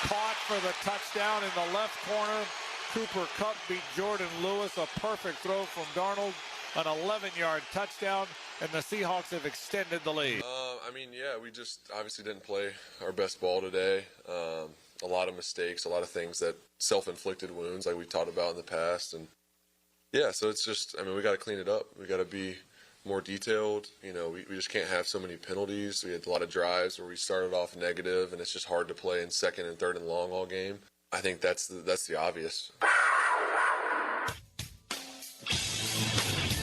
caught for the touchdown in the left corner. Cooper Kupp beat Jordan Lewis. A perfect throw from Darnold. An 11-yard touchdown, and the Seahawks have extended the lead. We just obviously didn't play our best ball today. A lot of mistakes, a lot of things that self-inflicted wounds like we talked about in the past. And yeah, so it's just, we got to clean it up. We got to be more detailed. We just can't have so many penalties. We had a lot of drives where we started off negative, and it's just hard to play in second and third and long all game. I think that's the obvious.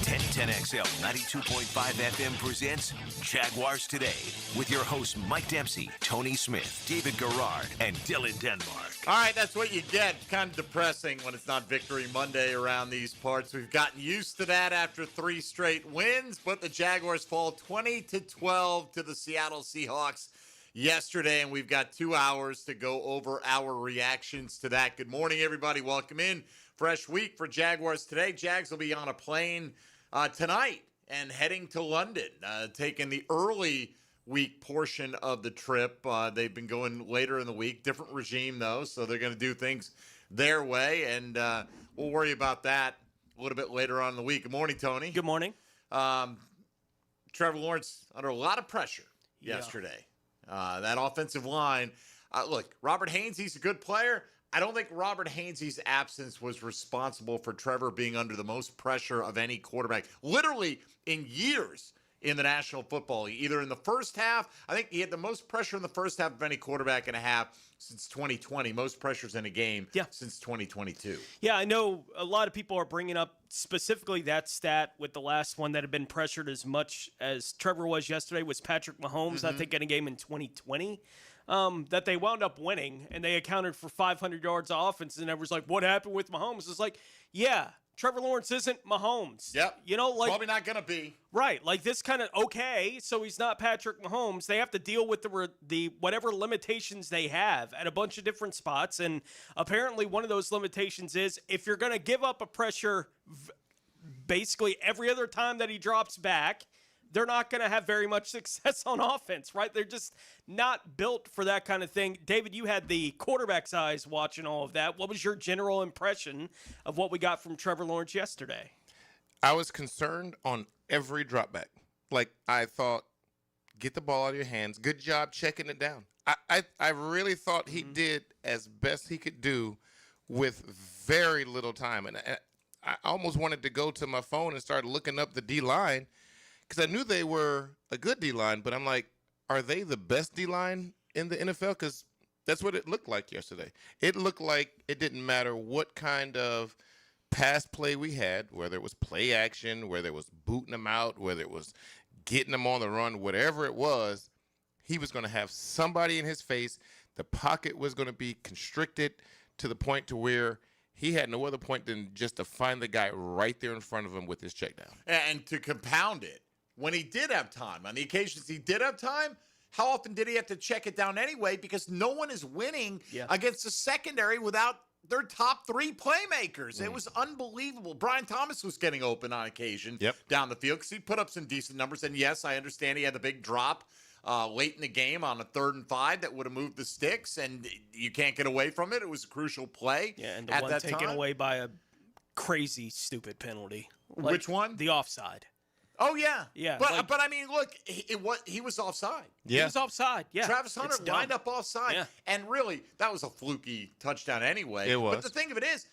1010XL 92.5 FM presents Jaguars Today with your hosts Mike Dempsey, Tony Smith, David Garrard, and Dylan Denmark. All right, that's what you get. Kind of depressing when it's not Victory Monday around these parts. We've gotten used to that after 3 straight wins, but the Jaguars fall 20-12 to the Seattle Seahawks yesterday, and we've got 2 hours to go over our reactions to that. Good morning, everybody. Welcome in. Fresh week for Jaguars Today. Jags will be on a plane tonight and heading to London, taking the early week portion of the trip. They've been going later in the week. Different regime, though, so they're going to do things their way, and we'll worry about that a little bit later on in the week. Good morning, Tony. Good morning. Trevor Lawrence under a lot of pressure yesterday. That offensive line. Look, Robert Haynes, he's a good player. I don't think Robert Haynes' absence was responsible for Trevor being under the most pressure of any quarterback, literally in years in the National Football League. Either in the first half, I think he had the most pressure in the first half of any quarterback and a half since 2020. Most pressures in a game since 2022. Yeah, I know a lot of people are bringing up specifically that stat with the last one that had been pressured as much as Trevor was yesterday was Patrick Mahomes, I think, in a game in 2020. That they wound up winning, and they accounted for 500 yards of offense, and everyone's like, what happened with Mahomes? It's like, yeah, Trevor Lawrence isn't Mahomes. Yep. Probably not going to be. Right. Like, this kind of, okay, so he's not Patrick Mahomes. They have to deal with the whatever limitations they have at a bunch of different spots, and apparently one of those limitations is if you're going to give up a pressure basically every other time that he drops back, they're not going to have very much success on offense, right? They're just not built for that kind of thing. David, you had the quarterback's eyes watching all of that. What was your general impression of what we got from Trevor Lawrence yesterday? I was concerned on every drop back. Like, I thought, get the ball out of your hands. Good job checking it down. I really thought he did as best he could do with very little time. And I almost wanted to go to my phone and start looking up the D-line, because I knew they were a good D-line, but I'm like, are they the best D-line in the NFL? Because that's what it looked like yesterday. It looked like it didn't matter what kind of pass play we had, whether it was play action, whether it was booting them out, whether it was getting them on the run, whatever it was, he was going to have somebody in his face. The pocket was going to be constricted to the point to where he had no other point than just to find the guy right there in front of him with his check down. And to compound it, when he did have time, on the occasions he did have time, how often did he have to check it down anyway? Because no one is winning against the secondary without their top 3 playmakers. It was unbelievable. Brian Thomas was getting open on occasion down the field because he put up some decent numbers. And yes, I understand he had the big drop late in the game on a 3rd and 5 that would have moved the sticks, and you can't get away from it. It was a crucial play. Yeah, and the one taken away by a crazy, stupid penalty. Like, which one? The offside. Oh, yeah. Yeah. But I mean, look, he was offside. Yeah. He was offside, yeah. Travis Hunter lined up offside. Yeah. And really, that was a fluky touchdown anyway. It was. But the thing of it is,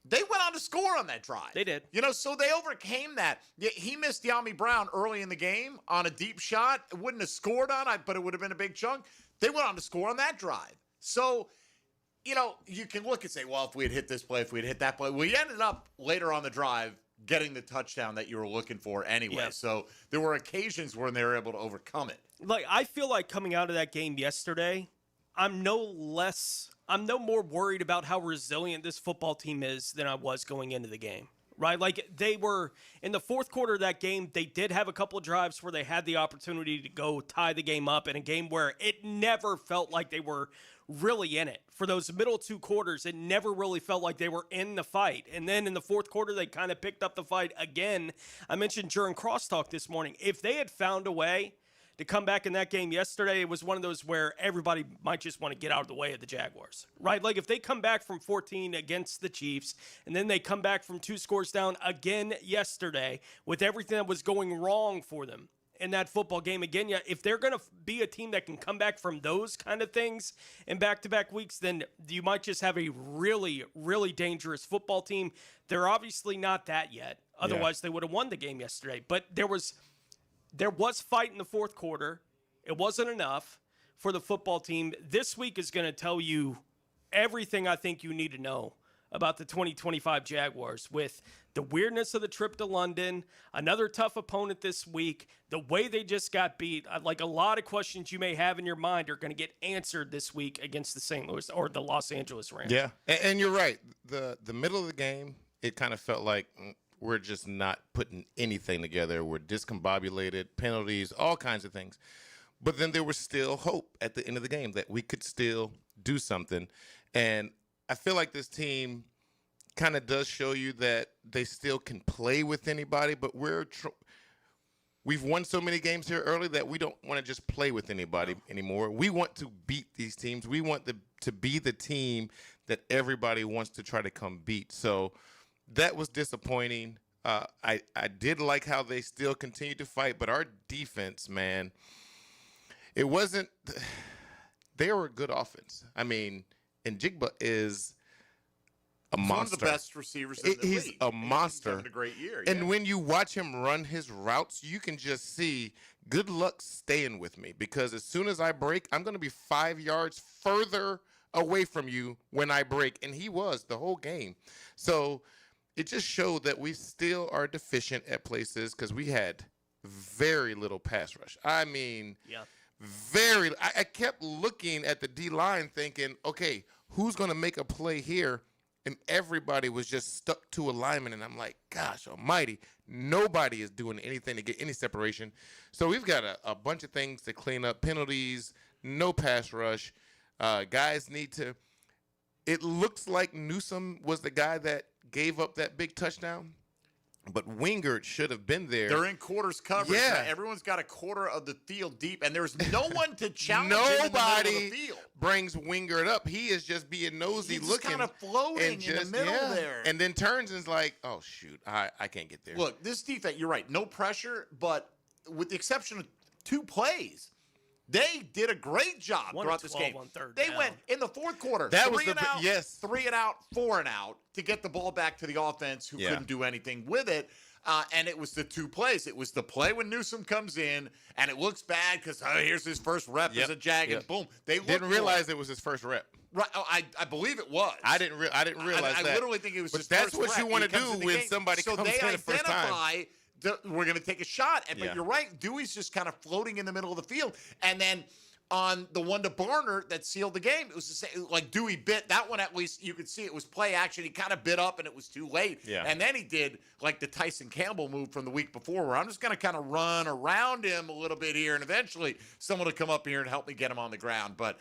they went on to score on that drive. They did. So they overcame that. He missed De'Ami Brown early in the game on a deep shot. It wouldn't have scored on it, but it would have been a big chunk. They went on to score on that drive. So, you can look and say, well, if we had hit this play, if we had hit that play. We ended up later on the drive getting the touchdown that you were looking for anyway. Yeah. So there were occasions when they were able to overcome it. Like, I feel like coming out of that game yesterday, I'm no more worried about how resilient this football team is than I was going into the game, right? Like, they were in the fourth quarter of that game, they did have a couple of drives where they had the opportunity to go tie the game up in a game where it never felt like they were really in it. For those middle 2 quarters, it never really felt like they were in the fight. And then in the fourth quarter, they kind of picked up the fight again. I mentioned during crosstalk this morning, if they had found a way to come back in that game yesterday, it was one of those where everybody might just want to get out of the way of the Jaguars, right? Like if they come back from 14 against the Chiefs and then they come back from 2 scores down again yesterday with everything that was going wrong for them in that football game again, if they're going to be a team that can come back from those kind of things in back-to-back weeks, then you might just have a really, really dangerous football team. They're obviously not that yet. Otherwise, they would have won the game yesterday. But there was fight in the fourth quarter. It wasn't enough for the football team. This week is going to tell you everything I think you need to know about the 2025 Jaguars, with the weirdness of the trip to London, another tough opponent this week, the way they just got beat. Like a lot of questions you may have in your mind are going to get answered this week against the St. Louis or the Los Angeles Rams. Yeah, and you're right. The middle of the game, it kind of felt like we're just not putting anything together. We're discombobulated, penalties, all kinds of things. But then there was still hope at the end of the game that we could still do something. And I feel like this team kind of does show you that they still can play with anybody, but we've won so many games here early that we don't want to just play with anybody anymore. We want to beat these teams. We want to be the team that everybody wants to try to come beat. So that was disappointing. I did like how they still continued to fight, but our defense, man, it wasn't – they were a good offense. I mean, and Jigba is a monster. One of the best receivers in the He's league. a monster. He's having a great year. And when you watch him run his routes, you can just see good luck staying with me, because as soon as I break, I'm going to be 5 yards further away from you when I break. And he was the whole game. So it just showed that we still are deficient at places, because we had very little pass rush. I mean, I kept looking at the D-line thinking, okay, who's going to make a play here? And everybody was just stuck to alignment. And I'm like, gosh almighty, nobody is doing anything to get any separation. So we've got a bunch of things to clean up. Penalties, no pass rush. Guys need to – it looks like Newsome was the guy that gave up that big touchdown. But Wingard should have been there. They're in quarters coverage. Yeah. Everyone's got a quarter of the field deep, and there's no one to challenge him in the middle of the field. Brings Wingard up. He is just being nosy, He's looking. kind of floating in the middle there. And then turns and is like, oh, shoot, I can't get there. Look, this defense, you're right, no pressure, but with the exception of 2 plays, they did a great job throughout this game. They went in the fourth quarter. That 3 was and out, yes. 3 and out, 4 and out to get the ball back to the offense, who couldn't do anything with it. And it was the 2 plays. It was the play when Newsome comes in, and it looks bad because here's his first rep as a Jag, and boom, they didn't realize it was his first rep. Right, I believe it was. I didn't realize that. I literally think it was. But his that's first what rep. you want to do when somebody comes in the first time. So they identify we're going to take a shot, but you're right. Dewey's just kind of floating in the middle of the field, and then on the one to Barner that sealed the game, it was the same. Like Dewey bit that one, at least you could see it was play action. He kind of bit up, and it was too late. Yeah. And then he did like the Tyson Campbell move from the week before, where I'm just going to kind of run around him a little bit here, and eventually someone will come up here and help me get him on the ground. But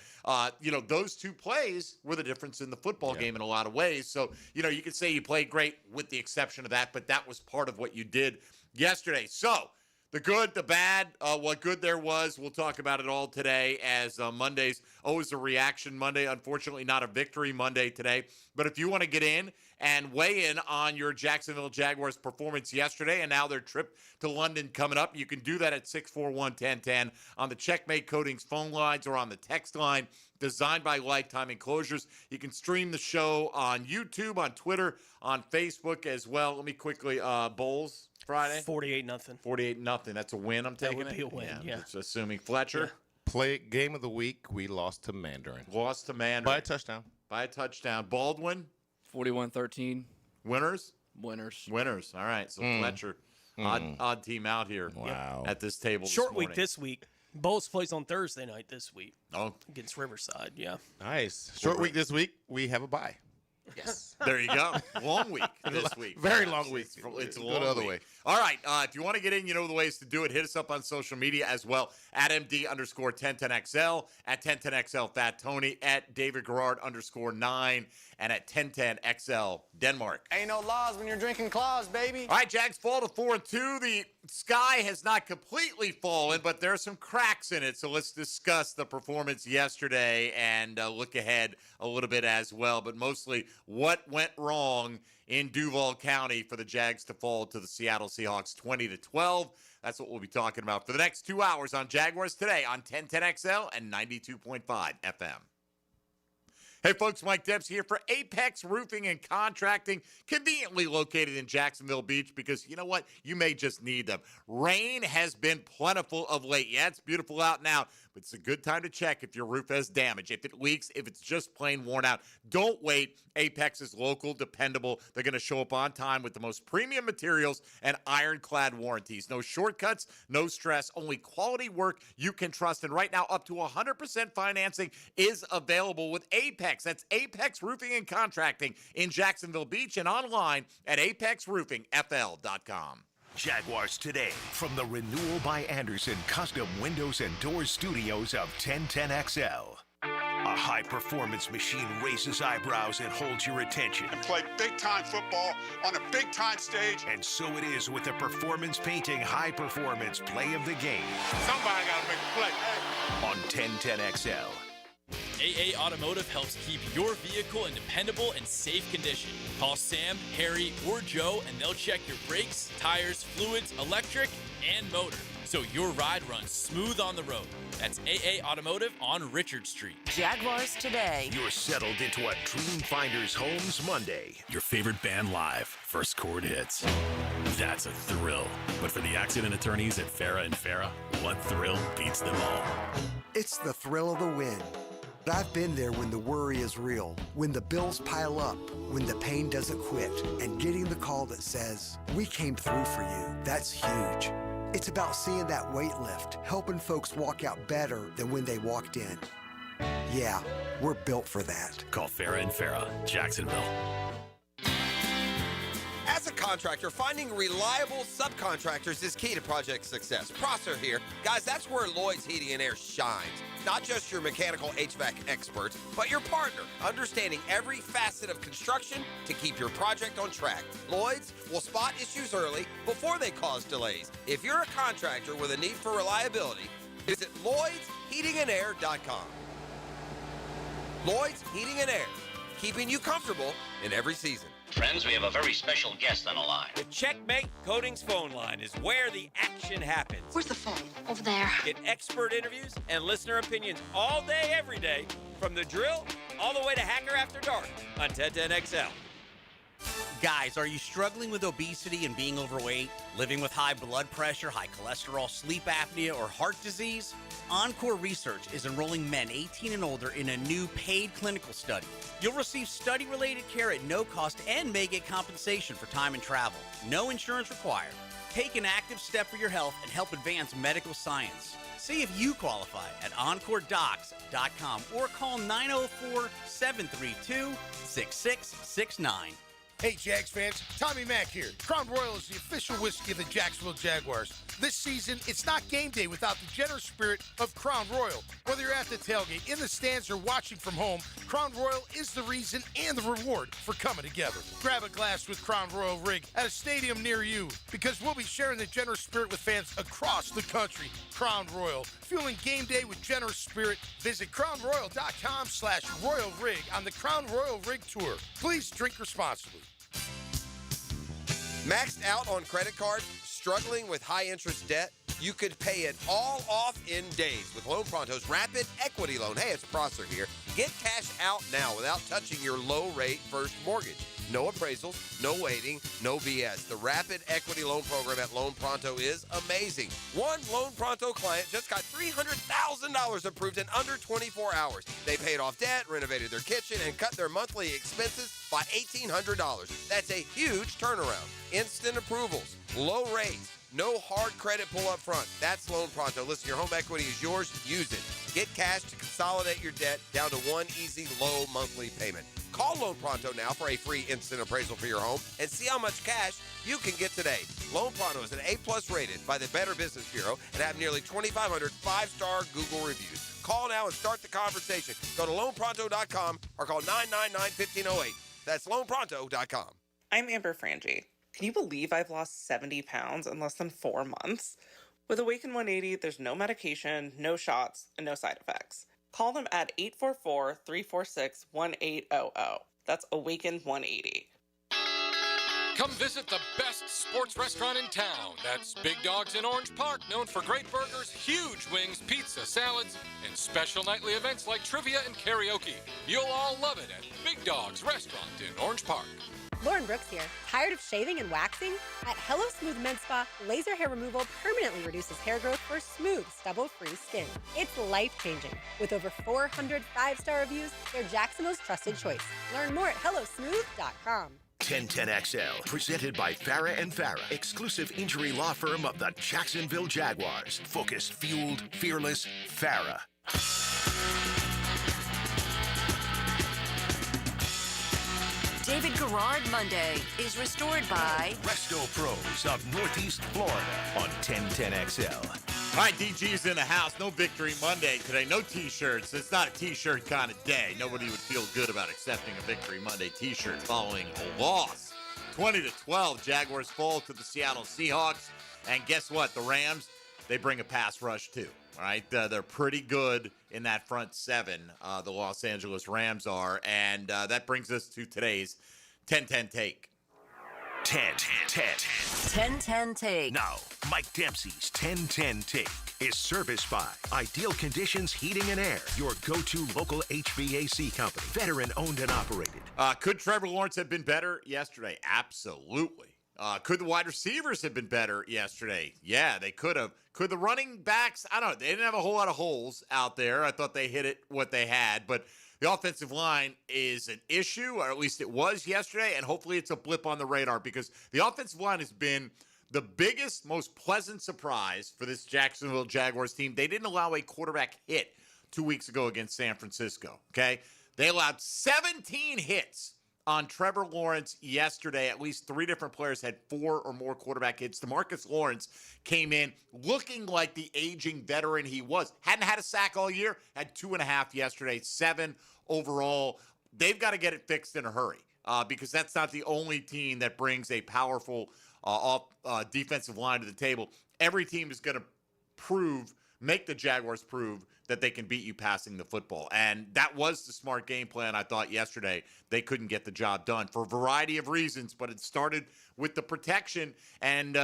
those 2 plays were the difference in the football game in a lot of ways. So you could say you played great with the exception of that, but that was part of what you did yesterday. So the good, the bad, what good there was, we'll talk about it all today, as Monday's always a reaction Monday. Unfortunately, not a victory Monday today. But if you want to get in and weigh in on your Jacksonville Jaguars performance yesterday and now their trip to London coming up, you can do that at 641-1010 on the Checkmate Coatings phone lines or on the text line designed by Lifetime Enclosures. You can stream the show on YouTube, on Twitter, on Facebook as well. Let me quickly, Bowls Friday? 48-0. 48-0. That's a win, I'm taking it? That would be a win, yeah. Just assuming Fletcher. Play game of the week, we lost to Mandarin. Lost to Mandarin. By a touchdown. By a touchdown. Baldwin. 41-13. Winners. Winners. All right. So Fletcher, odd team out here. Wow. At this table. Short week this week. Bowles plays on Thursday night this week. Oh, against Riverside. Yeah. Nice. Short week this week. We have a bye. Yes. There you go. Long week this week. Very long week. It's a Go long the other week. way. All right. If you want to get in, you know the ways to do it. Hit us up on social media as well. At MD_1010XL, at 1010XL Fat Tony, at David Garrard _9, and at 1010XL Denmark. Ain't no laws when you're drinking claws, baby. All right, Jags fall to 4-2. The sky has not completely fallen, but there are some cracks in it. So let's discuss the performance yesterday and look ahead a little bit as well. But mostly, what went wrong in Duval County for the Jags to fall to the Seattle Seahawks 20-12? That's what we'll be talking about for the next 2 hours on Jaguars Today on 1010XL and 92.5 FM. Hey, folks, Mike Dempsey here for Apex Roofing and Contracting, conveniently located in Jacksonville Beach because, you know what, you may just need them. Rain has been plentiful of late. Yeah, it's beautiful out now, but it's a good time to check if your roof has damage, if it leaks, if it's just plain worn out. Don't wait. Apex is local, dependable. They're going to show up on time with the most premium materials and ironclad warranties. No shortcuts, no stress, only quality work you can trust. And right now, up to 100% financing is available with Apex. That's Apex Roofing and Contracting in Jacksonville Beach and online at apexroofingfl.com. Jaguars Today from the Renewal by Anderson Custom Windows and Doors Studios of 1010XL. A high-performance machine raises eyebrows and holds your attention. And play big-time football on a big-time stage. And so it is with the Performance Painting high-performance play of the game. Somebody got to make a play. On 1010XL. AA Automotive helps keep your vehicle in dependable and safe condition. Call Sam, Harry, or Joe, and they'll check your brakes, tires, fluids, electric, and motor, so your ride runs smooth on the road. That's AA Automotive on Richard Street. Jaguars Today. You're settled into a Dream Finders Homes Monday. Your favorite band live, first chord hits. That's a thrill. But for the accident attorneys at Farah and Farah, what thrill beats them all? It's the thrill of the win. I've been there when the worry is real, when the bills pile up, when the pain doesn't quit, and getting the call that says, "We came through for you." That's huge. It's about seeing that weight lift, helping folks walk out better than when they walked in. Yeah, we're built for that. Call Farah and Farah, Jacksonville. As a contractor, finding reliable subcontractors is key to project success. Prosser here. Guys, that's where Lloyd's Heating and Air shines. Not just your mechanical HVAC experts, but your partner, understanding every facet of construction to keep your project on track. Lloyd's will spot issues early before they cause delays. If you're a contractor with a need for reliability, visit LloydsHeatingandAir.com. Lloyd's Heating and Air, keeping you comfortable in every season. Friends, we have a very special guest on the line. The Checkmate Coatings phone line is where the action happens. Where's the phone? Over there. Get expert interviews and listener opinions all day, every day, from the drill all the way to Hacker After Dark on 1010XL. Guys, are you struggling with obesity and being overweight? Living with high blood pressure, high cholesterol, sleep apnea, or heart disease? Encore Research is enrolling men 18 and older in a new paid clinical study. You'll receive study-related care at no cost and may get compensation for time and travel. No insurance required. Take an active step for your health and help advance medical science. See if you qualify at EncoreDocs.com or call 904-732-6669. Hey, Jags fans, Tommy Mack here. Crown Royal is the official whiskey of the Jacksonville Jaguars. This season, it's not game day without the generous spirit of Crown Royal. Whether you're at the tailgate, in the stands, or watching from home, Crown Royal is the reason and the reward for coming together. Grab a glass with Crown Royal Rig at a stadium near you, because we'll be sharing the generous spirit with fans across the country. Crown Royal, fueling game day with generous spirit. Visit crownroyal.com/Royal Rig on the Crown Royal Rig Tour. Please drink responsibly. Maxed out on credit cards, struggling with high interest debt? You could pay it all off in days with Loan Pronto's Rapid Equity Loan. Hey, it's Prosser here. Get cash out now without touching your low rate first mortgage. No appraisals, no waiting, no BS. The Rapid Equity Loan Program at Loan Pronto is amazing. One Loan Pronto client just got $300,000 approved in under 24 hours. They paid off debt, renovated their kitchen, and cut their monthly expenses by $1,800. That's a huge turnaround. Instant approvals, low rates, no hard credit pull up front. That's Loan Pronto. Listen, your home equity is yours. Use it. Get cash to consolidate your debt down to one easy, low monthly payment. Call Loan Pronto now for a free instant appraisal for your home and see how much cash you can get today. Loan Pronto is an A-plus rated by the Better Business Bureau and have nearly 2,500 five-star Google reviews. Call now and start the conversation. Go to loanpronto.com or call 999-1508. That's loanpronto.com. I'm Amber Frangie. Can you believe I've lost 70 pounds in less than 4 months? With Awaken 180, there's no medication, no shots, and no side effects. Call them at 844-346-1800. That's Awaken 180. Come visit the best sports restaurant in town. That's Big Dogs in Orange Park, known for great burgers, huge wings, pizza, salads, and special nightly events like trivia and karaoke. You'll all love it at Big Dogs Restaurant in Orange Park. Lauren Brooks here. Tired of shaving and waxing? At Hello Smooth Med Spa, laser hair removal permanently reduces hair growth for smooth, stubble-free skin. It's life-changing. With over 400 five-star reviews, they're Jacksonville's trusted choice. Learn more at hellosmooth.com. 1010XL, presented by Farah and Farah, exclusive injury law firm of the Jacksonville Jaguars. Focused, fueled, fearless, Farah. David Garrard Monday is restored by Resto Pros of Northeast Florida on 1010XL. All right, DG's in the house. No Victory Monday today. No T-shirts. It's not a T-shirt kind of day. Nobody would feel good about accepting a Victory Monday T-shirt following a loss. 20-12, Jaguars fall to the Seattle Seahawks. And guess what? The Rams, they bring a pass rush too. All right, they're pretty good in that front seven, the Los Angeles Rams are. And that brings us to today's 10-10 take. 10-10 take. Now, Mike Dempsey's 10-10 take is serviced by Ideal Conditions Heating and Air, your go-to local HVAC company, veteran owned and operated. Could Trevor Lawrence have been better yesterday? Absolutely. Could the wide receivers have been better yesterday? Yeah, they could have. Could the running backs? I don't know. They didn't have a whole lot of holes out there. I thought they hit it what they had, but the offensive line is an issue, or at least it was yesterday, and hopefully it's a blip on the radar because the offensive line has been the biggest, most pleasant surprise for this Jacksonville Jaguars team. They didn't allow a quarterback hit 2 weeks ago against San Francisco, okay? They allowed 17 hits on Trevor Lawrence yesterday. At least 3 different players had 4 or more quarterback hits. DeMarcus Lawrence came in looking like the aging veteran he was. Hadn't had a sack all year, had 2.5 yesterday, 7 overall. They've got to get it fixed in a hurry because that's not the only team that brings a powerful defensive line to the table. Every team is going to make the Jaguars prove that they can beat you passing the football. And that was the smart game plan, I thought, yesterday. They couldn't get the job done for a variety of reasons, but it started with the protection. And,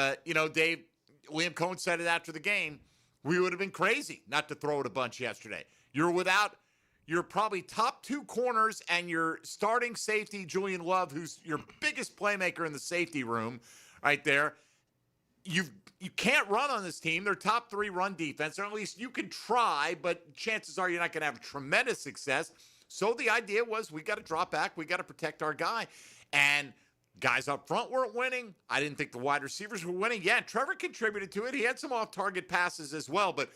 Dave, Liam Cohen said it after the game, we would have been crazy not to throw it a bunch yesterday. You're without your probably top 2 corners and your starting safety, Julian Love, who's your biggest playmaker in the safety room right there. You can't run on this team. They're top 3 run defense, or at least you can try, but chances are you're not going to have tremendous success. So the idea was we got to drop back. We got to protect our guy. And guys up front weren't winning. I didn't think the wide receivers were winning. Yeah, Trevor contributed to it. He had some off-target passes as well, but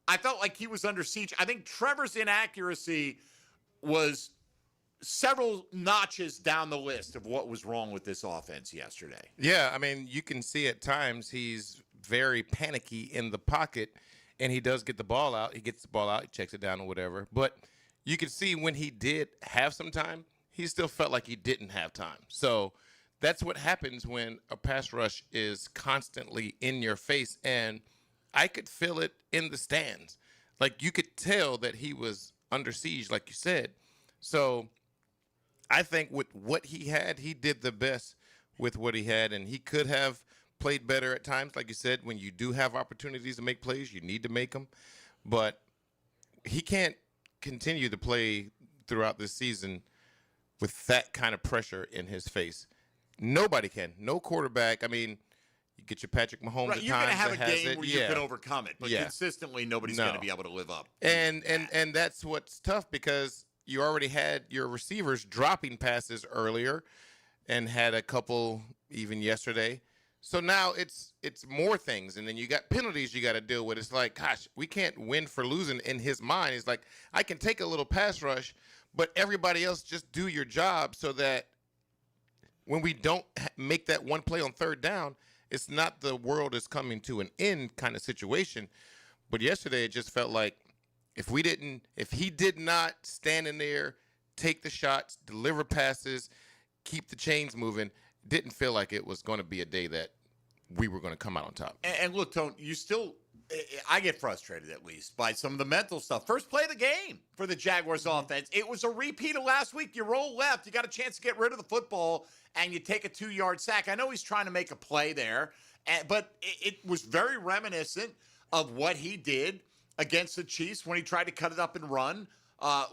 I felt like he was under siege. I think Trevor's inaccuracy was several notches down the list of what was wrong with this offense yesterday. Yeah, I mean, you can see at times he's very panicky in the pocket, and he does get the ball out. He gets the ball out, he checks it down or whatever. But you can see when he did have some time, he still felt like he didn't have time. So that's what happens when a pass rush is constantly in your face, and I could feel it in the stands. Like, you could tell that he was under siege, like you said. So I think with what he had, he did the best with what he had, and he could have played better at times. Like you said, when you do have opportunities to make plays, you need to make them. But he can't continue to play throughout this season with that kind of pressure in his face. Nobody can. No quarterback. I mean, you get your Patrick Mahomes right, at you're times. You're going to have a game it. where you can overcome it, but consistently nobody's going to be able to live up. And that's what's tough because you already had your receivers dropping passes earlier and had a couple even yesterday. So now it's more things, and then you got penalties you got to deal with. It's like, gosh, we can't win for losing. In his mind, it's like, I can take a little pass rush, but everybody else just do your job so that when we don't make that one play on third down, it's not the world is coming to an end kind of situation. But yesterday it just felt like if he did not stand in there, take the shots, deliver passes, keep the chains moving, didn't feel like it was going to be a day that we were going to come out on top. And look, Tone, I get frustrated at least by some of the mental stuff. First play of the game for the Jaguars offense. It was a repeat of last week. You roll left, you got a chance to get rid of the football, and you take a 2-yard sack. I know he's trying to make a play there, but it was very reminiscent of what he did against the Chiefs when he tried to cut it up and run.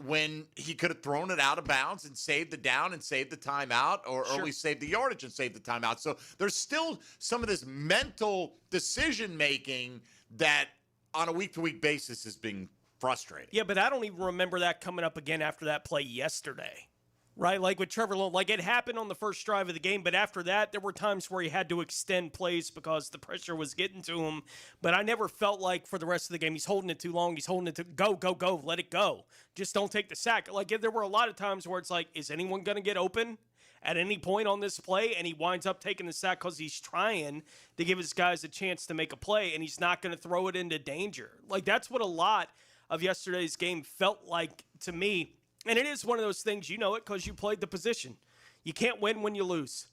When he could have thrown it out of bounds and saved the down and saved the timeout, or at least saved the yardage and saved the timeout. So there's still some of this mental decision-making that on a week-to-week basis is being frustrating. Yeah, but I don't even remember that coming up again after that play yesterday. Right, like with Trevor Lawrence, like it happened on the first drive of the game, but after that, there were times where he had to extend plays because the pressure was getting to him. But I never felt like for the rest of the game, he's holding it too long. He's holding it to go, let it go. Just don't take the sack. Like there were a lot of times where it's like, is anyone going to get open at any point on this play? And he winds up taking the sack because he's trying to give his guys a chance to make a play, and he's not going to throw it into danger. Like that's what a lot of yesterday's game felt like to me. And it is one of those things, you know it because you played the position. You can't win when you lose,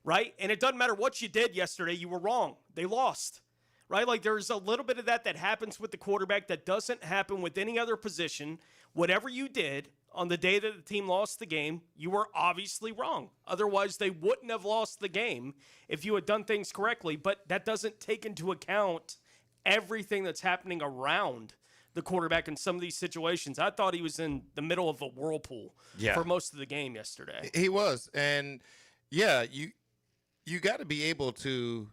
right? And it doesn't matter what you did yesterday. You were wrong. They lost, right? Like there's a little bit of that happens with the quarterback that doesn't happen with any other position. Whatever you did on the day that the team lost the game, you were obviously wrong. Otherwise, they wouldn't have lost the game if you had done things correctly. But that doesn't take into account everything that's happening around the quarterback in some of these situations. I thought he was in the middle of a whirlpool for most of the game yesterday. He was. And, yeah, you got to be able to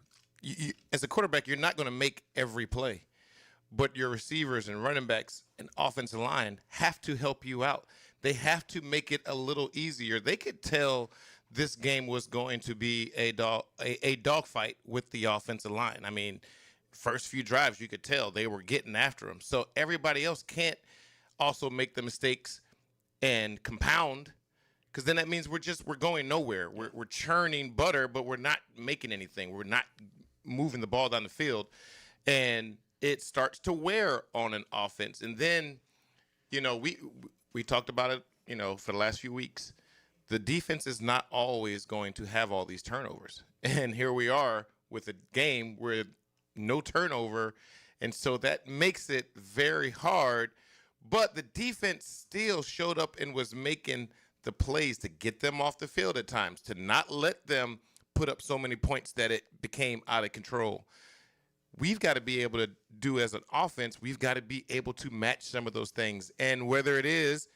as a quarterback, you're not going to make every play. But your receivers and running backs and offensive line have to help you out. They have to make it a little easier. They could tell this game was going to be a dogfight with the offensive line. I mean, first few drives, you could tell they were getting after him. So everybody else can't also make the mistakes and compound, because then that means we're going nowhere. We're churning butter, but we're not making anything. We're not moving the ball down the field, and it starts to wear on an offense. And then, we talked about it, for the last few weeks. The defense is not always going to have all these turnovers, and here we are with a game where no turnover, and so that makes it very hard. But the defense still showed up and was making the plays to get them off the field at times, to not let them put up so many points that it became out of control. We've got to be able to do as an offense, we've got to be able to match some of those things. And whether it is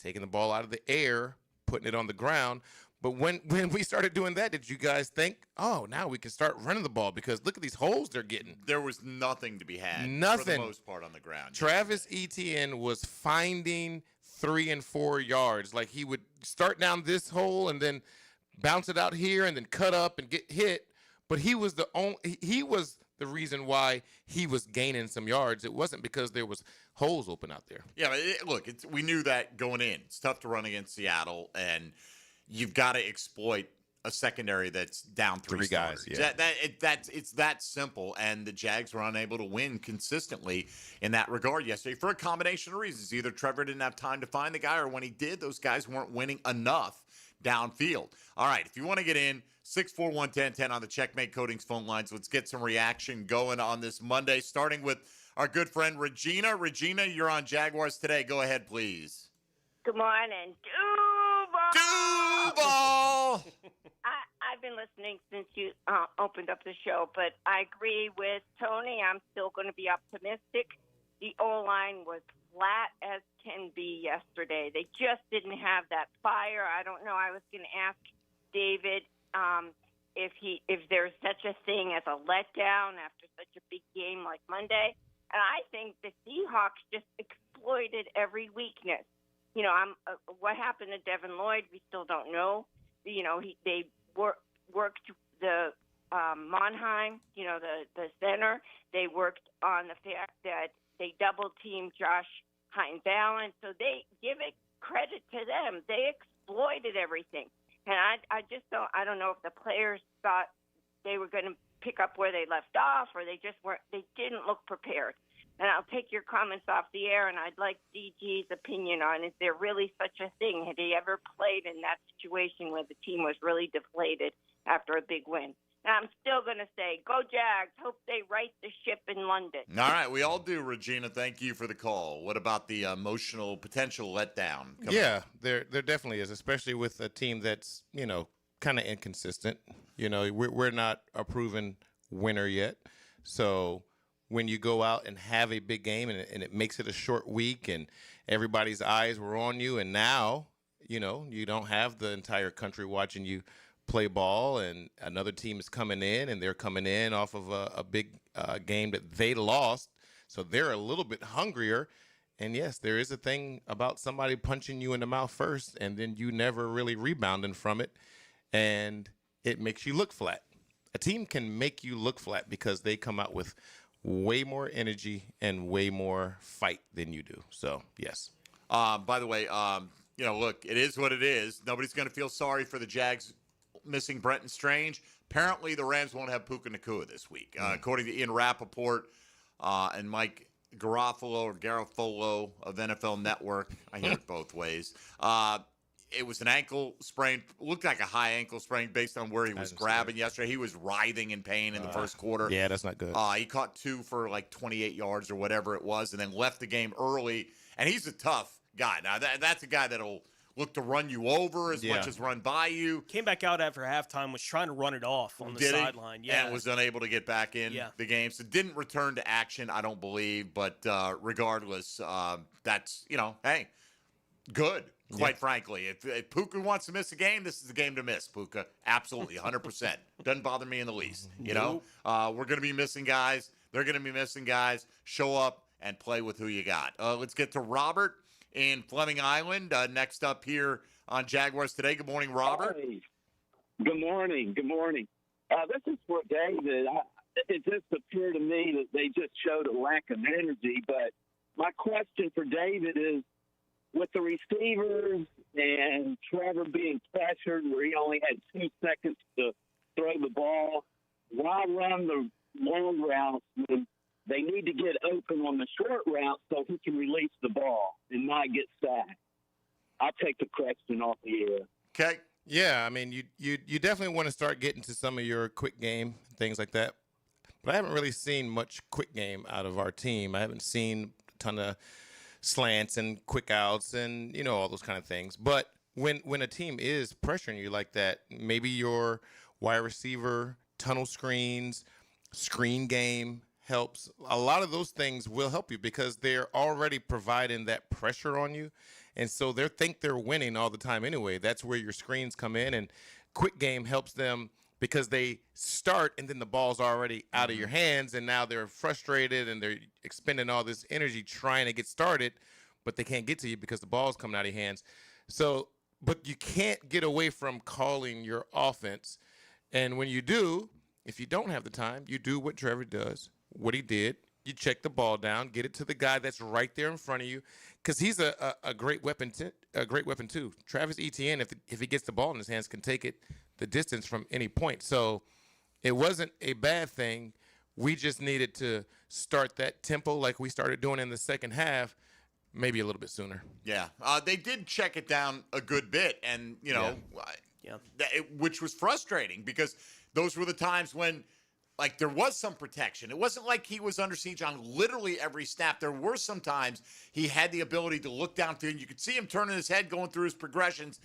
taking the ball out of the air, putting it on the ground, but when we started doing that, did you guys think, oh, now we can start running the ball because look at these holes they're getting? There was nothing to be had Nothing. for the most part on the ground. Travis Etienne was finding 3 and 4 yards. Like he would start down this hole and then bounce it out here and then cut up and get hit. But he was the reason why he was gaining some yards. It wasn't because there was holes open out there. Yeah, but we knew that going in. It's tough to run against Seattle, and you've got to exploit a secondary that's down three guys. Yeah. It's that simple, and the Jags were unable to win consistently in that regard yesterday for a combination of reasons. Either Trevor didn't have time to find the guy, or when he did, those guys weren't winning enough downfield. All right, if you want to get in, 641-1010 on the Checkmate Coatings phone lines. Let's get some reaction going on this Monday, starting with our good friend Regina. Regina, you're on Jaguars Today. Go ahead, please. Good morning. Duval! I've been listening since you opened up the show, but I agree with Tony. I'm still going to be optimistic. The O-line was flat as can be yesterday. They just didn't have that fire. I don't know. I was going to ask David if there's such a thing as a letdown after such a big game like Monday. And I think the Seahawks just exploited every weakness. What happened to Devin Lloyd, we still don't know. They worked the Monheim, the center. They worked on the fact that they double-teamed Josh Hines-Allen. So they give it credit to them. They exploited everything. And I don't know if the players thought they were going to pick up where they left off, or they didn't look prepared. And I'll take your comments off the air, and I'd like DG's opinion on, is there really such a thing? Had he ever played in that situation where the team was really deflated after a big win? And I'm still going to say, go Jags. Hope they right the ship in London. All right, we all do, Regina. Thank you for the call. What about the emotional potential letdown? There definitely is, especially with a team that's, kind of inconsistent. We're not a proven winner yet. So when you go out and have a big game and it makes it a short week and everybody's eyes were on you, and now, you don't have the entire country watching you play ball, and another team is coming in, and they're coming in off of a big game that they lost, so they're a little bit hungrier. And yes, there is a thing about somebody punching you in the mouth first, and then you never really rebounding from it, and it makes you look flat. A team can make you look flat because they come out with way more energy and way more fight than you do. So, yes. By the way, look, it is what it is. Nobody's going to feel sorry for the Jags missing Brenton Strange. Apparently, the Rams won't have Puka Nacua this week. According to Ian Rappaport and Mike Garofolo of NFL Network, I hear it both ways. It was an ankle sprain, looked like a high ankle sprain based on where he was grabbing yesterday. He was writhing in pain in the first quarter. Yeah, that's not good. He caught 2 for like 28 yards or whatever it was, and then left the game early. And he's a tough guy. Now, that's a guy that'll look to run you over as much as run by you. Came back out after halftime, was trying to run it off on the sideline. Yeah, and was unable to get back in the game. So didn't return to action, I don't believe. But regardless, that's, hey, good. Quite frankly, if Puka wants to miss a game, this is the game to miss, Puka. Absolutely, 100%. Doesn't bother me in the least. We're going to be missing guys. They're going to be missing guys. Show up and play with who you got. Let's get to Robert in Fleming Island. Next up here on Jaguars Today. Good morning, Robert. Hey. Good morning. Good morning. This is for David. It just appeared to me that they just showed a lack of energy. But my question for David is, with the receivers and Trevor being pressured where he only had 2 seconds to throw the ball, why run the long routes when they need to get open on the short route so he can release the ball and not get sacked? I'll take the question off the air. Okay. Yeah, I mean, you definitely want to start getting to some of your quick game, things like that. But I haven't really seen much quick game out of our team. I haven't seen a ton of slants and quick outs and, all those kind of things. But when a team is pressuring you like that, maybe your wide receiver, tunnel screens, screen game helps. A lot of those things will help you because they're already providing that pressure on you. And so they think they're winning all the time anyway. That's where your screens come in. And quick game helps them because they start and then the ball's already out of your hands, and now they're frustrated and they're expending all this energy trying to get started, but they can't get to you because the ball's coming out of your hands. So, but you can't get away from calling your offense. And when you do, if you don't have the time, you do what Trevor does, what he did. You check the ball down, get it to the guy that's right there in front of you, because he's a great weapon, too. Travis Etienne, if he gets the ball in his hands, can take it the distance from any point. So it wasn't a bad thing. We just needed to start that tempo like we started doing in the second half, maybe a little bit sooner. Yeah. They did check it down a good bit, and, which was frustrating because those were the times when, like, there was some protection. It wasn't like he was under siege on literally every snap. There were some times he had the ability to look downfield, and you could see him turning his head, going through his progressions.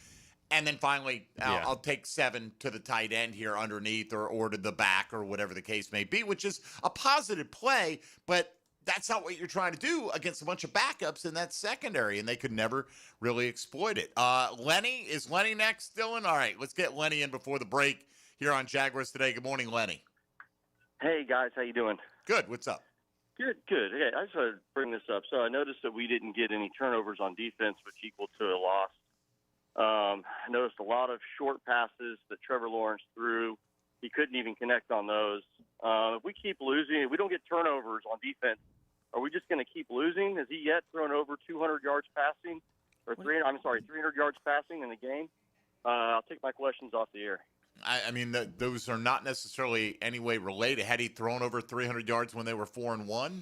And then finally, I'll take 7 to the tight end here underneath or to the back or whatever the case may be, which is a positive play, but that's not what you're trying to do against a bunch of backups in that secondary, and they could never really exploit it. Lenny, is Lenny next, Dylan? All right, let's get Lenny in before the break here on Jaguars Today. Good morning, Lenny. Hey, guys, how you doing? Good. What's up? Good. Okay, I just want to bring this up. So I noticed that we didn't get any turnovers on defense, which equal to a loss. I noticed a lot of short passes that Trevor Lawrence threw. he couldn't even connect on those. If we keep losing, if we don't get turnovers on defense, are we just going to keep losing? Has he yet thrown over 200 yards passing, or 300 yards passing in the game? I'll take my questions off the air. I mean, those are not necessarily any way related. Had he thrown over 300 yards when they were 4-1?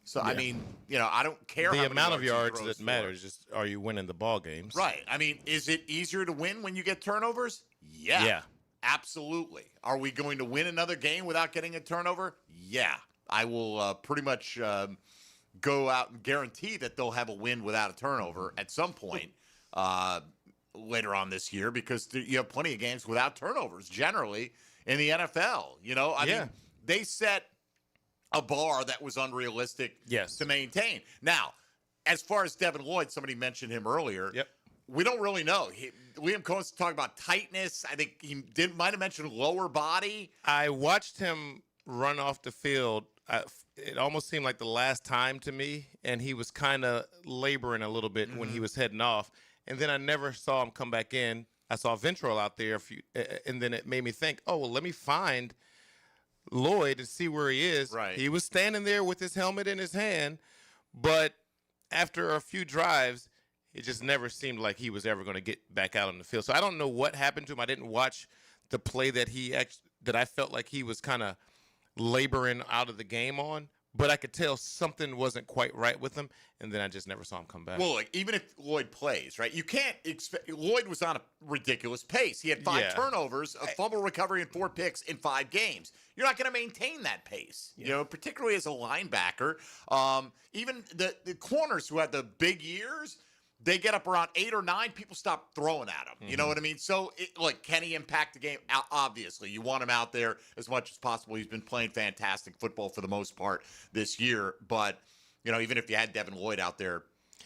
So, Yeah. I mean, I don't care The how many amount of yards he that throws matters. Just are you winning the ball games? Right. I mean, is it easier to win when you get turnovers? Yeah. Absolutely. Are we going to win another game without getting a turnover? Yeah. I will pretty much go out and guarantee that they'll have a win without a turnover at some point later on this year, because you have plenty of games without turnovers generally in the NFL. I mean, they set a bar that was unrealistic to maintain. Now, as far as Devin Lloyd, somebody mentioned him earlier. Yep. We don't really know. Liam Cohen's talking about tightness. I think he might have mentioned lower body. I watched him run off the field. It almost seemed like the last time to me, and he was kind of laboring a little bit when he was heading off. And then I never saw him come back in. I saw Ventrell out there, and then it made me think, oh, well, let me find Lloyd and see where he is. Right. He was standing there with his helmet in his hand, but after a few drives, it just never seemed like he was ever going to get back out on the field. So I don't know what happened to him. I didn't watch the play that I felt like he was kind of laboring out of the game on, but I could tell something wasn't quite right with him, and then I just never saw him come back. Well, even if Lloyd plays, right, you can't expect – Lloyd was on a ridiculous pace. He had 5 turnovers, a fumble recovery, and 4 picks in 5 games. You're not going to maintain that pace, particularly as a linebacker. Even the corners who had the big years – they get up around 8 or 9, people stop throwing at him. You know what I mean? So, can he impact the game? Obviously, you want him out there as much as possible. He's been playing fantastic football for the most part this year. But, even if you had Devin Lloyd out there,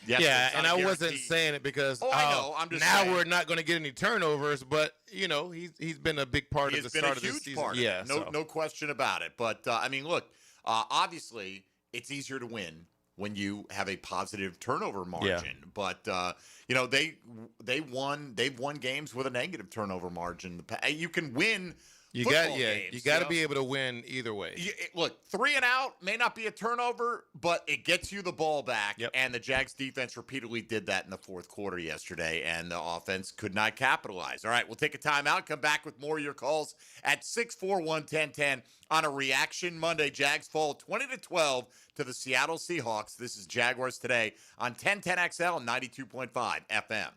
and I wasn't saying it because I know. I'm just now saying. We're not going to get any turnovers. But he's been a big part of the start of the season. Part of it. No question about it. But look, obviously, it's easier to win when you have a positive turnover margin. But they've won games with a negative turnover margin. You can win games. You got to be able to win either way. Look, 3 and out may not be a turnover, but it gets you the ball back. And the Jags defense repeatedly did that in the fourth quarter yesterday, and the offense could not capitalize. All right, we'll take a timeout, come back with more of your calls at 641-1010 on a Reaction Monday. Jags fall 20-12 to the Seattle Seahawks. This is Jaguars Today on 1010XL and 92.5 FM.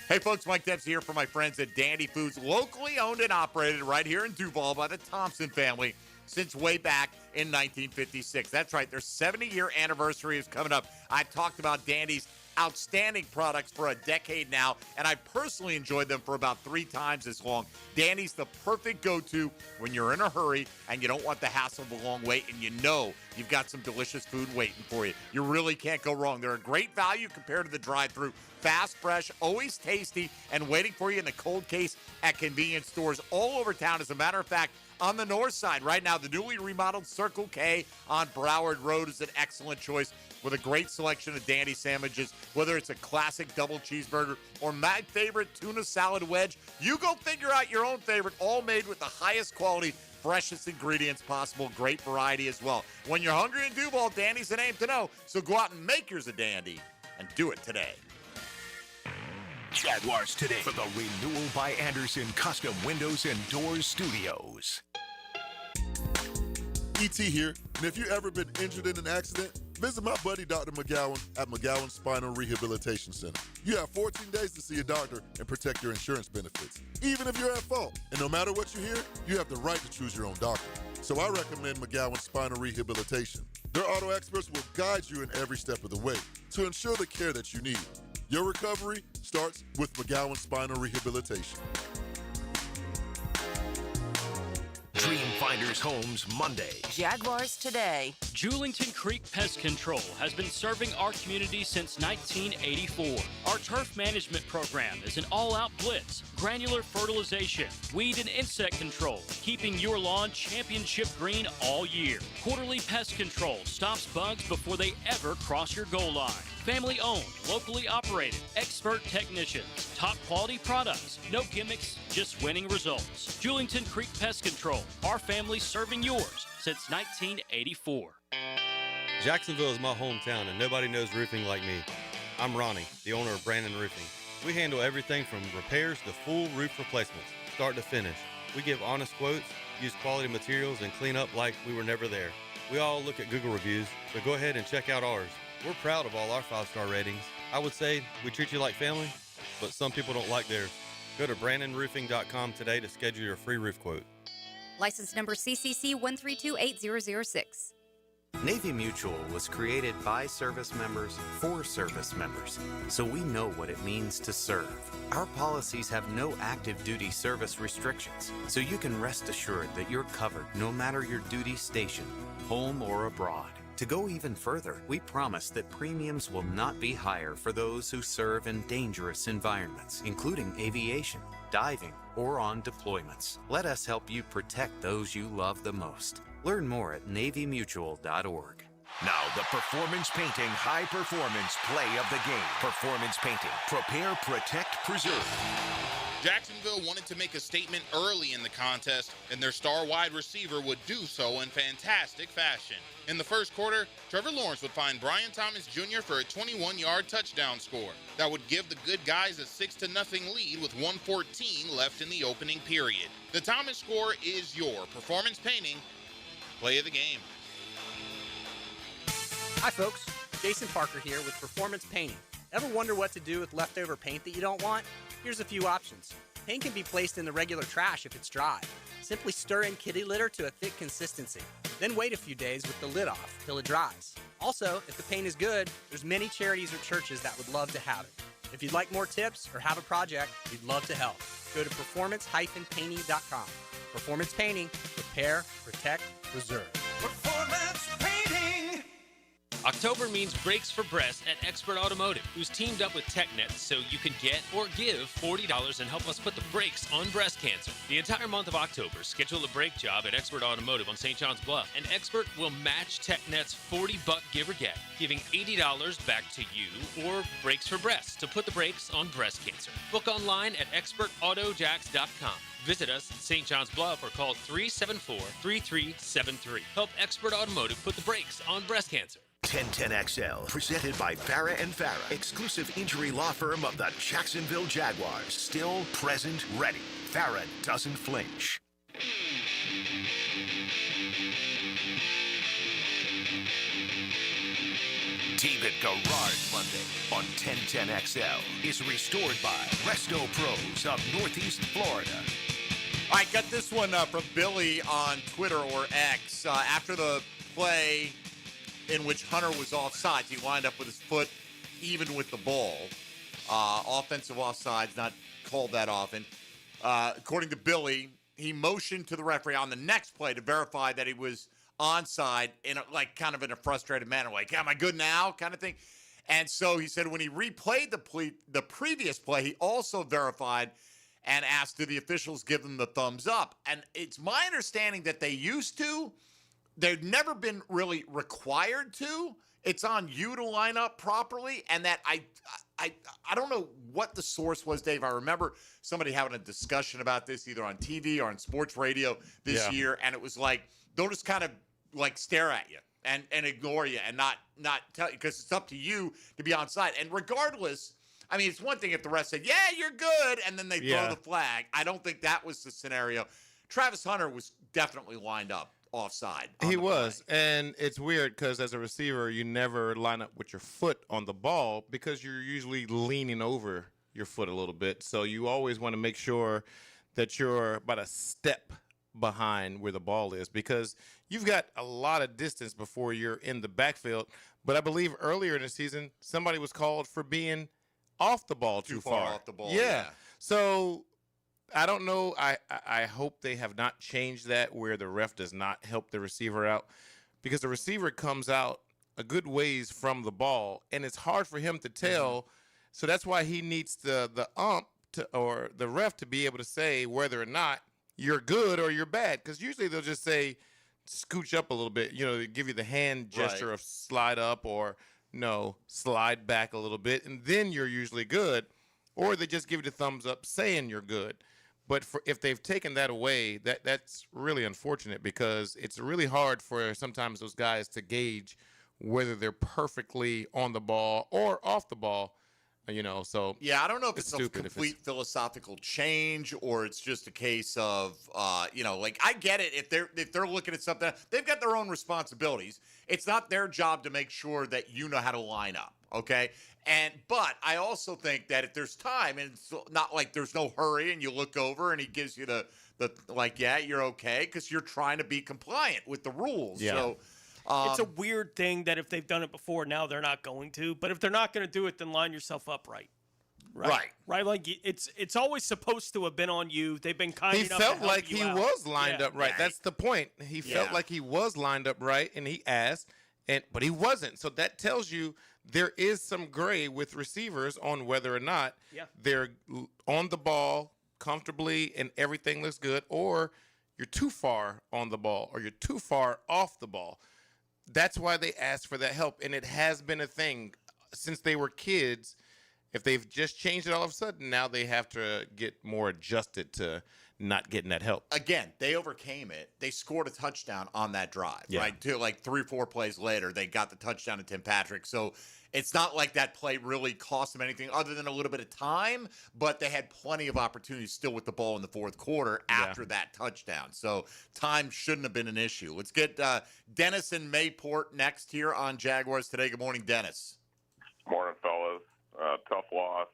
Hey, folks, Mike Dempsey here for my friends at Dandy Foods, locally owned and operated right here in Duval by the Thompson family since way back in 1956. That's right, their 70-year anniversary is coming up. I've talked about Dandy's outstanding products for a decade now, and I've personally enjoyed them for about 3 times as long. Dandy's the perfect go-to when you're in a hurry and you don't want the hassle of a long wait, and you've got some delicious food waiting for you. You really can't go wrong. They're a great value compared to the drive-thru. Fast, fresh, always tasty, and waiting for you in the cold case at convenience stores all over town. As a matter of fact, on the north side right now, the newly remodeled Circle K on Broward Road is an excellent choice with a great selection of Dandy sandwiches, whether it's a classic double cheeseburger or my favorite tuna salad wedge. You go figure out your own favorite, all made with the highest quality, freshest ingredients possible. Great variety as well. When you're hungry in Duval, Dandy's the name to know. So go out and make yours a Dandy and do it today. Jaguars Today for the Renewal by Anderson Custom Windows and Doors Studios. E.T. here, and if you've ever been injured in an accident, visit my buddy Dr. McGowan at McGowan Spinal Rehabilitation Center. You have 14 days to see a doctor and protect your insurance benefits, even if you're at fault. And no matter what you hear, you have the right to choose your own doctor. So I recommend McGowan Spinal Rehabilitation. Their auto experts will guide you in every step of the way to ensure the care that you need. Your recovery starts with McGowan Spinal Rehabilitation. Dream Finders Homes Monday. Jaguars Today. Julington Creek Pest Control has been serving our community since 1984. Our turf management program is an all-out blitz, granular fertilization, weed and insect control, keeping your lawn championship green all year. Quarterly pest control stops bugs before they ever cross your goal line. Family owned, locally operated, expert technicians, top quality products, no gimmicks, just winning results. Julington Creek Pest Control, our family serving yours since 1984. Jacksonville is my hometown and nobody knows roofing like me. I'm Ronnie, the owner of Brandon Roofing. We handle everything from repairs to full roof replacements, start to finish. We give honest quotes, use quality materials, and clean up like we were never there. We all look at Google reviews, so go ahead and check out ours. We're proud of all our 5-star ratings. I would say we treat you like family, but some people don't like theirs. Go to BrandonRoofing.com today to schedule your free roof quote. License number CCC 1328006. Navy Mutual was created by service members for service members, so we know what it means to serve. Our policies have no active duty service restrictions, so you can rest assured that you're covered no matter your duty station, home or abroad. To go even further, we promise that premiums will not be higher for those who serve in dangerous environments, including aviation, diving, or on deployments. Let us help you protect those you love the most. Learn more at NavyMutual.org. Now, the Performance Painting High Performance Play of the Game. Performance Painting. Prepare, protect, preserve. Jacksonville wanted to make a statement early in the contest, and their star wide receiver would do so in fantastic fashion. In the first quarter, Trevor Lawrence would find Brian Thomas Jr. for a 21-yard touchdown score. That would give the good guys a 6-0 lead with 1:14 left in the opening period. The Thomas score is your Performance Painting Play of the Game. Hi folks, Jason Parker here with Performance Painting. Ever wonder what to do with leftover paint that you don't want? Here's a few options. Paint can be placed in the regular trash if it's dry. Simply stir in kitty litter to a thick consistency. Then wait a few days with the lid off till it dries. Also, if the paint is good, there's many charities or churches that would love to have it. If you'd like more tips or have a project, we'd love to help. Go to performance-painting.com. Performance Painting. Repair, protect, preserve. Performance Painting. October means brakes for breasts at Expert Automotive, who's teamed up with TechNet so you can get or give $40 and help us put the brakes on breast cancer. The entire month of October, schedule a brake job at Expert Automotive on St. John's Bluff, and Expert will match TechNet's $40 give or get, giving $80 back to you or Brakes for Breasts to put the brakes on breast cancer. Book online at expertautojacks.com. Visit us at St. John's Bluff or call 374-3373. Help Expert Automotive put the brakes on breast cancer. 1010XL, presented by Farah & Farah, exclusive injury law firm of the Jacksonville Jaguars. Still, present, ready. Farah doesn't flinch. David Garrard Monday on 1010XL is restored by Resto Pros of Northeast Florida. All right, got this one from Billy on Twitter or X. After the play in which Hunter was offsides, he wound up with his foot even with the ball. Offensive offsides, not called that often. According to Billy, he motioned to the referee on the next play to verify that he was onside in kind of in a frustrated manner, like, am I good now kind of thing. And so he said when he replayed the previous play, he also verified and asked, do the officials give them the thumbs up? And it's my understanding that they used to. They've never been really required to. It's on you to line up properly. And that I don't know what the source was, Dave. I remember somebody having a discussion about this either on TV or on sports radio this year. And it was like, they'll just kind of like stare at you and ignore you and not tell you, because it's up to you to be on side. And regardless, I mean, it's one thing if the ref said, yeah, you're good, and then they throw the flag. I don't think that was the scenario. Travis Hunter was definitely lined up offside. He was, and it's weird because as a receiver, you never line up with your foot on the ball because you're usually leaning over your foot a little bit. So you always want to make sure that you're about a step behind where the ball is because you've got a lot of distance before you're in the backfield. But I believe earlier in the season, somebody was called for being off the ball too far off the ball. Yeah. So I don't know. I hope they have not changed that where the ref does not help the receiver out because the receiver comes out a good ways from the ball and it's hard for him to tell. So that's why he needs the ump or the ref to be able to say whether or not you're good or you're bad. Because usually they'll just say scooch up a little bit, give you the hand gesture of slide up or no, slide back a little bit, and then you're usually good. Or they just give you the thumbs up saying you're good. But if they've taken that away, that's really unfortunate because it's really hard for sometimes those guys to gauge whether they're perfectly on the ball or off the ball. So yeah, I don't know if it's a complete philosophical change or it's just a case of, like I get it. If they're looking at something, they've got their own responsibilities. It's not their job to make sure that you know how to line up. Okay. But I also think that if there's time and it's not like there's no hurry and you look over and he gives you the yeah, you're okay. Cause you're trying to be compliant with the rules. Yeah. So, it's a weird thing that if they've done it before, now they're not going to. But if they're not going to do it, then line yourself up right. Right. Like it's always supposed to have been on you. They've been kind enough to help you out. He felt like he was lined up right. That's the point. He felt like he was lined up right, and he asked, but he wasn't. So that tells you there is some gray with receivers on whether or not they're on the ball comfortably and everything looks good, or you're too far on the ball or you're too far off the ball. That's why they asked for that help, and it has been a thing since they were kids. If they've just changed it all of a sudden, now they have to get more adjusted to not getting that help. Again, they overcame it. They scored a touchdown on that drive, right? To like 3-4 plays later, they got the touchdown to Tim Patrick. So it's not like that play really cost them anything other than a little bit of time, but they had plenty of opportunities still with the ball in the fourth quarter after that touchdown. So time shouldn't have been an issue. Let's get Dennis in Mayport next here on Jaguars Today. Good morning, Dennis. Morning, fellas. Tough loss.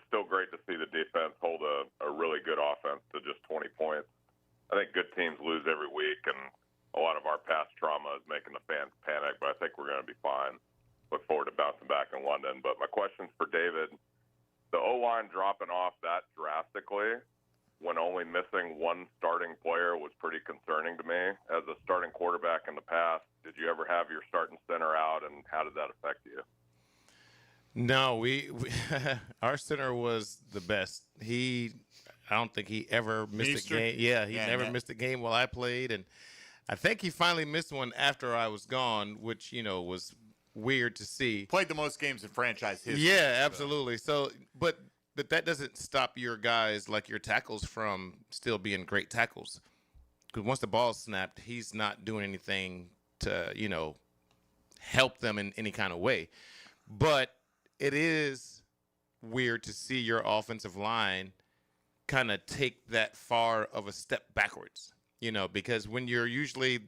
Still great to see the defense hold a really good offense to just 20 points. I think good teams lose every week, and a lot of our past trauma is making the fans panic, but I think we're going to be fine. Look forward to bouncing back in London. But my question's for David. The O-line dropping off that drastically when only missing one starting player was pretty concerning to me. As a starting quarterback in the past, did you ever have your starting center out, and how did that affect you? No, we our center was the best. I don't think he ever missed a game. Yeah, he never missed a game while I played, and I think he finally missed one after I was gone, which was weird to see. Played the most games in franchise history. Yeah, absolutely. So, but that doesn't stop your guys, like your tackles, from still being great tackles. Because once the ball's snapped, he's not doing anything to help them in any kind of way. But it is weird to see your offensive line kind of take that far of a step backwards, because when you're usually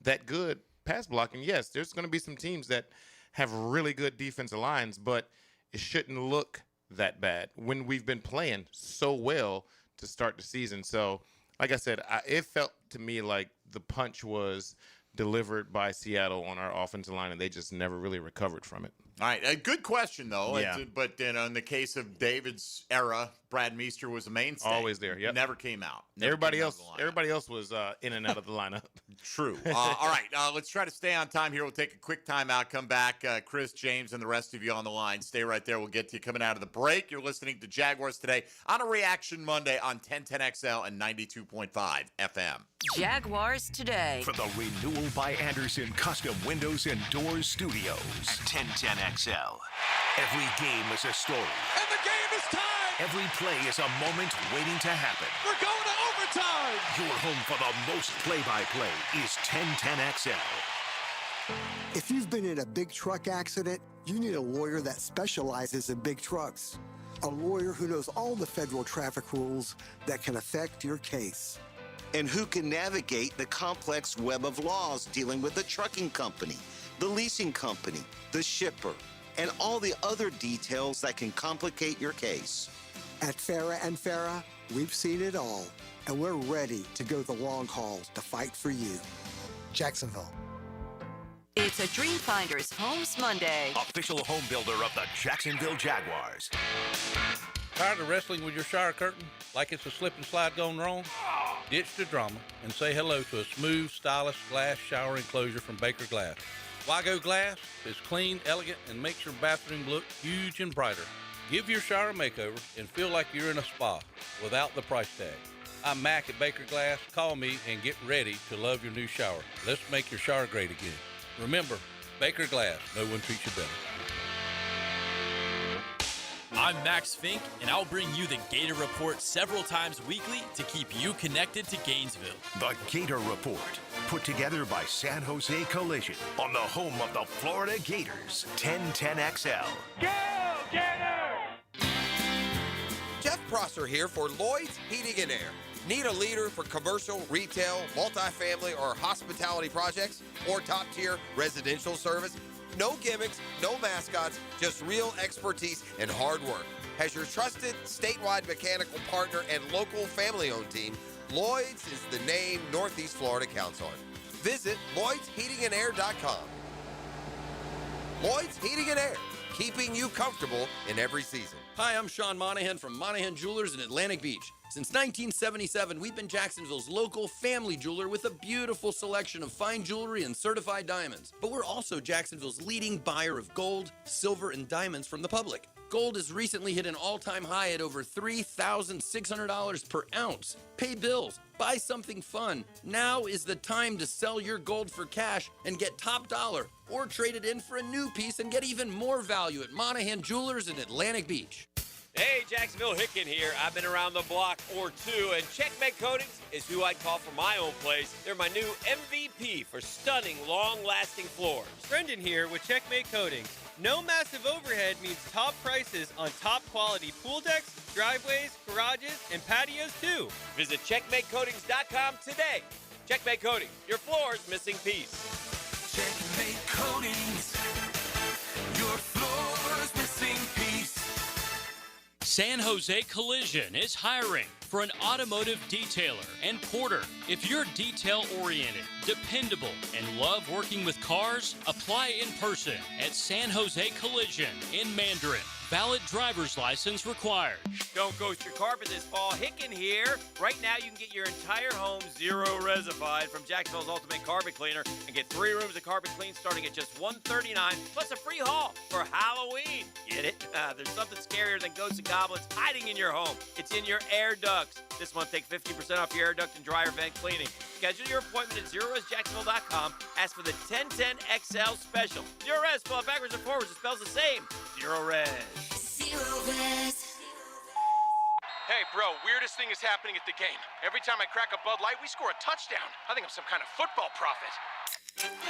that good pass blocking, yes, there's going to be some teams that have really good defensive lines, but it shouldn't look that bad when we've been playing so well to start the season. So, like I said, it felt to me like the punch was delivered by Seattle on our offensive line, and they just never really recovered from it. All right, a good question though. Yeah. But in the case of David's era, Brad Meester was a mainstay. Always there. Yep. Never came out. Everybody else was in and out of the lineup. True. All right, let's try to stay on time here. We'll take a quick timeout. Come back, Chris, James, and the rest of you on the line. Stay right there. We'll get to you coming out of the break. You're listening to Jaguars Today on a Reaction Monday on 1010XL and 92.5 FM. Jaguars Today. From the Renewal by Anderson Custom Windows and Doors Studios at 1010XL. Every game is a story. And the game is tied! Every play is a moment waiting to happen. We're going to overtime! Your home for the most play-by-play is 1010XL. If you've been in a big truck accident, you need a lawyer that specializes in big trucks. A lawyer who knows all the federal traffic rules that can affect your case. And who can navigate the complex web of laws dealing with the trucking company, the leasing company, the shipper, and all the other details that can complicate your case. At Farah & Farah, we've seen it all, and we're ready to go the long haul to fight for you. Jacksonville. It's a Dreamfinders Homes Monday. Official home builder of the Jacksonville Jaguars. Tired of wrestling with your shower curtain like it's a slip and slide gone wrong? Ditch the drama and say hello to a smooth, stylish glass shower enclosure from Baker Glass. Wago Glass is clean, elegant, and makes your bathroom look huge and brighter. Give your shower a makeover and feel like you're in a spa without the price tag. I'm Mac at Baker Glass. Call me and get ready to love your new shower. Let's make your shower great again. Remember, Baker Glass, no one treats you better. I'm Max Fink, and I'll bring you the Gator Report several times weekly to keep you connected to Gainesville. The Gator Report, put together by San Jose Collision on the home of the Florida Gators, 1010XL. Go, Gators! Jeff Prosser here for Lloyd's Heating and Air. Need a leader for commercial, retail, multifamily, or hospitality projects? Or top-tier residential service? No gimmicks, no mascots, just real expertise and hard work. As your trusted statewide mechanical partner and local family-owned team, Lloyd's is the name Northeast Florida counts on. Visit LloydsHeatingandAir.com. Lloyd's Heating and Air, keeping you comfortable in every season. Hi, I'm Sean Monahan from Monahan Jewelers in Atlantic Beach. Since 1977, we've been Jacksonville's local family jeweler with a beautiful selection of fine jewelry and certified diamonds. But we're also Jacksonville's leading buyer of gold, silver, and diamonds from the public. Gold has recently hit an all-time high at over $3,600 per ounce. Pay bills, buy something fun. Now is the time to sell your gold for cash and get top dollar, or trade it in for a new piece and get even more value at Monahan Jewelers in Atlantic Beach. Hey, Jacksonville Hicken here. I've been around the block or two, and Checkmate Coatings is who I'd call for my own place. They're my new MVP for stunning, long-lasting floors. Brendan here with Checkmate Coatings. No massive overhead means top prices on top quality pool decks, driveways, garages, and patios too. Visit CheckmateCoatings.com today. Checkmate Coatings, your floor's missing piece. Checkmate Coatings, your floor's missing piece. San Jose Collision is hiring for an automotive detailer and porter. If you're detail-oriented, dependable, and love working with cars, apply in person at San Jose Collision in Mandarin. Valid driver's license required. Don't ghost your carpet this fall. Hicken here. Right now, you can get your entire home zero-resified from Jacksonville's Ultimate Carpet Cleaner and get 3 rooms of carpet clean starting at just $139 plus a free haul for Halloween. Get it? There's something scarier than ghosts and goblins hiding in your home. It's in your air ducts. This month, take 50% off your air duct and dryer vent cleaning. Schedule your appointment at ZeroResJacksonville.com. Ask for the 1010XL special. Zero Res, spell it backwards or forwards. It spells the same. Zero Res. Zero Res. Hey, bro, weirdest thing is happening at the game. Every time I crack a Bud Light, we score a touchdown. I think I'm some kind of football prophet.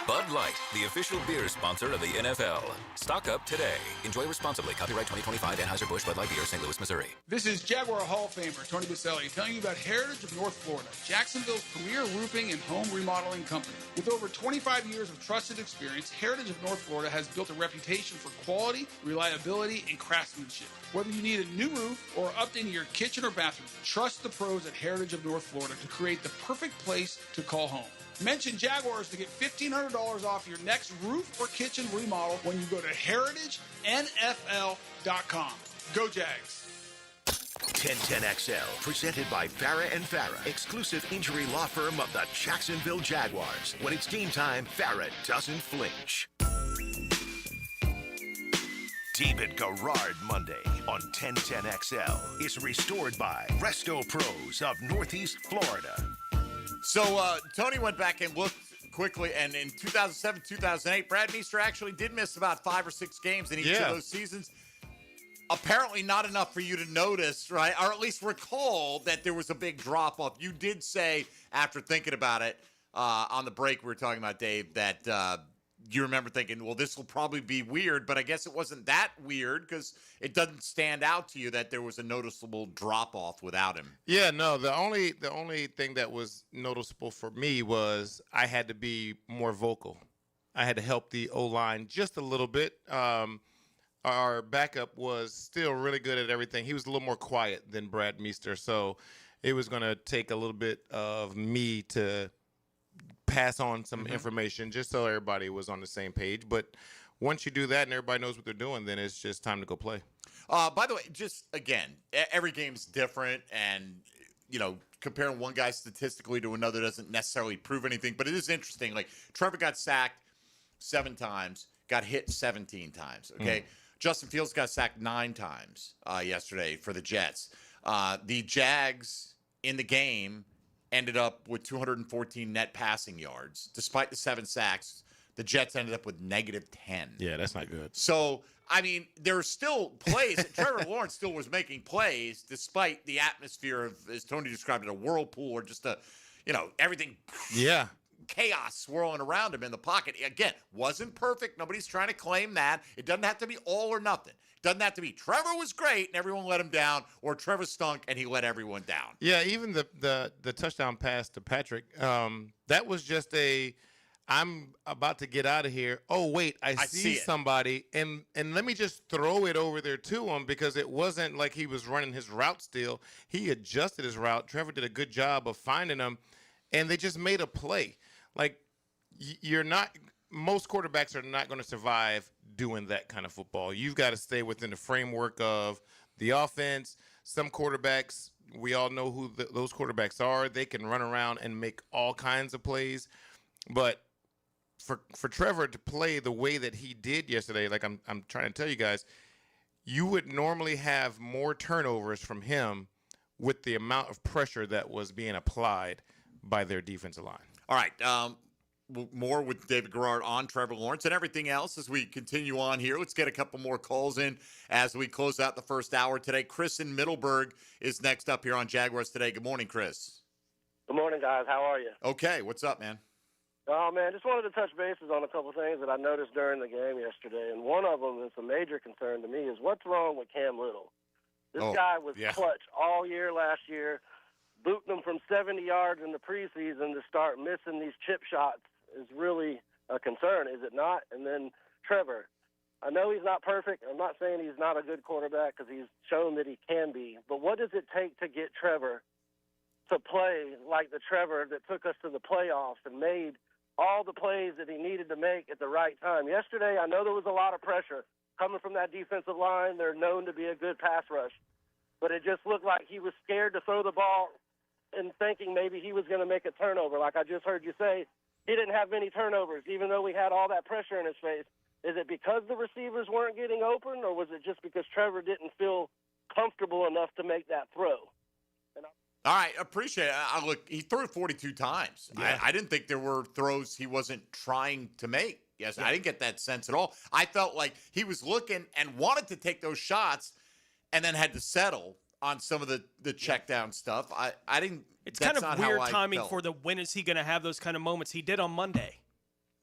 Bud Light, the official beer sponsor of the NFL. Stock up today. Enjoy responsibly. Copyright 2025 Anheuser-Busch Bud Light Beer, St. Louis, Missouri. This is Jaguar Hall of Famer Tony Baselli telling you about Heritage of North Florida, Jacksonville's premier roofing and home remodeling company. With over 25 years of trusted experience, Heritage of North Florida has built a reputation for quality, reliability, and craftsmanship. Whether you need a new roof or updating your kitchen or bathroom, trust the pros at Heritage of North Florida to create the perfect place to call home. Mention Jaguars to get $1,500 off your next roof or kitchen remodel when you go to heritagenfl.com. Go Jags. 1010XL, presented by Farah and Farah, exclusive injury law firm of the Jacksonville Jaguars. When it's game time, Farah doesn't flinch. David Garrard Monday on 1010XL is restored by Resto Pros of Northeast Florida. So Tony went back and looked quickly, and in 2007, 2008, Brad Meester actually did miss about 5 or 6 games in each of those seasons. Apparently not enough for you to notice, right? Or at least recall that there was a big drop-off. You did say, after thinking about it, on the break we were talking about, Dave, that you remember thinking, well, this will probably be weird, but I guess it wasn't that weird because it doesn't stand out to you that there was a noticeable drop-off without him. Yeah, no, the only thing that was noticeable for me was I had to be more vocal. I had to help the O-line just a little bit. Our backup was still really good at everything. He was a little more quiet than Brad Meester, so it was going to take a little bit of me to pass on some information just so everybody was on the same page. But once you do that and everybody knows what they're doing, then it's just time to go play. By the way, just again, every game's different, and comparing one guy statistically to another doesn't necessarily prove anything. But it is interesting. Like Trevor got sacked 7 times, got hit 17 times. Okay, Justin Fields got sacked 9 times yesterday for the Jets. The Jags in the game ended up with 214 net passing yards, despite the 7 sacks. The Jets ended up with -10. Yeah, that's not good. So, I mean, there's still plays. Trevor Lawrence still was making plays despite the atmosphere of, as Tony described it, a whirlpool or just everything. Yeah. Chaos swirling around him in the pocket. Again, wasn't perfect. Nobody's trying to claim that. It doesn't have to be all or nothing. It doesn't have to be Trevor was great and everyone let him down, or Trevor stunk and he let everyone down. Yeah, even the touchdown pass to Patrick, that was just I'm about to get out of here. Oh, wait, I see somebody, and let me just throw it over there to him, because it wasn't like he was running his route still. He adjusted his route. Trevor did a good job of finding him, and they just made a play. Like, most quarterbacks are not going to survive doing that kind of football. You've got to stay within the framework of the offense. Some quarterbacks, we all know who those quarterbacks are. They can run around and make all kinds of plays. But for Trevor to play the way that he did yesterday, like I'm trying to tell you guys, you would normally have more turnovers from him with the amount of pressure that was being applied by their defensive line. All right. More with David Garrard on Trevor Lawrence and everything else as we continue on here. Let's get a couple more calls in as we close out the first hour today. Chris in Middleburg is next up here on Jaguars Today. Good morning, Chris. Good morning, guys. How are you? Okay. What's up, man? Oh, man, just wanted to touch bases on a couple of things that I noticed during the game yesterday. And one of them that's a major concern to me is what's wrong with Cam Little. This guy was clutch all year last year, booting them from 70 yards in the preseason to start missing these chip shots is really a concern, is it not? And then Trevor, I know he's not perfect. I'm not saying he's not a good quarterback because he's shown that he can be. But what does it take to get Trevor to play like the Trevor that took us to the playoffs and made all the plays that he needed to make at the right time? Yesterday, I know there was a lot of pressure coming from that defensive line. They're known to be a good pass rush. But it just looked like he was scared to throw the ball and thinking maybe he was going to make a turnover. Like I just heard you say, he didn't have many turnovers, even though we had all that pressure in his face. Is it because the receivers weren't getting open, or was it just because Trevor didn't feel comfortable enough to make that throw? All right, appreciate it. Look, he threw it 42 times. Yeah. I didn't think there were throws he wasn't trying to make. Yes, I didn't get that sense at all. I felt like he was looking and wanted to take those shots and then had to settle on some of the check down stuff. I didn't. It's kind of weird timing for the when is he going to have those kind of moments. He did on Monday.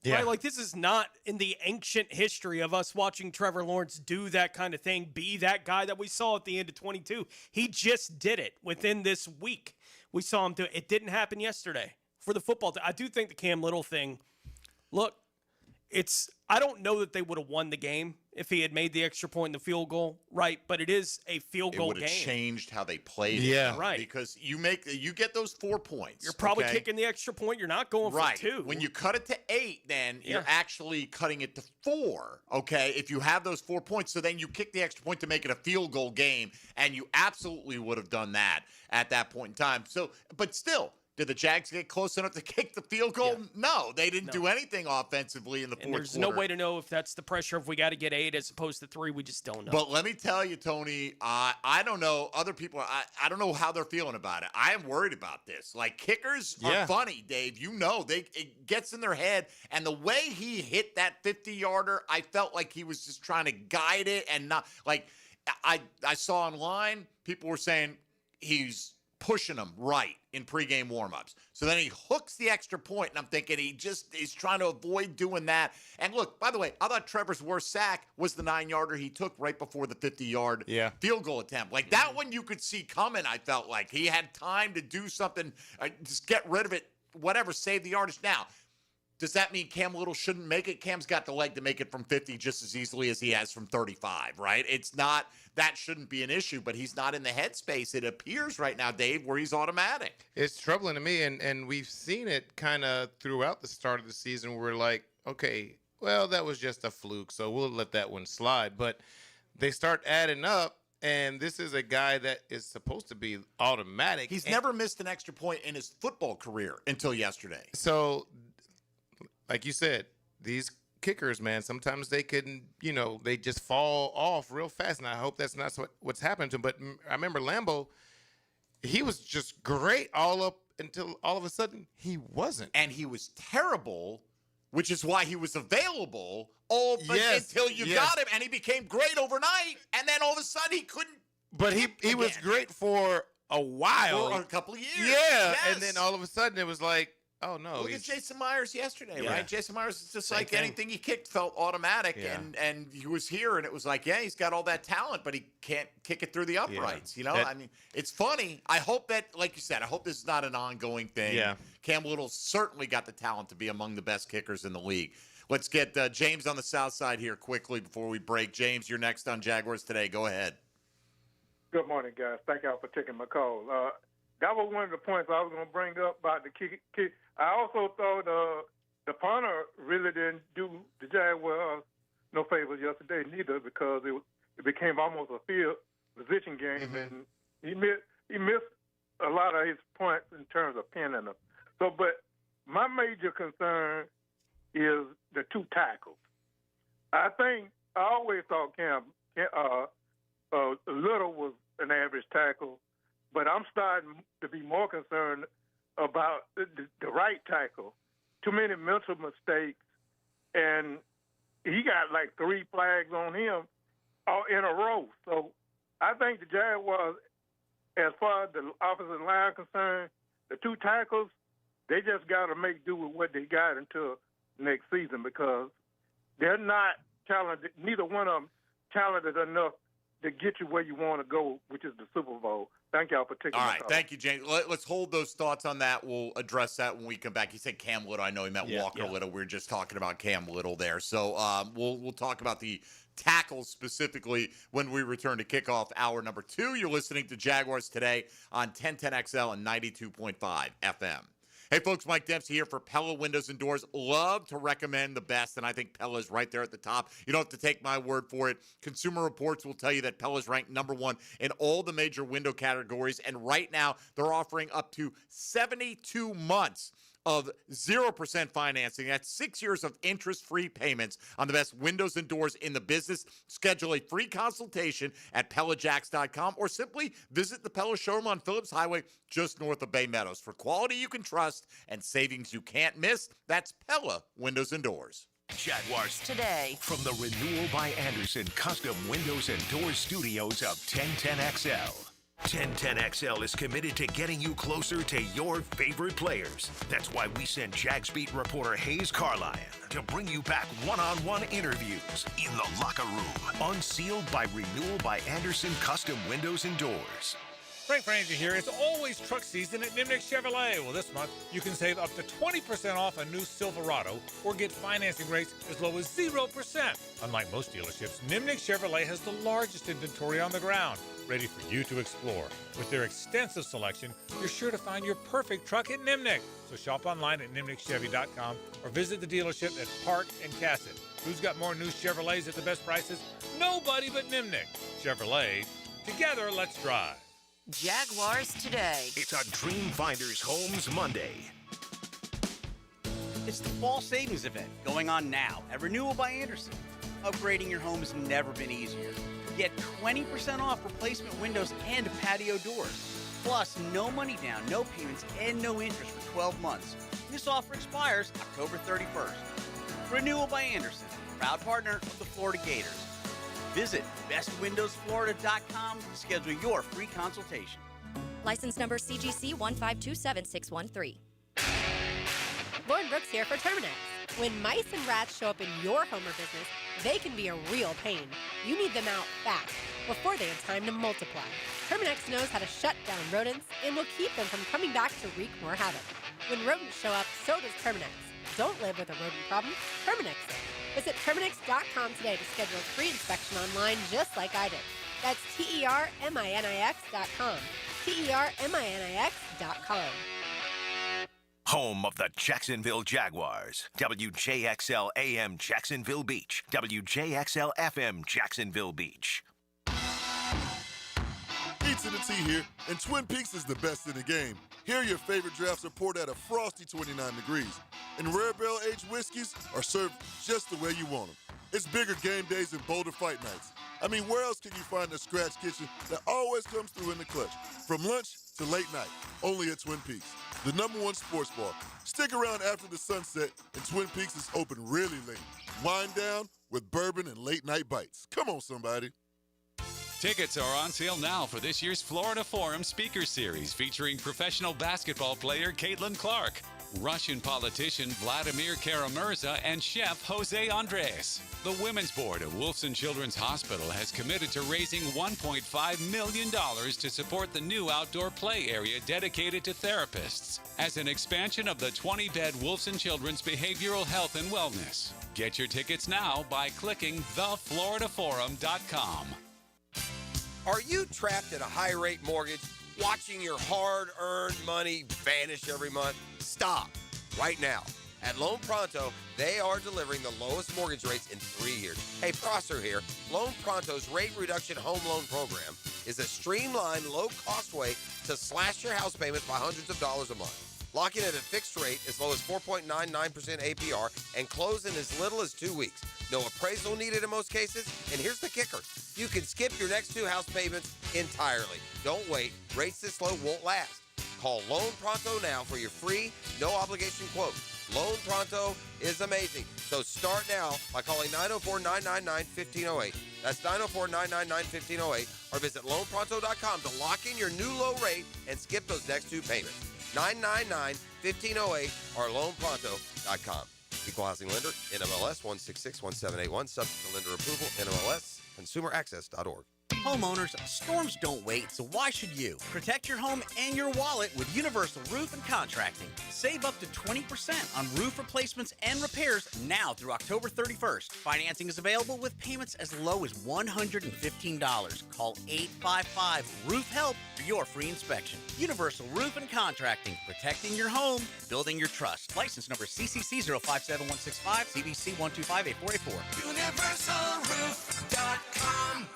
Yeah. Right? Like, this is not in the ancient history of us watching Trevor Lawrence do that kind of thing, be that guy that we saw at the end of 22. He just did it within this week. We saw him do it. It didn't happen yesterday for the football team. I do think the Cam Little thing, look, I don't know that they would have won the game if he had made the extra point in the field goal, right? But it is a field goal game. It would have changed how they played Yeah. it. Right. Because you get those 4 points. You're probably kicking the extra point. You're not going for 2. When you cut it to 8, then you're actually cutting it to 4, okay, if you have those 4 points. So then you kick the extra point to make it a field goal game, and you absolutely would have done that at that point in time. So, but still, did the Jags get close enough to kick the field goal? Yeah. No, they didn't do anything offensively in the fourth quarter. There's no way to know if that's the pressure, if we got to get 8 as opposed to 3. We just don't know. But let me tell you, Tony, I don't know. Other people, I don't know how they're feeling about it. I am worried about this. Like, kickers are funny, Dave. You know, it gets in their head. And the way he hit that 50-yarder, I felt like he was just trying to guide it and not – like, I saw online, people were saying he's – pushing him right in pregame warmups. So then he hooks the extra point, and I'm thinking he's trying to avoid doing that. And look, by the way, I thought Trevor's worst sack was the 9-yarder he took right before the 50-yard field goal attempt. Like, that one you could see coming, I felt like. He had time to do something, just get rid of it, whatever, save the yardage. Now, does that mean Cam Little shouldn't make it? Cam's got the leg to make it from 50 just as easily as he has from 35, right? It's not – that shouldn't be an issue, but he's not in the headspace, it appears right now, Dave, where he's automatic. It's troubling to me, and we've seen it kind of throughout the start of the season where we're like, okay, well, that was just a fluke, so we'll let that one slide. But they start adding up, and this is a guy that is supposed to be automatic. He's never missed an extra point in his football career until yesterday. So, like you said, these kickers, man, sometimes they can, they just fall off real fast, and I hope that's not what's happened to him. But I remember Lambeau, he was just great all up until all of a sudden he wasn't. And he was terrible which is why he was available until you got him, and he became great overnight, and then all of a sudden he couldn't. But he was great for a while. For a couple of years. Yeah, and then all of a sudden it was like, oh, no. Look at Jason Myers yesterday, right? Jason Myers is just like anything he kicked felt automatic, and he was here, and it was like, he's got all that talent, but he can't kick it through the uprights, I mean, it's funny. I hope that, like you said, I hope this is not an ongoing thing. Yeah. Cam Little certainly got the talent to be among the best kickers in the league. Let's get James on the south side here quickly before we break. James, you're next on Jaguars Today. Go ahead. Good morning, guys. Thank y'all for taking my call. That was one of the points I was going to bring up about the kick. I also thought the punter really didn't do the Jaguars no favors yesterday neither, because it became almost a field position game, and he missed a lot of his points in terms of pinning them. So, but my major concern is the two tackles. I always thought Little was an average tackle, but I'm starting to be more concerned about the right tackle. Too many mental mistakes, and he got like 3 flags on him all in a row. So I think the Jaguars, as far as the offensive line concerned, the two tackles, they just got to make do with what they got until next season, because they're not talented. Neither one of them talented enough to get you where you want to go, which is the Super Bowl. Thank y'all for taking All my right, call. thank you, James. Let's hold those thoughts on that. We'll address that when we come back. He said Cam Little. I know he meant Walker Little. We were just talking about Cam Little there. So we'll talk about the tackles specifically when we return to kickoff hour number 2. You're listening to Jaguars Today on 1010XL and 92.5 FM. Hey, folks, Mike Dempsey here for Pella Windows and Doors. Love to recommend the best, and I think Pella's right there at the top. You don't have to take my word for it. Consumer Reports will tell you that Pella's ranked number 1 in all the major window categories, and right now they're offering up to 72 months of 0% financing. That's 6 years of interest-free payments on the best windows and doors in the business. Schedule a free consultation at PellaJacks.com or simply visit the Pella showroom on Phillips Highway just north of Bay Meadows. For quality you can trust and savings you can't miss, that's Pella Windows and Doors. Jaguars Today. From the Renewal by Anderson Custom Windows and Doors Studios of 1010XL. 1010XL is committed to getting you closer to your favorite players. That's why we sent Jags beat reporter Hayes Carlyon to bring you back one-on-one interviews in the locker room, unsealed by Renewal by Anderson Custom Windows and Doors. Frank Frangie here. It's always truck season at Nimnick Chevrolet. Well, this month, you can save up to 20% off a new Silverado or get financing rates as low as 0%. Unlike most dealerships, Nimnick Chevrolet has the largest inventory on the ground, ready for you to explore. With their extensive selection, you're sure to find your perfect truck at Nimnick. So shop online at nimnickchevy.com or visit the dealership at Park and Cassett. Who's got more new Chevrolets at the best prices? Nobody but Nimnick. Chevrolet. Together, let's drive. Jaguars Today. It's a Dream Finders Homes Monday. It's the fall savings event going on now at Renewal by Anderson. Upgrading your home has never been easier. Get 20% off replacement windows and patio doors. Plus, no money down, no payments, and no interest for 12 months. This offer expires October 31st. Renewal by Anderson, proud partner of the Florida Gators. Visit bestwindowsflorida.com to schedule your free consultation. License number CGC 1527613. Lauren Brooks here for Terminix. When mice and rats show up in your home or business, they can be a real pain. You need them out fast, before they have time to multiply. Terminix knows how to shut down rodents and will keep them from coming back to wreak more havoc. When rodents show up, so does Terminix. Don't live with a rodent problem, Terminix it. Visit Terminix.com today to schedule a free inspection online just like I did. That's TERMINIX.com. TERMINIX.com. Home of the Jacksonville Jaguars. WJXL AM Jacksonville Beach. WJXL FM Jacksonville Beach. Pizza to T here, and Twin Peaks is the best in the game. Here, your favorite drafts are poured at a frosty 29 degrees, and rare barrel-aged whiskeys are served just the way you want them. It's bigger game days and bolder fight nights. I mean, where else can you find a scratch kitchen that always comes through in the clutch? From lunch to late night, only at Twin Peaks. the #1 sports bar. Stick around after the sunset, and Twin Peaks is open really late. Wind down with bourbon and late-night bites. Come on, somebody. Tickets are on sale now for this year's Florida Forum Speaker Series featuring professional basketball player Caitlin Clark, Russian politician Vladimir Kara-Murza, and chef Jose Andres. The Women's Board of Wolfson Children's Hospital has committed to raising $1.5 million to support the new outdoor play area dedicated to therapists as an expansion of the 20-bed Wolfson Children's Behavioral Health and Wellness. Get your tickets now by clicking thefloridaforum.com. Are you trapped in a high-rate mortgage, watching your hard-earned money vanish every month? Stop right now. At Loan Pronto, they are delivering the lowest mortgage rates in 3 years. Hey, Prosser here. Loan Pronto's rate reduction home loan program is a streamlined, low-cost way to slash your house payments by hundreds of dollars a month. Lock in at a fixed rate as low as 4.99% APR and close in as little as 2 weeks. No appraisal needed in most cases. And here's the kicker. You can skip your next 2 house payments entirely. Don't wait. Rates this low won't last. Call Loan Pronto now for your free, no-obligation quote. Loan Pronto is amazing. So start now by calling 904-999-1508. That's 904-999-1508. Or visit loanpronto.com to lock in your new low rate and skip those next 2 payments. 999-1508 or loanpronto.com. Equal housing lender, NMLS 1661781, subject to lender approval, NMLS, consumeraccess.org. Homeowners, storms don't wait, so why should you? Protect your home and your wallet with Universal Roof and Contracting. Save up to 20% on roof replacements and repairs now through October 31st. Financing is available with payments as low as $115. Call 855-ROOF-HELP for your free inspection. Universal Roof and Contracting, protecting your home, building your trust. License number CCC 057165, CBC 1258484. UniversalRoof.com.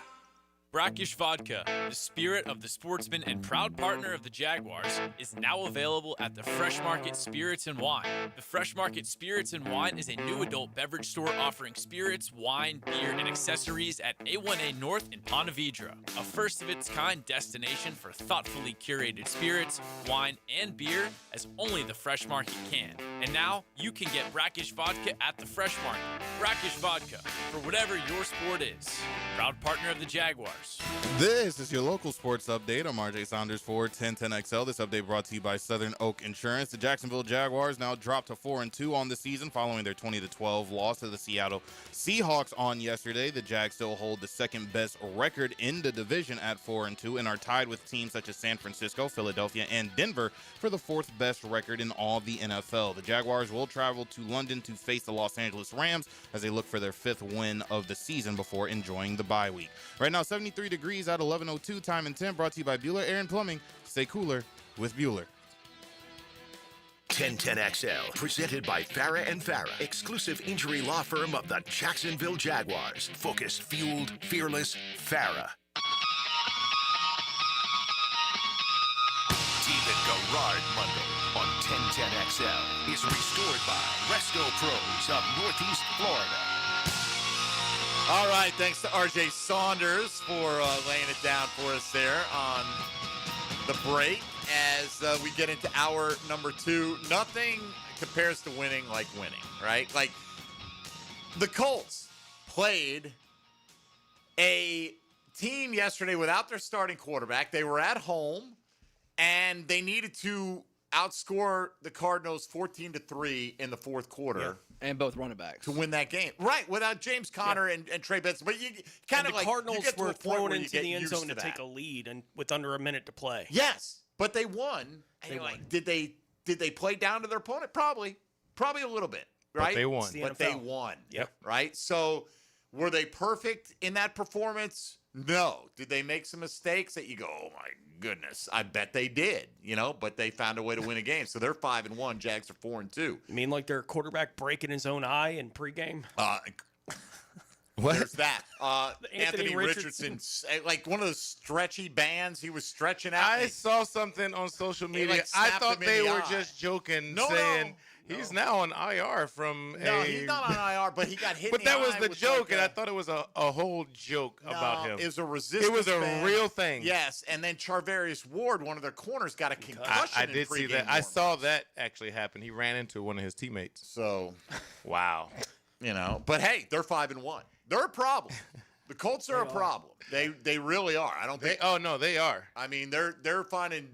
Brackish Vodka, the spirit of the sportsman and proud partner of the Jaguars, is now available at the Fresh Market Spirits and Wine. The Fresh Market Spirits and Wine is a new adult beverage store offering spirits, wine, beer, and accessories at A1A North in Ponte Vedra, a first-of-its-kind destination for thoughtfully curated spirits, wine, and beer as only the Fresh Market can. And now, you can get Brackish Vodka at the Fresh Market. Brackish Vodka, for whatever your sport is. Proud partner of the Jaguars. This is your local sports update. I'm RJ Saunders for 1010XL. This update brought to you by Southern Oak Insurance. The Jacksonville Jaguars now dropped to 4-2 on the season following their 20-12 loss to the Seattle Seahawks on yesterday. The Jags still hold the second best record in the division at 4-2 and are tied with teams such as San Francisco, Philadelphia, and Denver for the fourth best record in all the NFL. The Jaguars will travel to London to face the Los Angeles Rams as they look for their fifth win of the season before enjoying the bye week. Right now, 73 degrees at 11:02, time and temp, brought to you by Bueller Air and Plumbing. Stay cooler with Bueller. 1010XL, presented by Farah and Farah, exclusive injury law firm of the Jacksonville Jaguars. Focused, fueled, fearless, Farah. David Garrard Monday on 1010XL is restored by Resto Pros of Northeast Florida. All right, thanks to RJ Saunders for laying it down for us there on the break. As we get into hour number 2, nothing compares to winning like winning, right? Like, the Colts played a team yesterday without their starting quarterback. They were at home, and they needed to outscore the Cardinals 14-3 in the fourth quarter. Yeah. And both running backs. To win that game. Right, without James Conner and Trey Benson. But you kind of like, Cardinals you get were thrown into the end zone to take a lead and with under a minute to play. Yes, but they won. And you're like, did they play down to their opponent? Probably a little bit, right? But they won. But they won. Yep. Right? So were they perfect in that performance? No. Did they make some mistakes that you go, oh my goodness, I bet they did, but they found a way to win a game. So they're 5-1, Jags are 4-2. You mean like their quarterback breaking his own eye in pregame? What? There's that. Anthony Richardson, like one of those stretchy bands he was stretching out. I saw something on social media. I thought they were just joking, saying he's now on IR from he's not on IR, but he got hit But in the that was eye the with joke, like and I thought it was a whole joke about him. It was a resistance It was a band. real thing. Yes, and then Charvarius Ward, one of their corners, got a concussion. I did see that. I saw that actually happen. He ran into one of his teammates. So, wow. But hey, they're 5-1. They're a problem. The Colts are a problem. They really are. I don't think. Oh no, they are. I mean, they're finding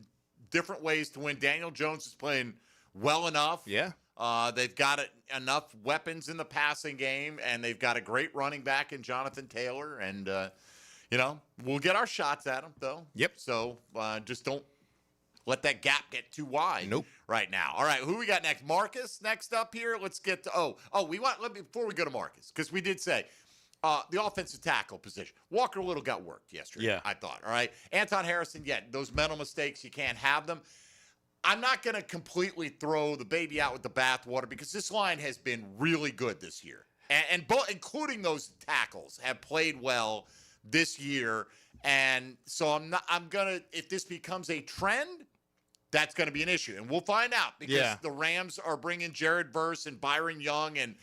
different ways to win. Daniel Jones is playing well enough. Yeah. They've got enough weapons in the passing game, and they've got a great running back in Jonathan Taylor. And we'll get our shots at them though. Yep. So just don't let that gap get too wide. Nope. Right now. All right, who we got next? Marcus next up here. Let's get to before we go to Marcus, because we did say the offensive tackle position. Walker Little got worked yesterday. Yeah. I thought. All right. Anton Harrison, those mental mistakes, you can't have them. I'm not going to completely throw the baby out with the bathwater, because this line has been really good this year, and both, including those tackles, have played well this year. And so I'm gonna, if this becomes a trend, that's going to be an issue, and we'll find out, because the Rams are bringing Jared Verse and Byron Young and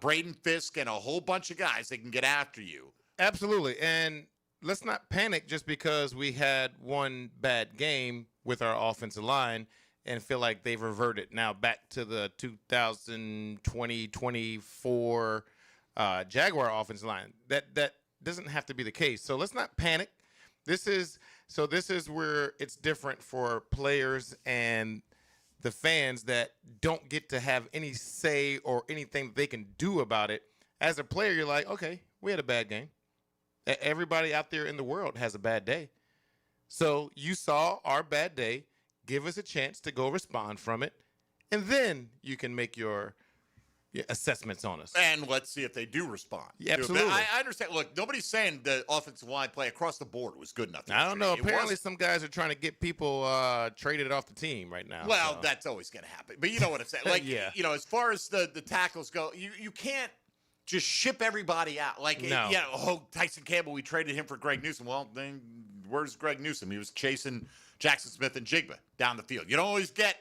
Braden Fisk and a whole bunch of guys that can get after you. Absolutely, and let's not panic just because we had one bad game with our offensive line and feel like they've reverted now back to the 2020-24 Jaguar offensive line. That doesn't have to be the case. So let's not panic. This is where it's different for players and the fans that don't get to have any say or anything that they can do about it. As a player, you're like, okay, we had a bad game. Everybody out there in the world has a bad day. So you saw our bad day. Give us a chance to go respond from it, and then you can make your assessments on us. And let's see if they do respond. Yeah, absolutely. I understand. Look, nobody's saying the offensive line play across the board was good enough. I don't know. Apparently, some guys are trying to get people traded off the team right now. Well, that's always going to happen. But you know what I'm saying. Like, as far as the tackles go, you can't just ship everybody out. Like, Tyson Campbell, we traded him for Greg Newsome. Well, then where's Greg Newsome? He was chasing Jackson Smith and Jigba down the field. You don't always get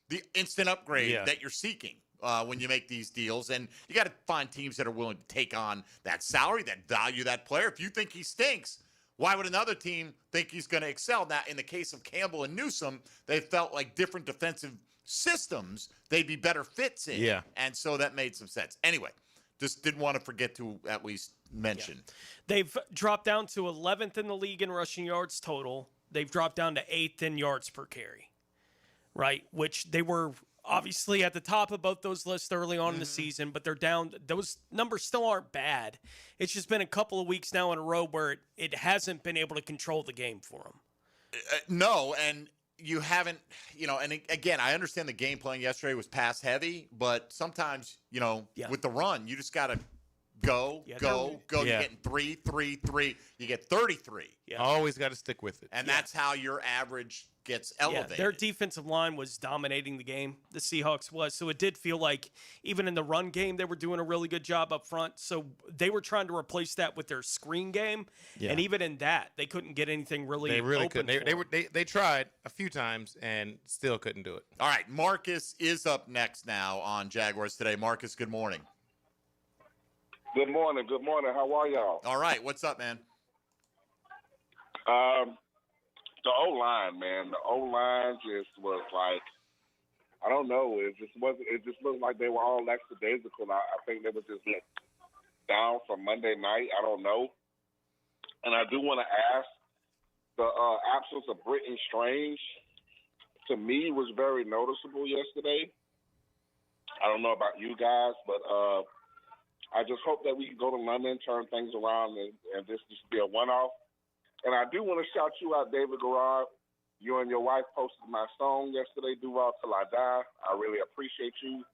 the instant upgrade that you're seeking when you make these deals. And you got to find teams that are willing to take on that salary, that value that player. If you think he stinks, why would another team think he's going to excel? Now, in the case of Campbell and Newsome, they felt like different defensive systems they'd be better fits in. Yeah. And so that made some sense. Anyway, just didn't want to forget to at least mention. Yeah. They've dropped down to 11th in the league in rushing yards total. They've dropped down to 8th in yards per carry, right? Which they were obviously at the top of both those lists early on in the season, but they're down. Those numbers still aren't bad. It's just been a couple of weeks now in a row where it hasn't been able to control the game for them. No, and you haven't, and again, I understand the game plan yesterday was pass heavy, but sometimes, with the run, you just got to go. You're getting 3, 3, 3. You get 33. Yeah. Always got to stick with it. And that's how your average gets elevated. Their defensive line was dominating the game. The Seahawks was. So it did feel like even in the run game, they were doing a really good job up front. So they were trying to replace that with their screen game. Yeah. And even in that, they couldn't get anything really They really open couldn't. They tried a few times and still couldn't do it. All right. Marcus is up next now on Jaguars Today. Marcus, good morning. Good morning. Good morning. How are y'all? All right. What's up, man? The O-line, man. The O-line just was like, I don't know. It just looked like they were all lackadaisical. I think they were just down from Monday night. I don't know. And I do want to ask, the absence of Britton Strange, to me, was very noticeable yesterday. I don't know about you guys, but I just hope that we can go to London, turn things around, and this just be a one-off. And I do want to shout you out, David Garrard. You and your wife posted my song yesterday, Do All Till I Die. I really appreciate you.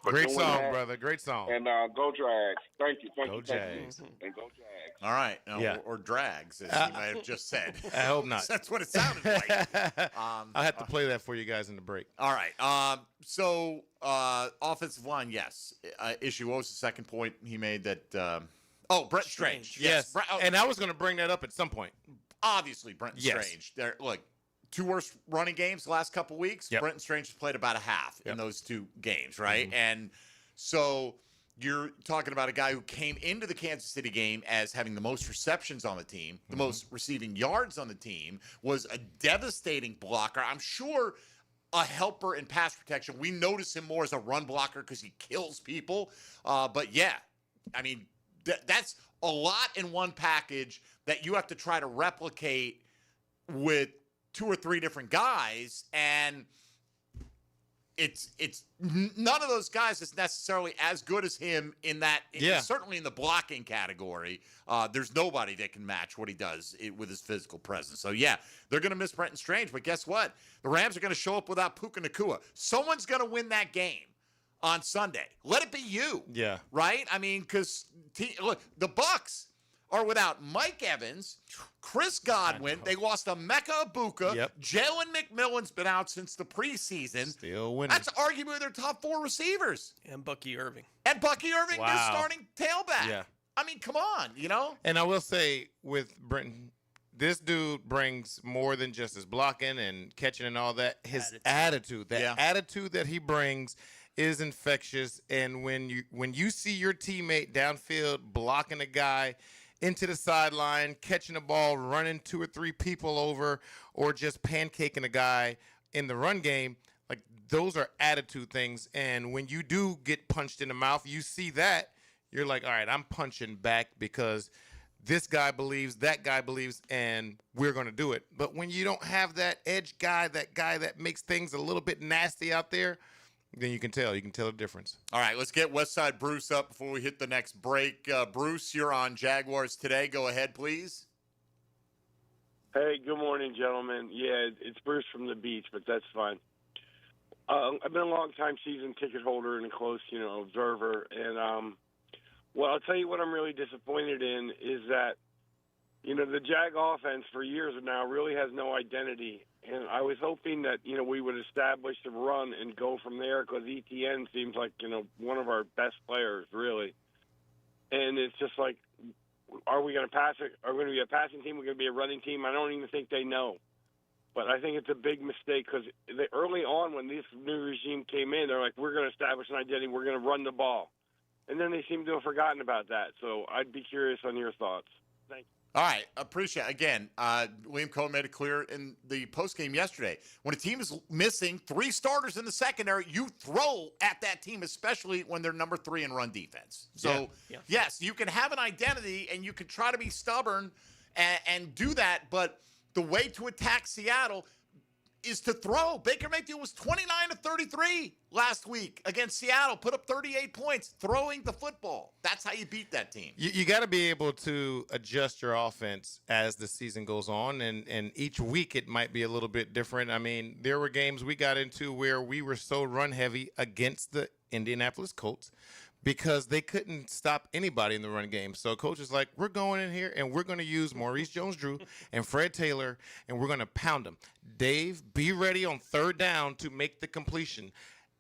Great song, brother. Great song. And go Drags. Thank you. Go Jags. And go Jags. All right. Or Drags, as you might have just said. I hope not. That's what it sounded like. I'll have to play that for you guys in the break. All right. So offensive line, yes. Issue, what was the second point he made that Oh, Brenton Strange. Yes. And I was going to bring that up at some point. Obviously, Brenton Strange. Look, 2 worst running games the last couple weeks. Yep. Brenton Strange has played about a half in those 2 games, right? And so you're talking about a guy who came into the Kansas City game as having the most receptions on the team, the most receiving yards on the team, was a devastating blocker. I'm sure a helper in pass protection. We notice him more as a run blocker because he kills people. But yeah, I mean, that's a lot in one package that you have to try to replicate with 2 or 3 different guys. And it's none of those guys is necessarily as good as him in that, certainly in the blocking category. There's nobody that can match what he does with his physical presence. So, yeah, they're going to miss Brenton Strange. But guess what? The Rams are going to show up without Puka Nacua. Someone's going to win that game on Sunday. Let it be you. Yeah. Right? I mean, because, look, the Bucs are without Mike Evans, Chris Godwin. They lost Emeka Egbuka. Yep. Jalen McMillan's been out since the preseason. Still winning. That's arguably their top 4 receivers. And Bucky Irving. And Bucky Irving, their starting tailback. Yeah. I mean, come on, you know? And I will say with Brenton, this dude brings more than just his blocking and catching and all that. His attitude attitude that he brings is infectious. And when you see your teammate downfield blocking a guy into the sideline, catching a ball, running 2 or 3 people over, or just pancaking a guy in the run game, like those are attitude things. And when you do get punched in the mouth, you see that, you're like, all right, I'm punching back because this guy believes, that guy believes, and we're going to do it. But when you don't have that edge guy, that guy that makes things a little bit nasty out there, then you can tell the difference. All right, let's get Westside Bruce up before we hit the next break. Bruce, you're on Jaguars Today. Go ahead, please. Hey, good morning, gentlemen. Yeah, it's Bruce from the beach, but that's fine. I've been a long-time season ticket holder and a close, observer. And, well, I'll tell you what I'm really disappointed in is that, the Jag offense for years now really has no identity. And I was hoping that, we would establish the run and go from there because ETN seems like, one of our best players, really. And it's just like, are we going to pass it? Are we going to be a passing team? We're going to be a running team? I don't even think they know. But I think it's a big mistake because early on when this new regime came in, they're like, we're going to establish an identity. We're going to run the ball. And then they seem to have forgotten about that. So I'd be curious on your thoughts. Thank you. All right, appreciate it. Again, William Cohen made it clear in the postgame yesterday. When a team is missing 3 starters in the secondary, you throw at that team, especially when they're number 3 in run defense. So, yes, you can have an identity and you can try to be stubborn and do that, but the way to attack Seattle is to throw. Baker Mayfield was 29-33 last week against Seattle, put up 38 points, throwing the football. That's how you beat that team. You got to be able to adjust your offense as the season goes on, and each week it might be a little bit different. I mean, there were games we got into where we were so run-heavy against the Indianapolis Colts because they couldn't stop anybody in the run game. So coach is like, we're going in here and we're going to use Maurice Jones-Drew and Fred Taylor, and we're going to pound them. Dave, be ready on 3rd down to make the completion.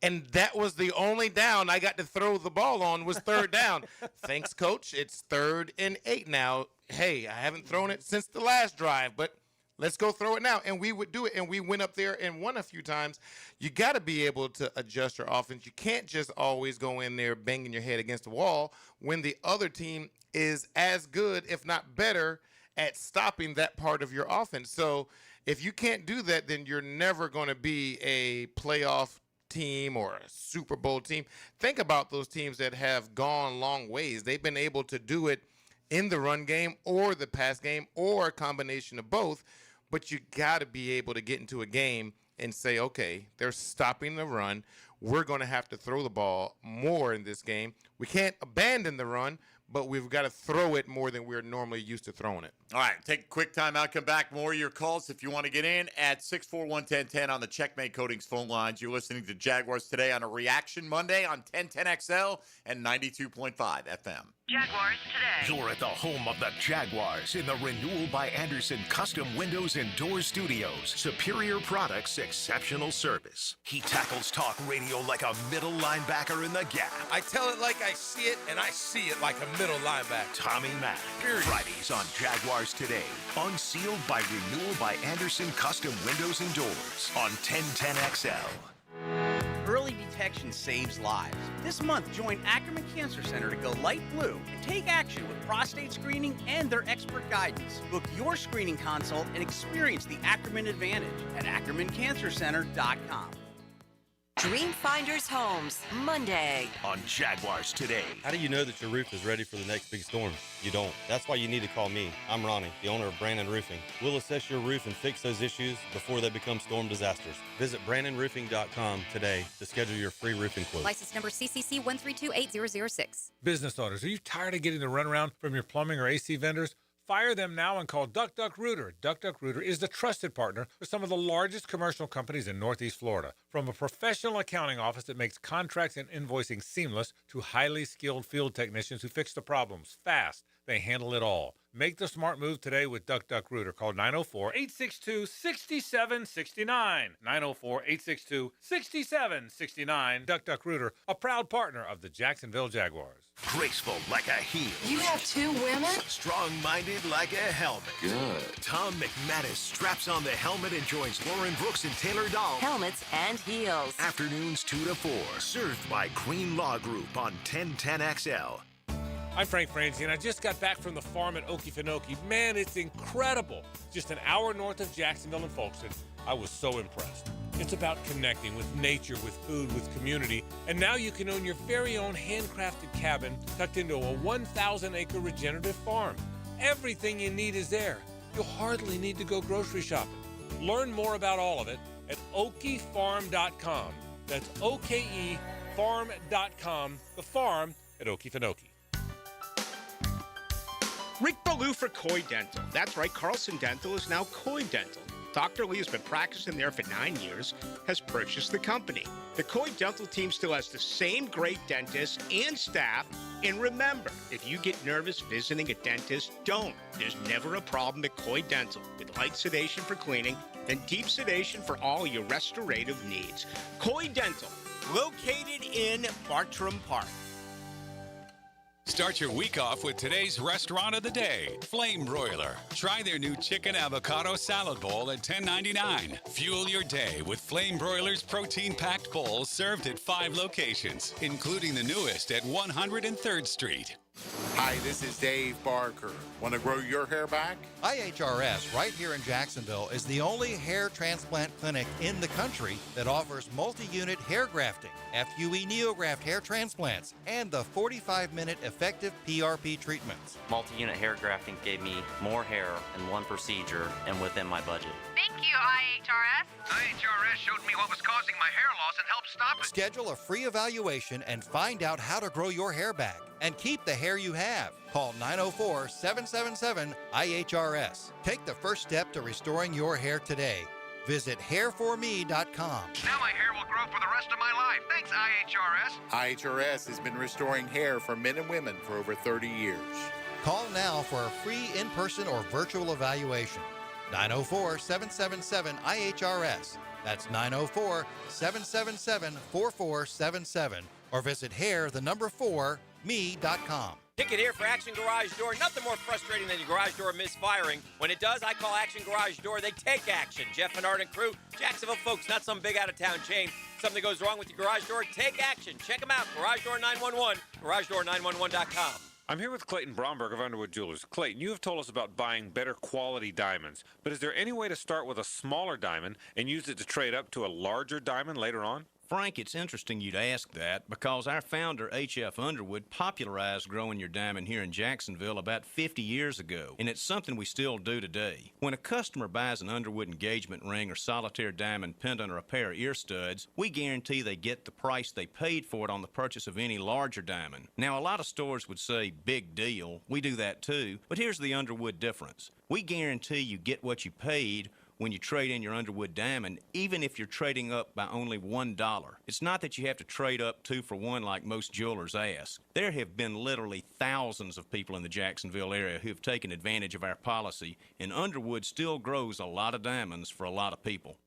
And that was the only down I got to throw the ball on was 3rd down. Thanks, coach. It's 3rd and 8 now. Hey, I haven't thrown it since the last drive, but let's go throw it now. And we would do it, and we went up there and won a few times. You got to be able to adjust your offense. You can't just always go in there banging your head against the wall when the other team is as good, if not better, at stopping that part of your offense. So if you can't do that, then you're never going to be a playoff team or a Super Bowl team. Think about those teams that have gone long ways. They've been able to do it in the run game or the pass game or a combination of both. But you got to be able to get into a game and say, okay, they're stopping the run. We're going to have to throw the ball more in this game. We can't abandon the run, but we've got to throw it more than we're normally used to throwing it. All right, take a quick time out. Come back. More of your calls if you want to get in at 641-1010 on the Checkmate Coatings phone lines. You're listening to Jaguars Today on a Reaction Monday on 1010XL and 92.5 FM. Jaguars Today. You're at the home of the Jaguars in the Renewal by Anderson Custom Windows and Doors Studios. Superior products, exceptional service. He tackles talk radio like a middle linebacker in the gap. I tell it like I see it, and I see it like a middle linebacker. Tommy Mack. Fridays on Jaguars Today. Unsealed by Renewal by Anderson Custom Windows and Doors on 1010XL. Early detection saves lives. This month, join Ackerman Cancer Center to go light blue and take action with prostate screening and their expert guidance. Book your screening consult and experience the Ackerman Advantage at AckermanCancerCenter.com. Dreamfinders Homes, Monday. On Jaguars Today. How do you know that your roof is ready for the next big storm? You don't. That's why you need to call me. I'm Ronnie, the owner of Brandon Roofing. We'll assess your roof and fix those issues before they become storm disasters. Visit BrandonRoofing.com today to schedule your free roofing quote. License number CCC 1328006. Business owners, are you tired of getting the runaround from your plumbing or AC vendors? Fire them now and call Duck Duck Rooter. Duck Duck Rooter is the trusted partner for some of the largest commercial companies in Northeast Florida. From a professional accounting office that makes contracts and invoicing seamless to highly skilled field technicians who fix the problems fast, they handle it all. Make the smart move today with Duck Duck Rooter. Call 904-862-6769. 904-862-6769. Duck Duck Rooter, a proud partner of the Jacksonville Jaguars. Graceful like a heel. You have two women? Strong-minded like a helmet. Good. Tom McManus straps on the helmet and joins Lauren Brooks and Taylor Dahl. Helmets and heels. Afternoons 2 to 4. Served by Green Law Group on 1010XL. I'm Frank Franzi, and I just got back from the farm at Okefenokee. Man, it's incredible. Just an hour north of Jacksonville and Folkestone. I was so impressed. It's about connecting with nature, with food, with community. And now you can own your very own handcrafted cabin tucked into a 1,000-acre regenerative farm. Everything you need is there. You'll hardly need to go grocery shopping. Learn more about all of it at okefarm.com. That's OKEfarm.com, the farm at Okefenokee. Rick Ballou for Coy Dental. That's right, Carlson Dental is now Coy Dental. Dr. Lee has been practicing there for 9 years, has purchased the company. The Coy Dental team still has the same great dentists and staff. And remember, if you get nervous visiting a dentist, don't. There's never a problem at Coy Dental with light sedation for cleaning and deep sedation for all your restorative needs. Coy Dental, located in Bartram Park. Start your week off with today's restaurant of the day, Flame Broiler. Try their new chicken avocado salad bowl at $10.99. Fuel your day with Flame Broiler's protein-packed bowls served at 5 locations, including the newest at 103rd Street. Hi, this is Dave Barker. Want to grow your hair back? IHRS, right here in Jacksonville, is the only hair transplant clinic in the country that offers multi-unit hair grafting, FUE NeoGraft hair transplants, and the 45-minute effective PRP treatments. Multi-unit hair grafting gave me more hair in one procedure and within my budget. Thank you, IHRS. IHRS showed me what was causing my hair loss and helped stop it. Schedule a free evaluation and find out how to grow your hair back and keep the hair you have. Call 904-777-IHRS. Take the first step to restoring your hair today. Visit hairforme.com. Now my hair will grow for the rest of my life. Thanks, IHRS. IHRS has been restoring hair for men and women for over 30 years. Call now for a free in-person or virtual evaluation. 904-777-IHRS. That's 904-777-4477. Or visit hair4me.com. Ticket here for Action Garage Door. Nothing more frustrating than your garage door misfiring. When it does, I call Action Garage Door. They take action. Jeff Menard and crew, Jacksonville folks, not some big out-of-town chain. Something goes wrong with your garage door, take action. Check them out. Garage Door 911, garagedoor911.com. I'm here with Clayton Bromberg of Underwood Jewelers. Clayton, you have told us about buying better quality diamonds, but is there any way to start with a smaller diamond and use it to trade up to a larger diamond later on? Frank, it's interesting you'd ask that because our founder, H.F. Underwood, popularized growing your diamond here in Jacksonville about 50 years ago, and it's something we still do today. When a customer buys an Underwood engagement ring or solitaire diamond pendant or a pair of ear studs, we guarantee they get the price they paid for it on the purchase of any larger diamond. Now, a lot of stores would say, big deal. We do that too, but here's the Underwood difference. We guarantee you get what you paid when you trade in your Underwood diamond, even if you're trading up by only $1. It's not that you have to trade up 2 for 1 like most jewelers ask. There have been literally thousands of people in the Jacksonville area who have taken advantage of our policy, and Underwood still grows a lot of diamonds for a lot of people.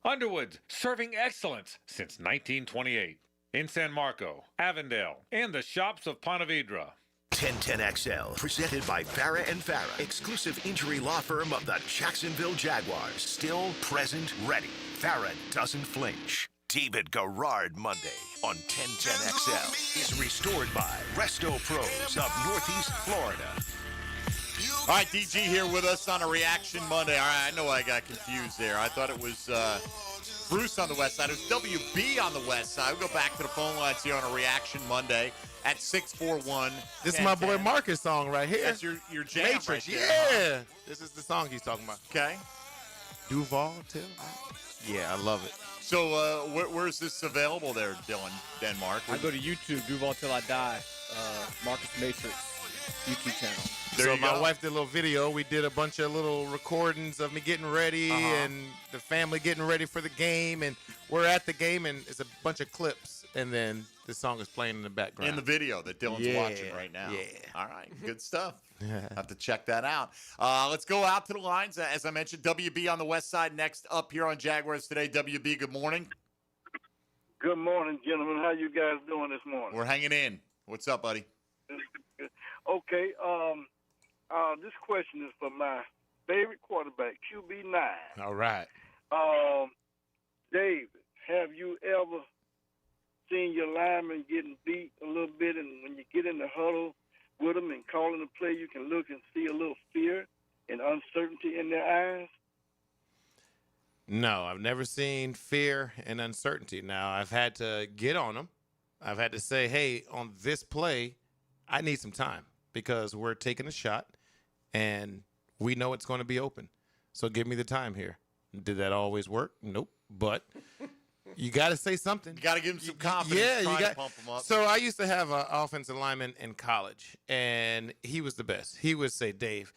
Underwood, serving excellence since 1928. In San Marco, Avondale, and the shops of Ponte Vedra. 1010XL, presented by Farah & Farah, exclusive injury law firm of the Jacksonville Jaguars. Still, present, ready. Farah doesn't flinch. David Garrard Monday on 1010XL is restored by Resto Pros of Northeast Florida. All right, DG here with us on a Reaction Monday. All right, I know I got confused there. I thought it was Bruce on the west side. It was WB on the west side. We'll go back to the phone lines here on a Reaction Monday at 641. This is my boy Marcus' song right here. That's your jam Matrix, right there, yeah. huh? This is the song he's talking about. Okay. Duval, Till. Yeah, I love it. So where's this available there, Dylan, Denmark? I go to YouTube, Duval Till I Die, Marcus Matrix YouTube channel. So my wife did a little video. We did a bunch of little recordings of me getting ready and the family getting ready for the game. And we're at the game, and it's a bunch of clips. And then the song is playing in the background. In the video that Dylan's watching right now. Yeah. All right. Good stuff. Have to check that out. Let's go out to the lines. As I mentioned, WB on the west side next up here on Jaguars Today. WB, good morning. Good morning, gentlemen. How you guys doing this morning? We're hanging in. What's up, buddy? Okay. This question is for my favorite quarterback, QB9. All right. David, have you ever seen your lineman getting beat a little bit, and when you get in the huddle with them and calling the play, you can look and see a little fear and uncertainty in their eyes? No, I've never seen fear and uncertainty. Now, I've had to get on them. I've had to say, hey, on this play, I need some time because we're taking a shot and we know it's going to be open. So give me the time here. Did that always work? Nope. But you got to say something. You got to give him some confidence. Yeah, you got to pump him up. So I used to have an offensive lineman in college, and he was the best. He would say, Dave,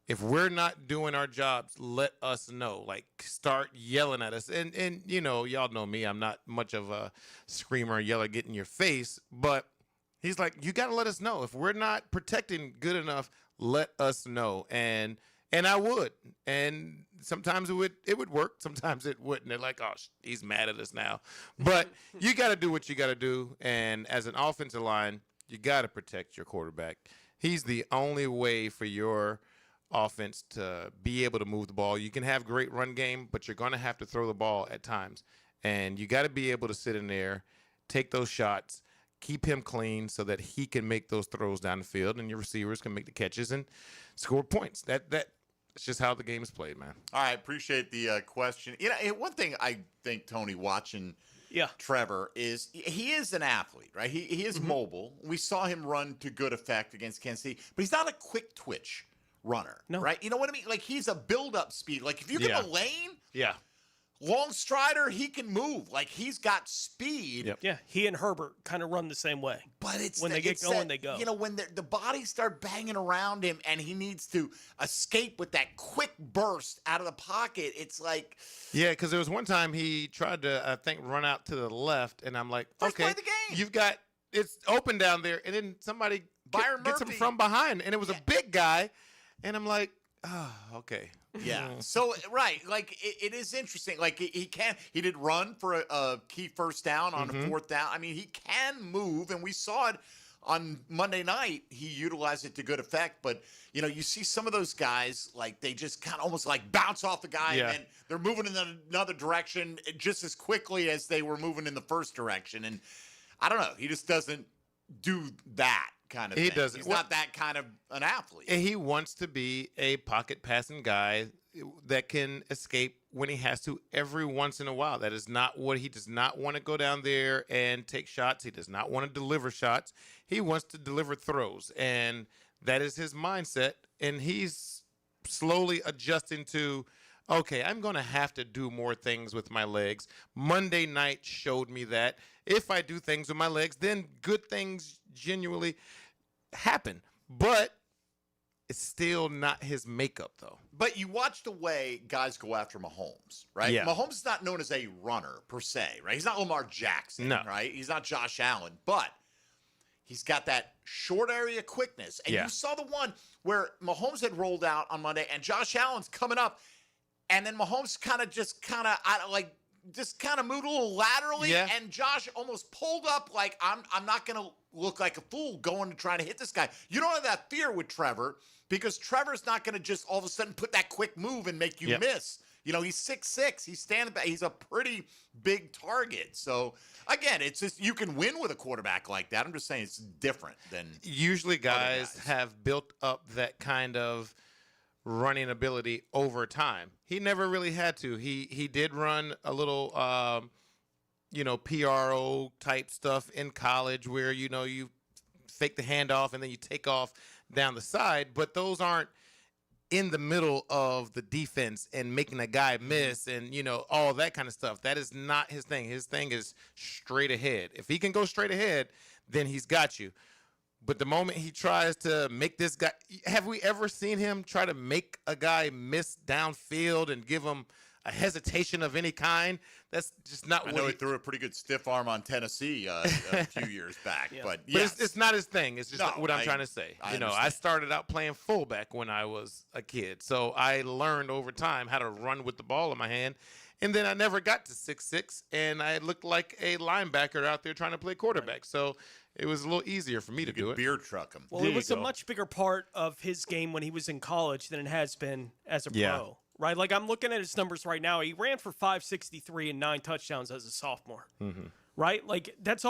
if we're not doing our jobs, let us know. Like, start yelling at us. And you know, y'all know me. I'm not much of a screamer, yeller, get in your face. But he's like, you got to let us know. If we're not protecting good enough, let us know. And I would. And sometimes it would work. Sometimes it wouldn't. They're like, oh, he's mad at us now. But you got to do what you got to do. And as an offensive line, you got to protect your quarterback. He's the only way for your offense to be able to move the ball. You can have great run game, but you're going to have to throw the ball at times. And you got to be able to sit in there, take those shots, keep him clean so that he can make those throws down the field and your receivers can make the catches and score points. That's just how the game is played, man. All right, appreciate the question. You know, one thing I think, Tony, watching Trevor is he is an athlete, right? He is mobile. We saw him run to good effect against Kansas City, but he's not a quick twitch runner, right? You know what I mean? Like, he's a build-up speed. Like, if you give him a lane, long strider, he can move. Like, he's got speed. Yeah, he and Herbert kind of run the same way. But it's when they get going, they go. You know, when the bodies start banging around him and he needs to escape with that quick burst out of the pocket, it's like... Yeah, because there was one time he tried to, I think, run out to the left, and I'm like, First okay, play of the game. you've got, it's open down there, and then somebody gets him from behind, and it was a big guy, and I'm like, oh, okay. Yeah. So, right. Like, it is interesting. Like, he did run for a key first down on a fourth down. I mean, he can move, and we saw it on Monday night. He utilized it to good effect. But, you know, you see some of those guys, like, they just kind of almost like bounce off the guy, and then they're moving in another direction just as quickly as they were moving in the first direction. And I don't know. He just doesn't do that kind of thing. Doesn't. He's not that kind of an athlete. And he wants to be a pocket passing guy that can escape when he has to every once in a while. That is not what he does not want to go down there and take shots. He does not want to deliver shots. He wants to deliver throws, and that is his mindset. And he's slowly adjusting to, okay, I'm going to have to do more things with my legs. Monday night showed me that if I do things with my legs, then good things genuinely happen. But it's still not his makeup, though. But you watch the way guys go after Mahomes, right? Yeah. Mahomes is not known as a runner, per se, right? He's not Lamar Jackson, No. right? He's not Josh Allen, but he's got that short area quickness. And you saw the one where Mahomes had rolled out on Monday, and Josh Allen's coming up, and then Mahomes kind of moved a little laterally, and Josh almost pulled up like, I'm not going to look like a fool going to try to hit this guy. You don't have that fear with Trevor, because Trevor's not going to just all of a sudden put that quick move and make you miss. You know, he's 6'6". He's standing back. He's a pretty big target. So, again, it's just you can win with a quarterback like that. I'm just saying it's different than usually guys have built up that kind of running ability over time. He never really had to. He did run a little PRO type stuff in college where you fake the handoff and then you take off down the side, but those aren't in the middle of the defense and making a guy miss and all that kind of stuff. That is not his thing. His thing is straight ahead. If he can go straight ahead, then he's got you. But the moment he tries to make this guy, have we ever seen him try to make a guy miss downfield and give him a hesitation of any kind? That's just not what I know he threw a pretty good stiff arm on Tennessee a few years back. But it's not his thing. It's just what I'm trying to say. I I started out playing fullback when I was a kid. So I learned over time how to run with the ball in my hand. And then I never got to 6'6", and I looked like a linebacker out there trying to play quarterback. So it was a little easier for me to do it. Beer truck him. Well, it was a much bigger part of his game when he was in college than it has been as a pro. Right? Like, I'm looking at his numbers right now. He ran for 563 and 9 touchdowns as a sophomore. Mm-hmm. Right? Like, that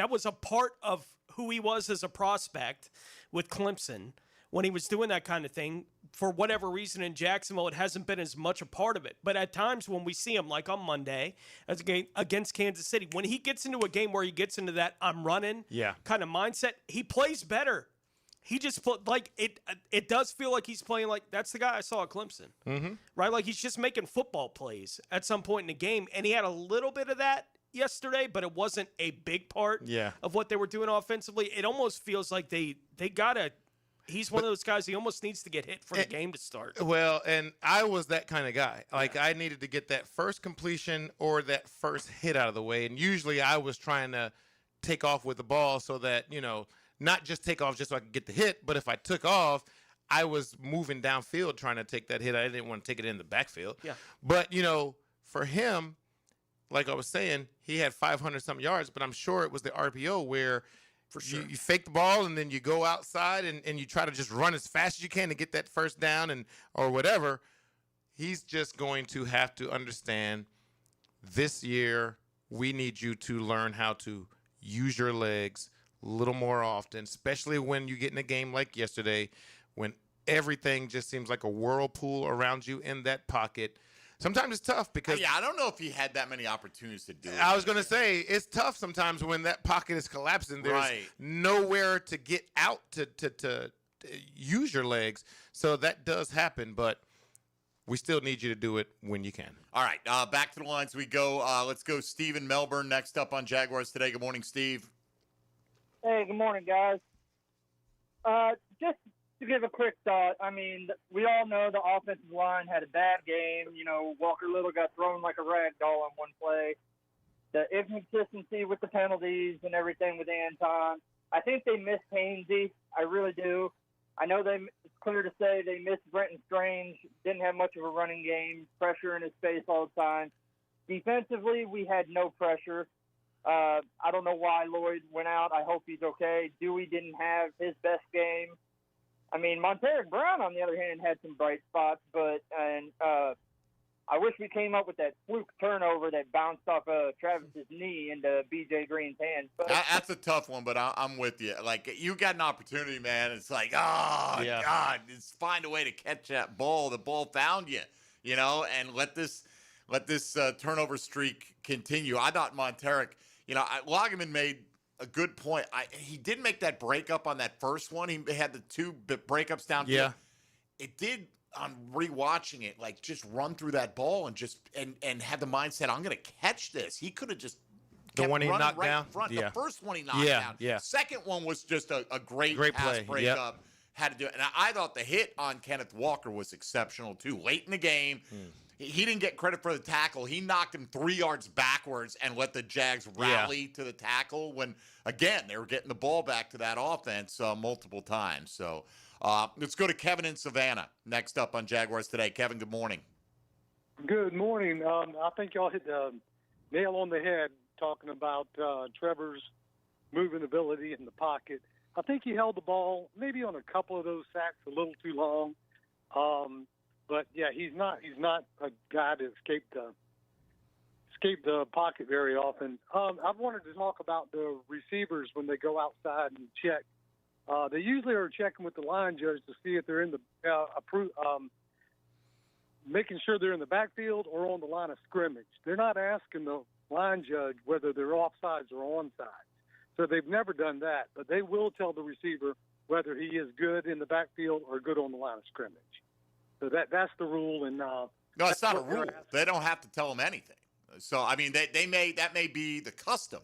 was a part of who he was as a prospect with Clemson when he was doing that kind of thing. For whatever reason in Jacksonville, it hasn't been as much a part of it. But at times when we see him, like on Monday against Kansas City, when he gets into a game where he gets into that I'm running kind of mindset, he plays better. He just it does feel like he's playing like that's the guy I saw at Clemson, right? Like he's just making football plays at some point in the game, and he had a little bit of that yesterday, but it wasn't a big part of what they were doing offensively. It almost feels like they gotta. He's one of those guys. He almost needs to get hit for the game to start. Well, and I was that kind of guy. Like I needed to get that first completion or that first hit out of the way, and usually I was trying to take off with the ball so that not just take off just so I could get the hit, but if I took off, I was moving downfield trying to take that hit. I didn't want to take it in the backfield. Yeah. But, for him, like I was saying, he had 500-something yards, but I'm sure it was the RPO where for sure you fake the ball and then you go outside and you try to just run as fast as you can to get that first down or whatever. He's just going to have to understand this year we need you to learn how to use your legs a little more often, especially when you get in a game like yesterday when everything just seems like a whirlpool around you in that pocket. Sometimes it's tough because I don't know if he had that many opportunities to do it. I was going to say it's tough sometimes when that pocket is collapsing. There's nowhere to get out to use your legs. So that does happen, but we still need you to do it when you can. All right, back to the lines we go. Let's go Steve in Melbourne next up on Jaguars Today. Good morning, Steve. Hey, good morning, guys. Just to give a quick thought, I mean, we all know the offensive line had a bad game. Walker Little got thrown like a rag doll on one play. The inconsistency with the penalties and everything with Anton. I think they missed Hainsey. I really do. I know it's clear to say they missed Brenton Strange. Didn't have much of a running game. Pressure in his face all the time. Defensively, we had no pressure. I don't know why Lloyd went out. I hope he's okay. Dewey didn't have his best game. I mean, Montaric Brown, on the other hand, had some bright spots, but I wish we came up with that fluke turnover that bounced off Travis's knee into B.J. Green's hand. But that's a tough one, but I'm with you. Like, you got an opportunity, man. It's like, God, just find a way to catch that ball. The ball found you. and let this turnover streak continue. I thought Monteric, Loggeman made a good point. He did make that breakup on that first one. He had the two breakups downfield. Yeah. It did, on rewatching it, like just run through that ball and had the mindset, I'm going to catch this. He could have just the one he knocked right down. In front. Yeah. The first one he knocked down. Yeah. Second one was just a great pass play. breakup. Had to do it. And I thought the hit on Kenneth Walker was exceptional too. Late in the game, he didn't get credit for the tackle. He knocked him 3 yards backwards and let the Jags rally to the tackle when, again, they were getting the ball back to that offense multiple times. So let's go to Kevin in Savannah next up on Jaguars Today. Kevin, good morning. Good morning. I think y'all hit the nail on the head talking about Trevor's moving ability in the pocket. I think he held the ball maybe on a couple of those sacks a little too long. But yeah, he's not a guy to escape the pocket very often. I wanted to talk about the receivers when they go outside and check. They usually are checking with the line judge to see if they're in the making sure they're in the backfield or on the line of scrimmage. They're not asking the line judge whether they're offsides or onside. So they've never done that, but they will tell the receiver whether he is good in the backfield or good on the line of scrimmage. So that's the rule. And no, it's not a rule. They don't have to tell him anything. So I mean, that may be the custom,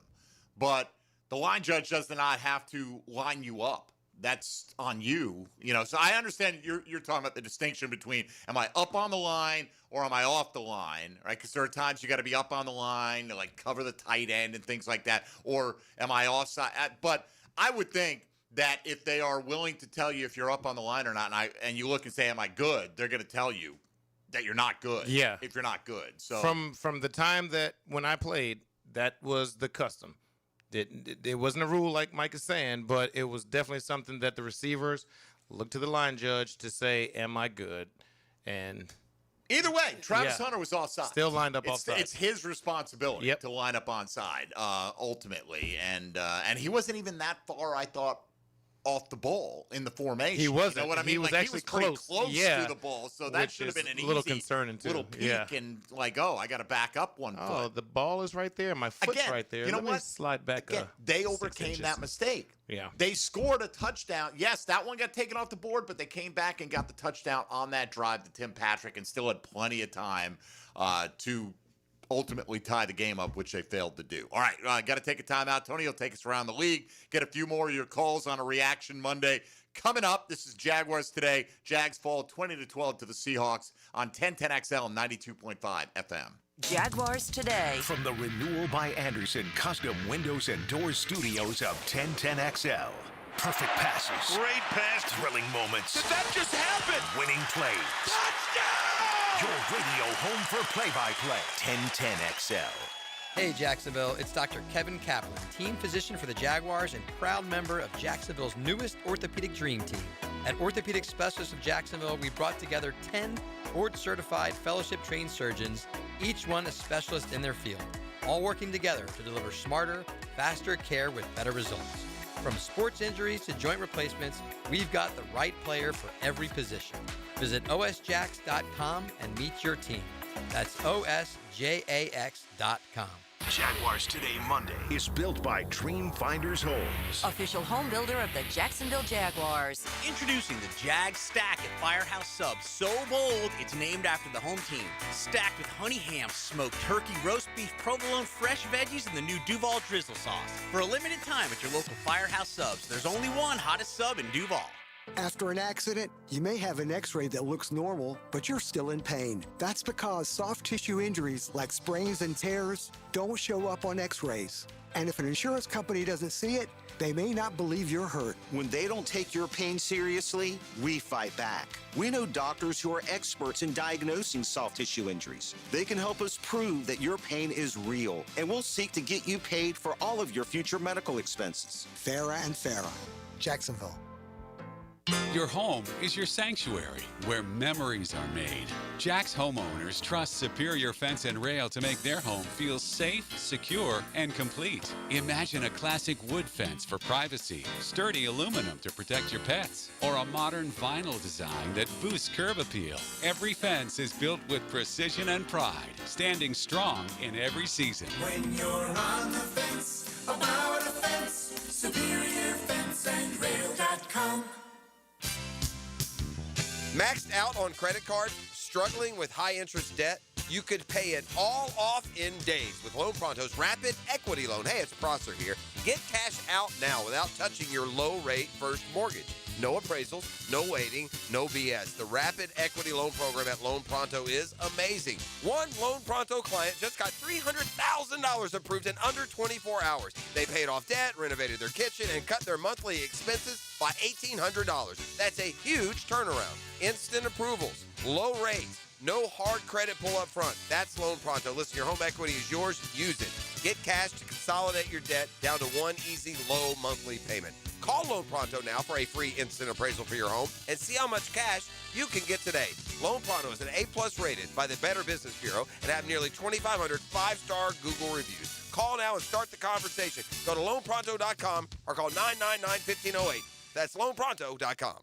but the line judge does not have to line you up. That's on you, So I understand you're talking about the distinction between am I up on the line or am I off the line, right? Because there are times you got to be up on the line to like cover the tight end and things like that, or am I offside? But I would think that if they are willing to tell you if you're up on the line or not, and you look and say, "Am I good?" They're going to tell you that you're not good. Yeah. If you're not good, so from the time that when I played, that was the custom. It wasn't a rule like Mike is saying, but it was definitely something that the receivers looked to the line judge to say, "Am I good?" And either way, Travis Hunter was offside. Still lined up offside. It's his responsibility to line up onside ultimately, and he wasn't even that far, I thought, off the ball in the formation. He wasn't. You know what I mean? He was actually pretty close to the ball, so that should have been an little concerning too. little peek and like, I got to back up one foot. Oh, the ball is right there. My foot's right there. You know Let me what? slide back. Again, they overcame that mistake. Yeah. They scored a touchdown. Yes, that one got taken off the board, but they came back and got the touchdown on that drive to Tim Patrick and still had plenty of time to ultimately tie the game up, which they failed to do. All right, got to take a timeout. Tony will take us around the league, get a few more of your calls on a Reaction Monday. Coming up, this is Jaguars Today. Jags fall 20-12 to the Seahawks on 1010XL and 92.5 FM. Jaguars Today. From the Renewal by Anderson Custom Windows and Doors Studios of 1010XL. Perfect passes. Great pass. Thrilling moments. Did that just happen? Winning plays. Touchdown! Your radio home for play-by-play. 1010XL. Hey Jacksonville, it's Dr. Kevin Kaplan, team physician for the Jaguars and proud member of Jacksonville's newest orthopedic dream team. At Orthopedic Specialists of Jacksonville, we brought together 10 board-certified fellowship-trained surgeons, each one a specialist in their field, all working together to deliver smarter, faster care with better results. From sports injuries to joint replacements, we've got the right player for every position. Visit osjax.com and meet your team. That's osjax.com. Jaguars Today Monday is built by Dream Finders Homes. Official home builder of the Jacksonville Jaguars. Introducing the Jag Stack at Firehouse Subs. So bold, it's named after the home team. Stacked with honey ham, smoked turkey, roast beef, provolone, fresh veggies, and the new Duval drizzle sauce. For a limited time at your local Firehouse Subs, there's only one hottest sub in Duval. After an accident, you may have an x-ray that looks normal, but you're still in pain. That's because soft tissue injuries like sprains and tears don't show up on x-rays. And if an insurance company doesn't see it, they may not believe you're hurt. When they don't take your pain seriously, we fight back. We know doctors who are experts in diagnosing soft tissue injuries. They can help us prove that your pain is real, and we'll seek to get you paid for all of your future medical expenses. Farah and Farah, Jacksonville. Your home is your sanctuary where memories are made. Jack's homeowners trust Superior Fence and Rail to make their home feel safe, secure, and complete. Imagine a classic wood fence for privacy, sturdy aluminum to protect your pets, or a modern vinyl design that boosts curb appeal. Every fence is built with precision and pride, standing strong in every season. When you're on the fence, about a fence, SuperiorFenceandRail.com. Maxed out on credit cards? Struggling with high-interest debt? You could pay it all off in days with Loan Pronto's Rapid Equity Loan. Hey, it's Prosser here. Get cash out now without touching your low-rate first mortgage. No appraisals, no waiting, no BS. The Rapid Equity Loan Program at Loan Pronto is amazing. One Loan Pronto client just got $300,000 approved in under 24 hours. They paid off debt, renovated their kitchen, and cut their monthly expenses by $1,800. That's a huge turnaround. Instant approvals, low rates, no hard credit pull up front. That's Loan Pronto. Listen, your home equity is yours. Use it. Get cash to consolidate your debt down to one easy, low monthly payment. Call Loan Pronto now for a free instant appraisal for your home and see how much cash you can get today. Loan Pronto is an A+ rated by the Better Business Bureau and have nearly 2,500 five-star Google reviews. Call now and start the conversation. Go to loanpronto.com or call 999-1508. That's loanpronto.com.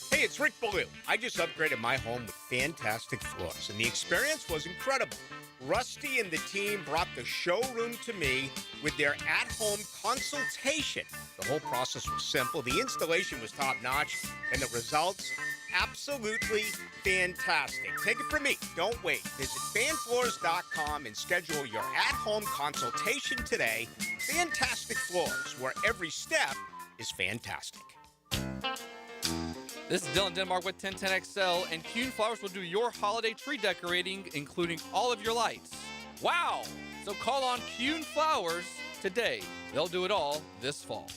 Hey, it's Rick Ballou. I just upgraded my home with fantastic floors, and the experience was incredible. Rusty and the team brought the showroom to me with their at-home consultation. The whole process was simple, the installation was top-notch, and the results, absolutely fantastic. Take it from me. Don't wait. Visit fanfloors.com and schedule your at-home consultation today. Fantastic Floors, where every step is fantastic. This is Dylan Denmark with 1010XL, and Kuhn Flowers will do your holiday tree decorating, including all of your lights. Wow! So call on Kuhn Flowers today. They'll do it all this fall.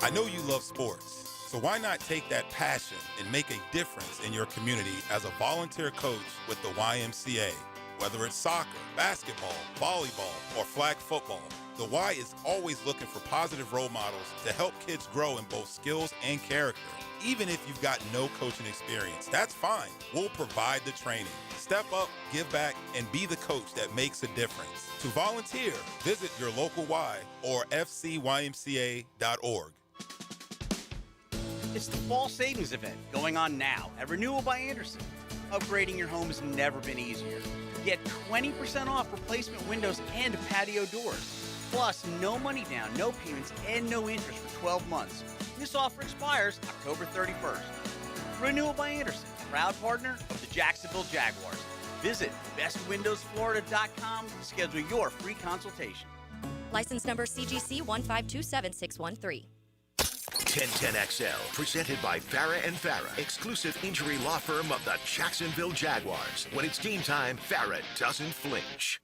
I know you love sports, so why not take that passion and make a difference in your community as a volunteer coach with the YMCA? Whether it's soccer, basketball, volleyball, or flag football, the Y is always looking for positive role models to help kids grow in both skills and character. Even if you've got no coaching experience, that's fine. We'll provide the training. Step up, give back, and be the coach that makes a difference. To volunteer, visit your local Y or fcymca.org. It's the fall savings event going on now at Renewal by Anderson. Upgrading your home has never been easier. Get 20% off replacement windows and patio doors. Plus, no money down, no payments, and no interest for 12 months. This offer expires October 31st. Renewal by Anderson, proud partner of the Jacksonville Jaguars. Visit bestwindowsflorida.com to schedule your free consultation. License number CGC 1527613. 1010XL, presented by Farah and Farah, exclusive injury law firm of the Jacksonville Jaguars. When it's game time, Farah doesn't flinch.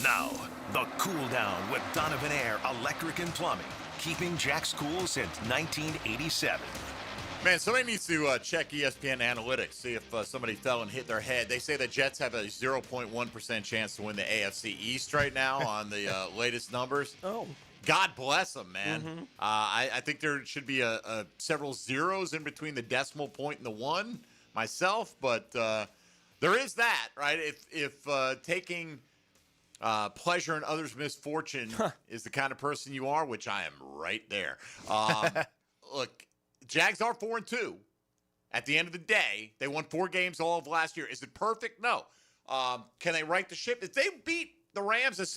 Now, the cool down with Donovan Air Electric and Plumbing, keeping Jack's cool since 1987. Man, somebody needs to check ESPN analytics, see if somebody fell and hit their head. They say the Jets have a 0.1% chance to win the AFC East right now on the latest numbers. Oh. God bless them, man. Mm-hmm. I think there should be several zeros in between the decimal point and the one myself, but there is that, right? If taking pleasure in others' misfortune is the kind of person you are, which I am right there. Look, Jags are 4-2. At the end of the day, they won 4 games all of last year. Is it perfect? No. Can they right the ship? If they beat the Rams, as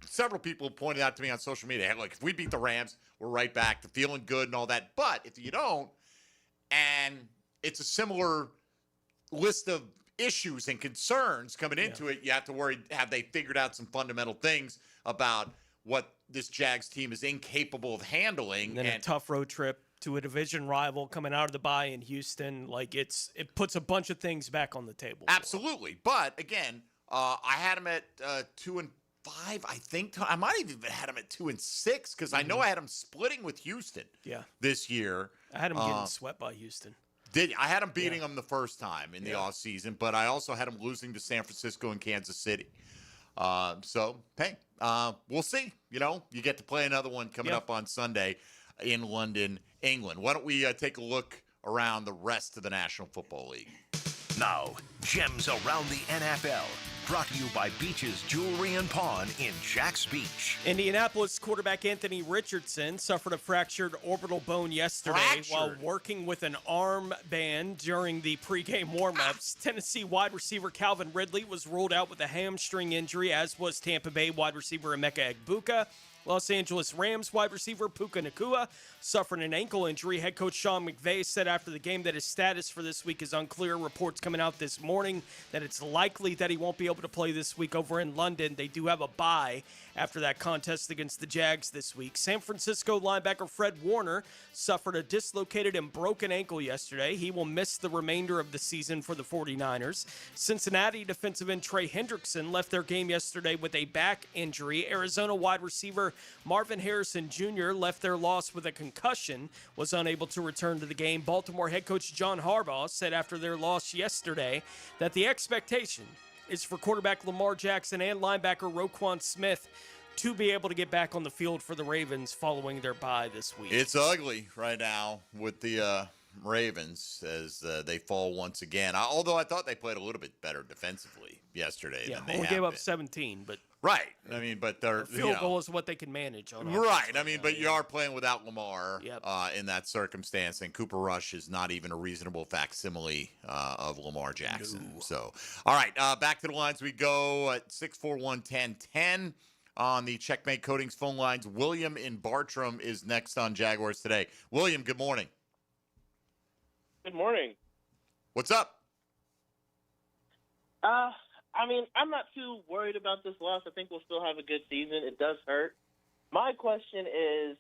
several people pointed out to me on social media, hey, look, if we beat the Rams, we're right back to feeling good and all that. But if you don't, and it's a similar list of issues and concerns coming into it, you have to worry, have they figured out some fundamental things about what this Jags team is incapable of handling? And then a tough road trip to a division rival coming out of the bye in Houston. Like it puts a bunch of things back on the table. Absolutely. But again, I had them at 2-5. I think I might have even had them at 2-6 because I know I had them splitting with Houston. This year. I had them getting swept by Houston. I had them beating them the first time in the offseason, but I also had them losing to San Francisco and Kansas City. We'll see. You get to play another one coming up on Sunday in London, England. Why don't we take a look around the rest of the National Football League? Now, gems around the NFL. Brought to you by Beach's Jewelry and Pawn in Jax Beach. Indianapolis quarterback Anthony Richardson suffered a fractured orbital bone yesterday while working with an arm band during the pregame warm-ups. Tennessee wide receiver Calvin Ridley was ruled out with a hamstring injury, as was Tampa Bay wide receiver Emeka Egbuka. Los Angeles Rams wide receiver Puka Nacua suffered an ankle injury. Head coach Sean McVay said after the game that his status for this week is unclear. Reports coming out this morning that it's likely that he won't be able to play this week over in London. They do have a bye after that contest against the Jags this week. San Francisco linebacker Fred Warner suffered a dislocated and broken ankle yesterday. He will miss the remainder of the season for the 49ers. Cincinnati defensive end Trey Hendrickson left their game yesterday with a back injury. Arizona wide receiver Marvin Harrison Jr. left their loss with a concussion, was unable to return to the game. Baltimore head coach John Harbaugh said after their loss yesterday that the expectation is for quarterback Lamar Jackson and linebacker Roquan Smith to be able to get back on the field for the Ravens following their bye this week. It's ugly right now with the Ravens as they fall once again. Although I thought they played a little bit better defensively yesterday than they only have gave up been. 17, but right. I mean, but their field goal is what they can manage on. Right. I mean, but you are playing without Lamar in that circumstance, and Cooper Rush is not even a reasonable facsimile of Lamar Jackson. No. So, all right, back to the lines we go at 641-1010 on the Checkmate Coatings phone lines. William in Bartram is next on Jaguars Today. William, good morning. Good morning. What's up? I mean, I'm not too worried about this loss. I think we'll still have a good season. It does hurt. My question is,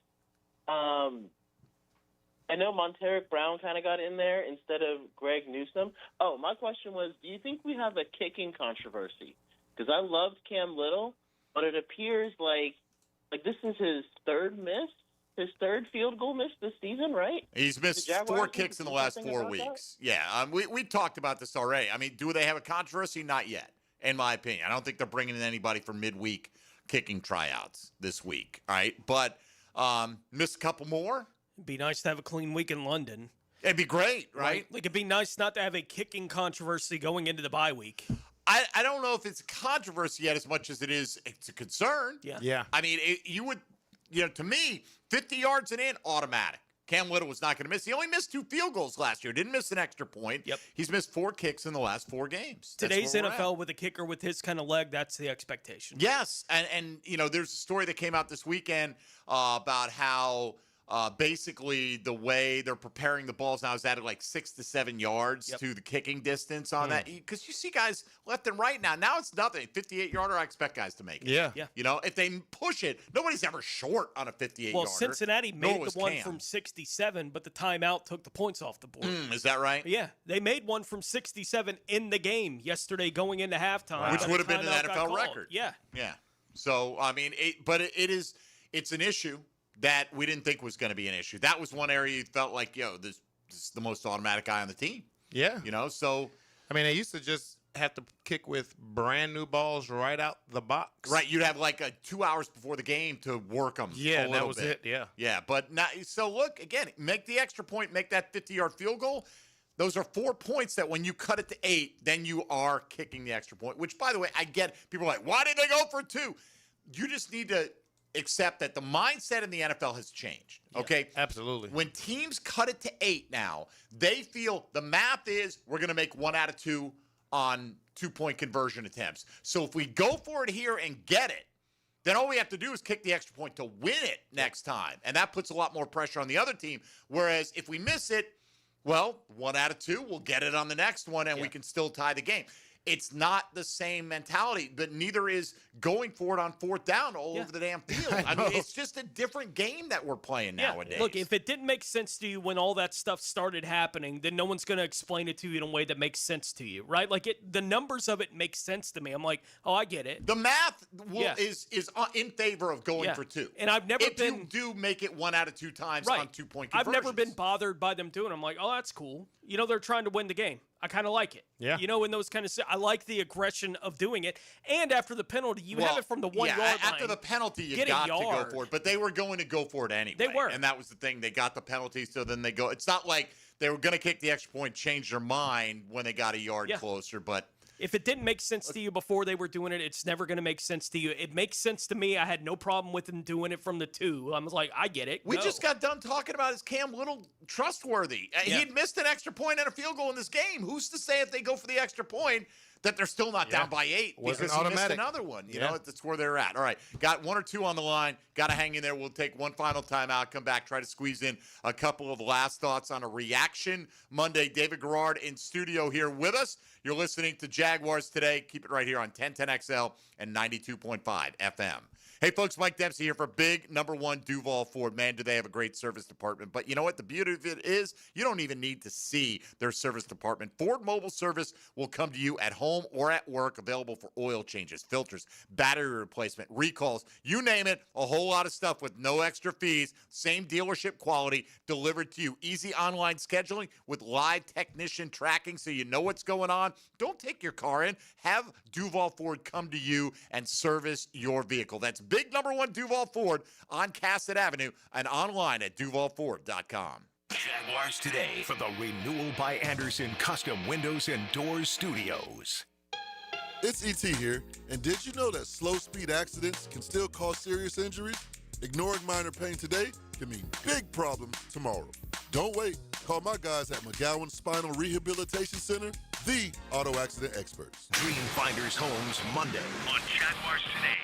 I know Monteric Brown kind of got in there instead of Greg Newsome. Oh, my question was, do you think we have a kicking controversy? Because I loved Cam Little, but it appears like this is his third field goal miss this season, right? He's missed 4 kicks in the last 4 weeks. Yeah, we talked about this already. I mean, do they have a controversy? Not yet, in my opinion. I don't think they're bringing in anybody for midweek kicking tryouts this week, all right? But missed a couple more. It'd be nice to have a clean week in London. It'd be great, right? Like, it'd be nice not to have a kicking controversy going into the bye week. I don't know if it's a controversy yet as much as it's a concern. Yeah. I mean, to me, 50 yards and in, automatic. Cam Little was not going to miss. He only missed 2 field goals last year. Didn't miss an extra point. Yep. He's missed 4 kicks in the last 4 games. Today's NFL with a kicker with his kind of leg, that's the expectation. Yes. And there's a story that came out this weekend about how basically the way they're preparing the balls now is added like 6 to 7 yards to the kicking distance on that. Because you see guys left and right now. Now it's nothing. 58-yarder, I expect guys to make it. Yeah. If they push it, nobody's ever short on a 58-yarder. Well, Cincinnati made the one from 67, but the timeout took the points off the board. Is that right? Yeah. They made one from 67 in the game yesterday going into halftime. Wow. Which would have been an NFL record. Yeah. Yeah. So, I mean, it's an issue that we didn't think was going to be an issue. That was one area you felt like, this is the most automatic guy on the team. Yeah. So. I mean, they used to just have to kick with brand new balls right out the box. Right. You'd have like 2 hours before the game to work them. Yeah, that was it. Yeah. Yeah. But now, so look, again, make the extra point, make that 50-yard field goal. Those are 4 points that when you cut it to 8, then you are kicking the extra point, which, by the way, I get. People are like, why did they go for 2? You just need to accept that the mindset in the NFL has changed, okay? Yeah, absolutely. When teams cut it to 8 now, they feel the math is we're going to make 1 out of 2 on 2-point conversion attempts. So if we go for it here and get it, then all we have to do is kick the extra point to win it next time. And that puts a lot more pressure on the other team. Whereas if we miss it, well, 1 out of 2, we'll get it on the next one and we can still tie the game. It's not the same mentality, but neither is going for it on 4th down all over the damn field. I mean, it's just a different game that we're playing nowadays. Look, if it didn't make sense to you when all that stuff started happening, then no one's going to explain it to you in a way that makes sense to you, right? Like, the numbers of it make sense to me. I'm like, oh, I get it. The math is in favor of going for 2. And I've never been... If you do make it 1 out of 2 times on 2-point conversions. I've never been bothered by them doing it. I'm like, oh, that's cool. They're trying to win the game. I kind of like it. Yeah. You know, in those kind of, I like the aggression of doing it. And after the penalty, you have it from the 1 yard line. After the penalty, you got to go for it. But they were going to go for it anyway. They were. And that was the thing. They got the penalty, so then they go. It's not like they were going to kick the extra point, change their mind when they got a yard closer. But if it didn't make sense to you before they were doing it, it's never going to make sense to you. It makes sense to me. I had no problem with them doing it from the 2. I was like, I get it. We just got done talking about is Cam Little trustworthy? He had missed an extra point and a field goal in this game. Who's to say if they go for the extra point that they're still not down by 8 because he missed another one? You know, that's where they're at. All right, got 1 or 2 on the line. Got to hang in there. We'll take one final timeout, come back, try to squeeze in a couple of last thoughts on a reaction Monday. David Garrard in studio here with us. You're listening to Jaguars Today. Keep it right here on 1010XL and 92.5 FM. Hey, folks, Mike Dempsey here for big number 1 Duval Ford. Man, do they have a great service department. But you know what? The beauty of it is you don't even need to see their service department. Ford Mobile Service will come to you at home or at work, available for oil changes, filters, battery replacement, recalls, you name it, a whole lot of stuff with no extra fees, same dealership quality delivered to you. Easy online scheduling with live technician tracking so you know what's going on. Don't take your car in. Have Duval Ford come to you and service your vehicle. That's big number 1 Duval Ford on Cassett Avenue and online at duvalford.com. Jaguars Today from the Renewal by Anderson Custom Windows and Doors Studios. It's E.T. here, and did you know that slow-speed accidents can still cause serious injuries? Ignoring minor pain today can mean big problems tomorrow. Don't wait. Call my guys at McGowan Spinal Rehabilitation Center, the auto accident experts. Dreamfinders Homes Monday on Jaguars Today.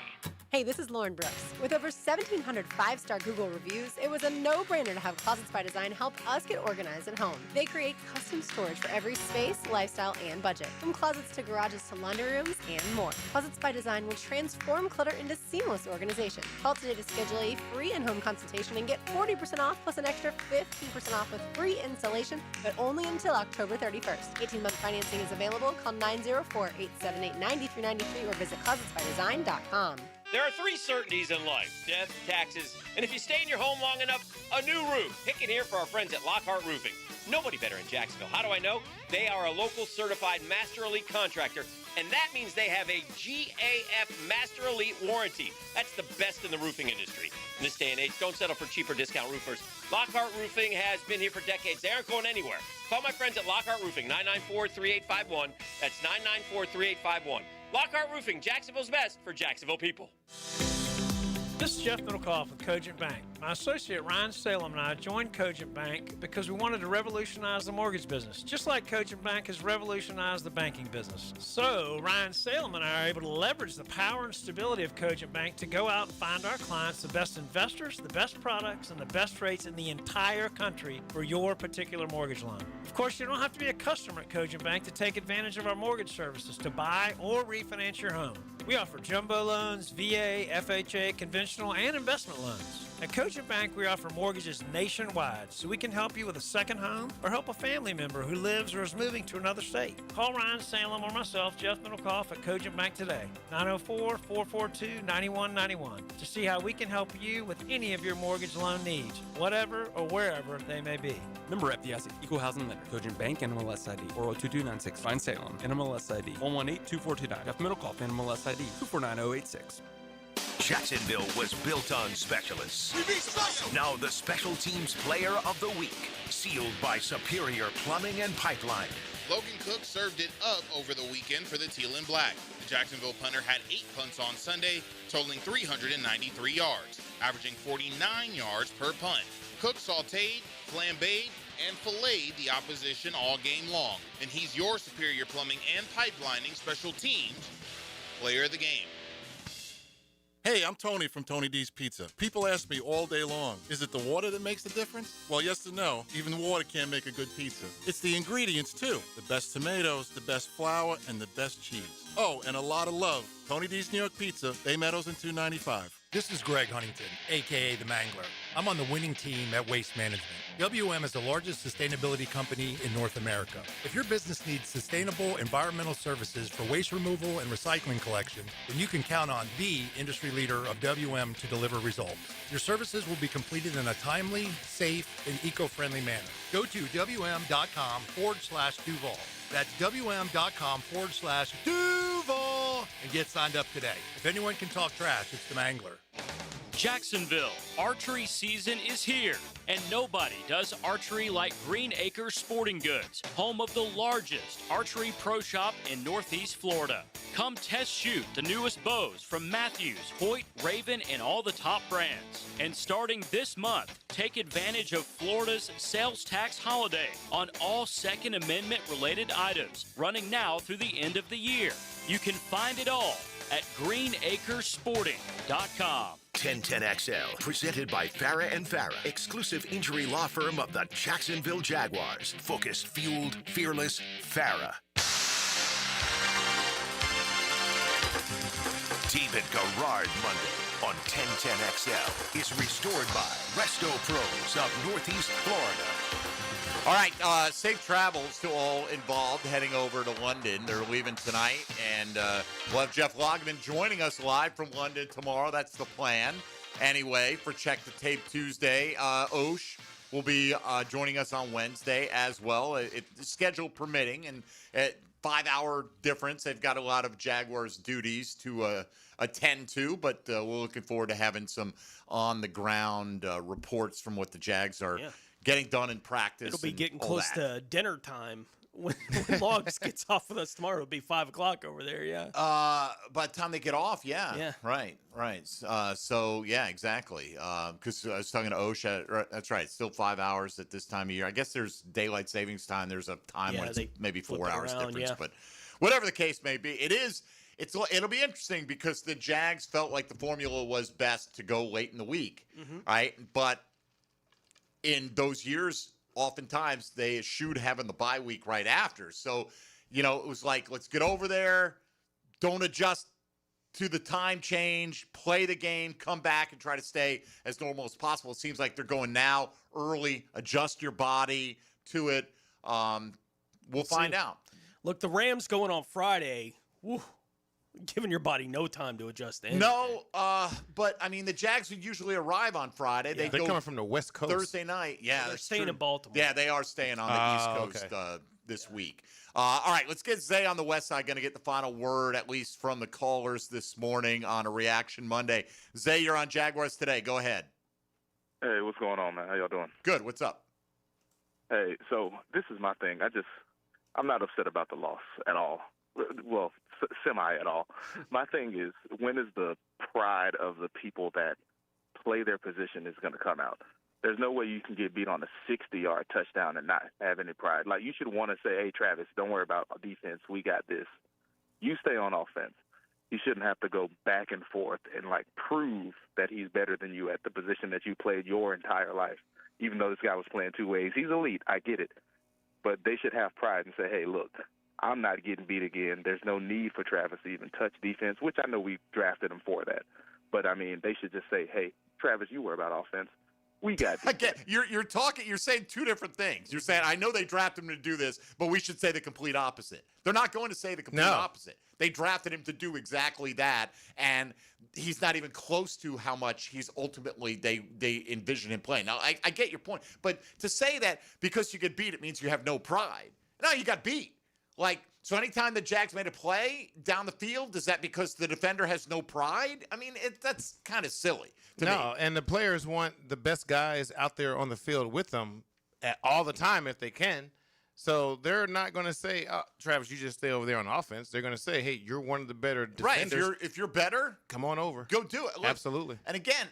Hey, this is Lauren Brooks. With over 1,700 5-star Google reviews, it was a no-brainer to have Closets by Design help us get organized at home. They create custom storage for every space, lifestyle, and budget. From closets to garages to laundry rooms and more. Closets by Design will transform clutter into seamless organization. Call today to schedule a free in-home consultation and get 40% off plus an extra 15% off with free installation, but only until October 31st. 18-month financing is available. Call 904-878-9393 or visit closetsbydesign.com. There are 3 certainties in life: death, taxes, and if you stay in your home long enough, a new roof. Pick it here for our friends at Lockhart Roofing. Nobody better in Jacksonville. How do I know? They are a local certified Master Elite contractor, and that means they have a GAF Master Elite warranty. That's the best in the roofing industry. In this day and age, don't settle for cheaper discount roofers. Lockhart Roofing has been here for decades. They aren't going anywhere. Call my friends at Lockhart Roofing, 994-3851. That's 994-3851. Lockhart Roofing, Jacksonville's best for Jacksonville people. This is Jeff Middlecoff with Cogent Bank. My associate Ryan Salem and I joined Cogent Bank because we wanted to revolutionize the mortgage business, just like Cogent Bank has revolutionized the banking business. So Ryan Salem and I are able to leverage the power and stability of Cogent Bank to go out and find our clients the best investors, the best products, and the best rates in the entire country for your particular mortgage loan. Of course, you don't have to be a customer at Cogent Bank to take advantage of our mortgage services to buy or refinance your home. We offer jumbo loans, VA, FHA, conventional, and investment loans. At Cogent Bank, we offer mortgages nationwide, so we can help you with a second home or help a family member who lives or is moving to another state. Call Ryan Salem or myself, Jeff Middlecoff, at Cogent Bank today, 904-442-9191, to see how we can help you with any of your mortgage loan needs, whatever or wherever they may be. Member FDIC, Equal Housing Lender, Cogent Bank, NMLS ID 402296. Ryan Salem, NMLS ID 1182429. Jeff Middlecoff, NMLS ID 249086. Jacksonville was built on specialists. Now the Special Teams Player of the Week, sealed by Superior Plumbing and Pipeline. Logan Cook served it up over the weekend for the Teal and Black. The Jacksonville punter had 8 punts on Sunday, totaling 393 yards, averaging 49 yards per punt. Cook sauteed, flambéed, and filleted the opposition all game long. And he's your Superior Plumbing and Pipelining Special Teams Player of the Game. Hey, I'm Tony from Tony D's Pizza. People ask me all day long, is it the water that makes the difference? Well, yes and no. Even water can't make a good pizza. It's the ingredients, too. The best tomatoes, the best flour, and the best cheese. Oh, and a lot of love. Tony D's New York Pizza, Bay Meadows and 295. This is Greg Huntington, a.k.a. The Mangler. I'm on the winning team at Waste Management. WM is the largest sustainability company in North America. If your business needs sustainable environmental services for waste removal and recycling collection, then you can count on the industry leader of WM to deliver results. Your services will be completed in a timely, safe, and eco-friendly manner. Go to WM.com/Duval. That's WM.com/Duval and get signed up today. If anyone can talk trash, it's the Mangler. Jacksonville, archery season is here, and nobody does archery like Green Acres Sporting Goods, home of the largest archery pro shop in Northeast Florida. Come test shoot the newest bows from Matthews, Hoyt, Raven, and all the top brands. And starting this month, take advantage of Florida's sales tax holiday on all Second Amendment related items, running now through the end of the year. You can find it all at greenacresporting.com. 1010XL, presented by Farah and Farah, exclusive injury law firm of the Jacksonville Jaguars. Focused, fueled, fearless, Farah. David Garrard Monday on 1010XL is restored by Resto Pros of Northeast Florida. All right, safe travels to all involved heading over to London. They're leaving tonight, and we'll have Jeff Logman joining us live from London tomorrow. That's the plan. Anyway, for Check the Tape Tuesday, Osh will be joining us on Wednesday as well, schedule permitting, and at 5-hour difference. They've got a lot of Jaguars duties to attend to, but we're looking forward to having some on-the-ground reports from what the Jags are getting done in practice. It'll be getting close to dinner time. When Logs gets off with us tomorrow, it'll be 5 o'clock over there, By the time they get off, Right. So, yeah, exactly. Because I was talking to OSHA. That's right. It's still 5 hours at this time of year. I guess there's daylight savings time. There's a time when it's maybe 4 hours difference. But whatever the case may be, it'll be interesting because the Jags felt like the formula was best to go late in the week, right? But in those years, oftentimes they eschewed having the bye week right after. So, it was like, let's get over there, don't adjust to the time change, play the game, come back and try to stay as normal as possible. It seems like they're going now early, adjust your body to it. We'll find out. Look, the Rams going on Friday. Woo. Giving your body no time to adjust to anything. No, but I mean the Jags would usually arrive on Friday. They're coming from the West Coast Thursday night. Yeah, they're staying in Baltimore. Yeah, they are staying on the East Coast this week. All right, let's get Zay on the West Side. Going to get the final word, at least from the callers this morning on a Reaction Monday. Zay, you're on Jaguars Today. Go ahead. Hey, what's going on, man? How y'all doing? Good. What's up? Hey, so this is my thing. I'm not upset about the loss at all. Well, semi at all. My thing is, when is the pride of the people that play their position is going to come out? There's no way you can get beat on a 60-yard touchdown and not have any pride. Like, you should want to say, hey, Travis, don't worry about defense. We got this. You stay on offense. He shouldn't have to go back and forth and, prove that he's better than you at the position that you played your entire life, even though this guy was playing two ways. He's elite. I get it. But they should have pride and say, hey, look, I'm not getting beat again. There's no need for Travis to even touch defense, which I know we drafted him for that. But, I mean, they should just say, hey, Travis, you worry about offense. We got defense. Again, you're saying two different things. You're saying, I know they drafted him to do this, but we should say the complete opposite. They're not going to say the complete opposite. They drafted him to do exactly that, and he's not even close to how much he's ultimately they envision him playing. Now, I get your point, but to say that because you get beat, it means you have no pride. No, you got beat. So anytime the Jags made a play down the field, is that because the defender has no pride? I mean, that's kind of silly to me. No, and the players want the best guys out there on the field with them all the time if they can. So they're not going to say, Travis, you just stay over there on offense. They're going to say, hey, you're one of the better defenders. Right, if you're better, come on over. Go do it. Look, absolutely. And again,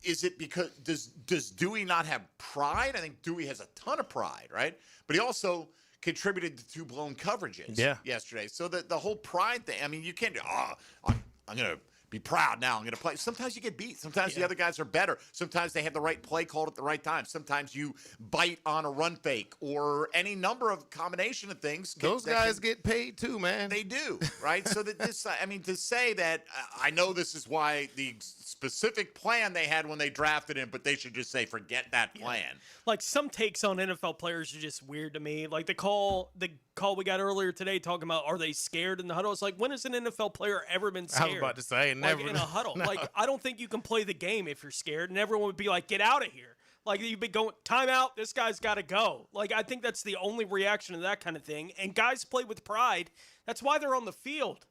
is it because does Dewey not have pride? I think Dewey has a ton of pride, right? But he also contributed to 2 blown coverages yesterday. So the whole pride thing, I mean, you can't do, I'm going to be proud now. I'm going to play. Sometimes you get beat. Sometimes the other guys are better. Sometimes they have the right play called at the right time. Sometimes you bite on a run fake or any number of combination of things. Those guys get paid too, man. They do, right? So that to say that I know this is why the specific plan they had when they drafted him, but they should just say, forget that plan. Some takes on NFL players are just weird to me. The call we got earlier today talking about, are they scared in the huddle? It's when has an NFL player ever been scared? I was about to say, never. In a huddle. No. I don't think you can play the game if you're scared, and everyone would be like, get out of here. Like, you've been going, timeout, this guy's got to go. Like, I think that's the only reaction to that kind of thing. And guys play with pride. That's why they're on the field,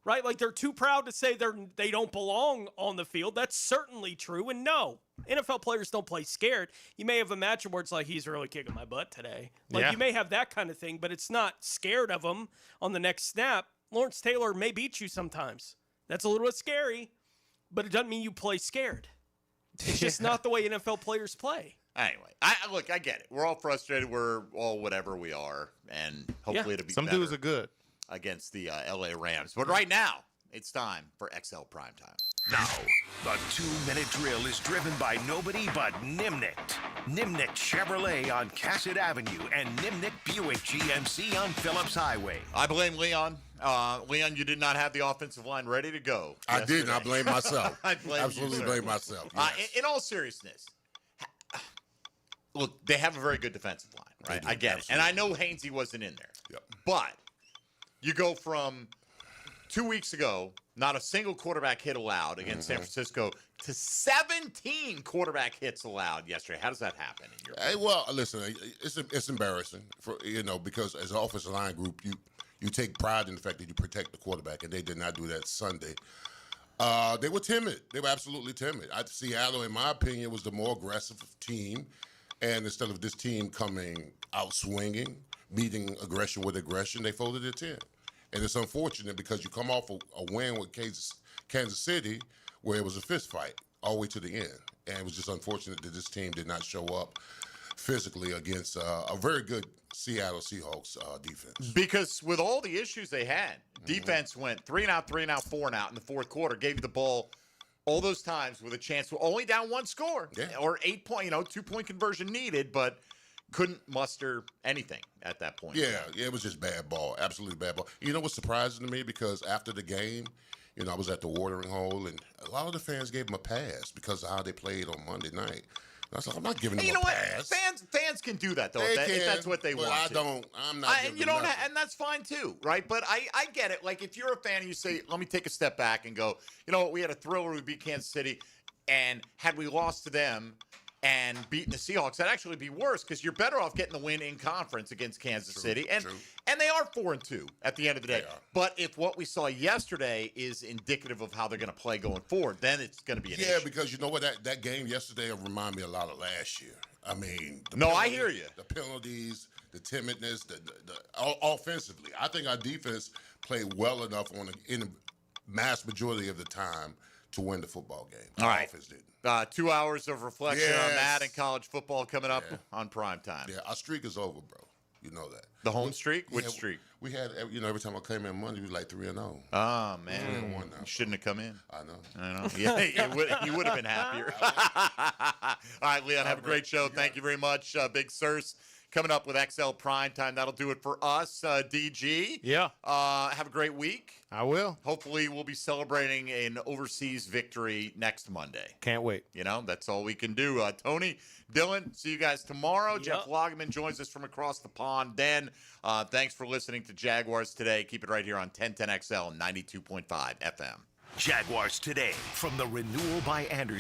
right? Like, they're too proud to say they don't belong on the field. That's certainly true. And no, NFL players don't play scared. You may have a match where it's like, he's really kicking my butt today. Like, you may have that kind of thing, but it's not scared of him on the next snap. Lawrence Taylor may beat you sometimes. That's a little bit scary, but it doesn't mean you play scared. It's just not the way NFL players play. Anyway, I get it. We're all frustrated. We're all whatever we are, and hopefully it'll be some better dudes are good against the LA Rams. But right now, it's time for XL Primetime. Now, the 2-minute drill is driven by nobody but Nimnicht. Nimnicht Chevrolet on Cassett Avenue and Nimnicht Buick GMC on Phillips Highway. I blame Leon. Leon, you did not have the offensive line ready to go. I didn't. I blame myself. I blame Absolutely you, blame myself. Yes. In all seriousness, look, they have a very good defensive line, right? I get it. And I know Hainsey wasn't in there. Yep. But you go from 2 weeks ago, not a single quarterback hit allowed against San Francisco, to 17 quarterback hits allowed yesterday. How does that happen in your opinion? Well, listen, it's embarrassing for because as an offensive line group, you take pride in the fact that you protect the quarterback, and they did not do that Sunday. They were timid. They were absolutely timid. Seattle, in my opinion, was the more aggressive team, and instead of this team coming out swinging, meeting aggression with aggression, they folded it in. And it's unfortunate because you come off a win with Kansas City where it was a fist fight all the way to the end. And it was just unfortunate that this team did not show up physically against a very good Seattle Seahawks defense. Because with all the issues they had, defense went 3 and out, 4 and out in the fourth quarter, gave you the ball all those times with a chance to only down one score or 8-point, 2-point conversion needed, but couldn't muster anything at that point. Yeah, it was just bad ball, absolutely bad ball. You know what's surprising to me? Because after the game, I was at the watering hole, and a lot of the fans gave them a pass because of how they played on Monday night. I was like, I'm not giving them a pass. Fans can do that, though, if that's what they want. I'm not giving them nothing. And that's fine, too, right? But I get it. Like, if you're a fan and you say, let me take a step back and go, you know what, we had a thriller, we beat Kansas City, and had we lost to them and beaten the Seahawks, that'd actually be worse because you're better off getting the win in conference against Kansas City. And they are 4-2 at the end of the day. But if what we saw yesterday is indicative of how they're going to play going forward, then it's going to be an issue. Yeah, because you know what? That game yesterday remind me a lot of last year. I mean, I hear you. The penalties, the timidness, the offensively. I think our defense played well enough in the mass majority of the time to win the football game. All right. Offense didn't. 2 hours of reflection on that and college football coming up on prime time. Yeah, our streak is over, bro. You know that. The home streak? Which streak? We had, every time I came in Monday, we was like 3-0. Oh, man. You shouldn't have come in. I know. Yeah, you would have been happier. All right, Leon, have a great show. Thank you very much. Big Sirs coming up with XL Primetime. That'll do it for us. DG. Yeah. Have a great week. I will. Hopefully, we'll be celebrating an overseas victory next Monday. Can't wait. That's all we can do. Tony, Dylan, see you guys tomorrow. Jeff Lageman joins us from across the pond. Then, thanks for listening to Jaguars Today. Keep it right here on 1010XL 92.5 FM. Jaguars Today from the Renewal by Anderson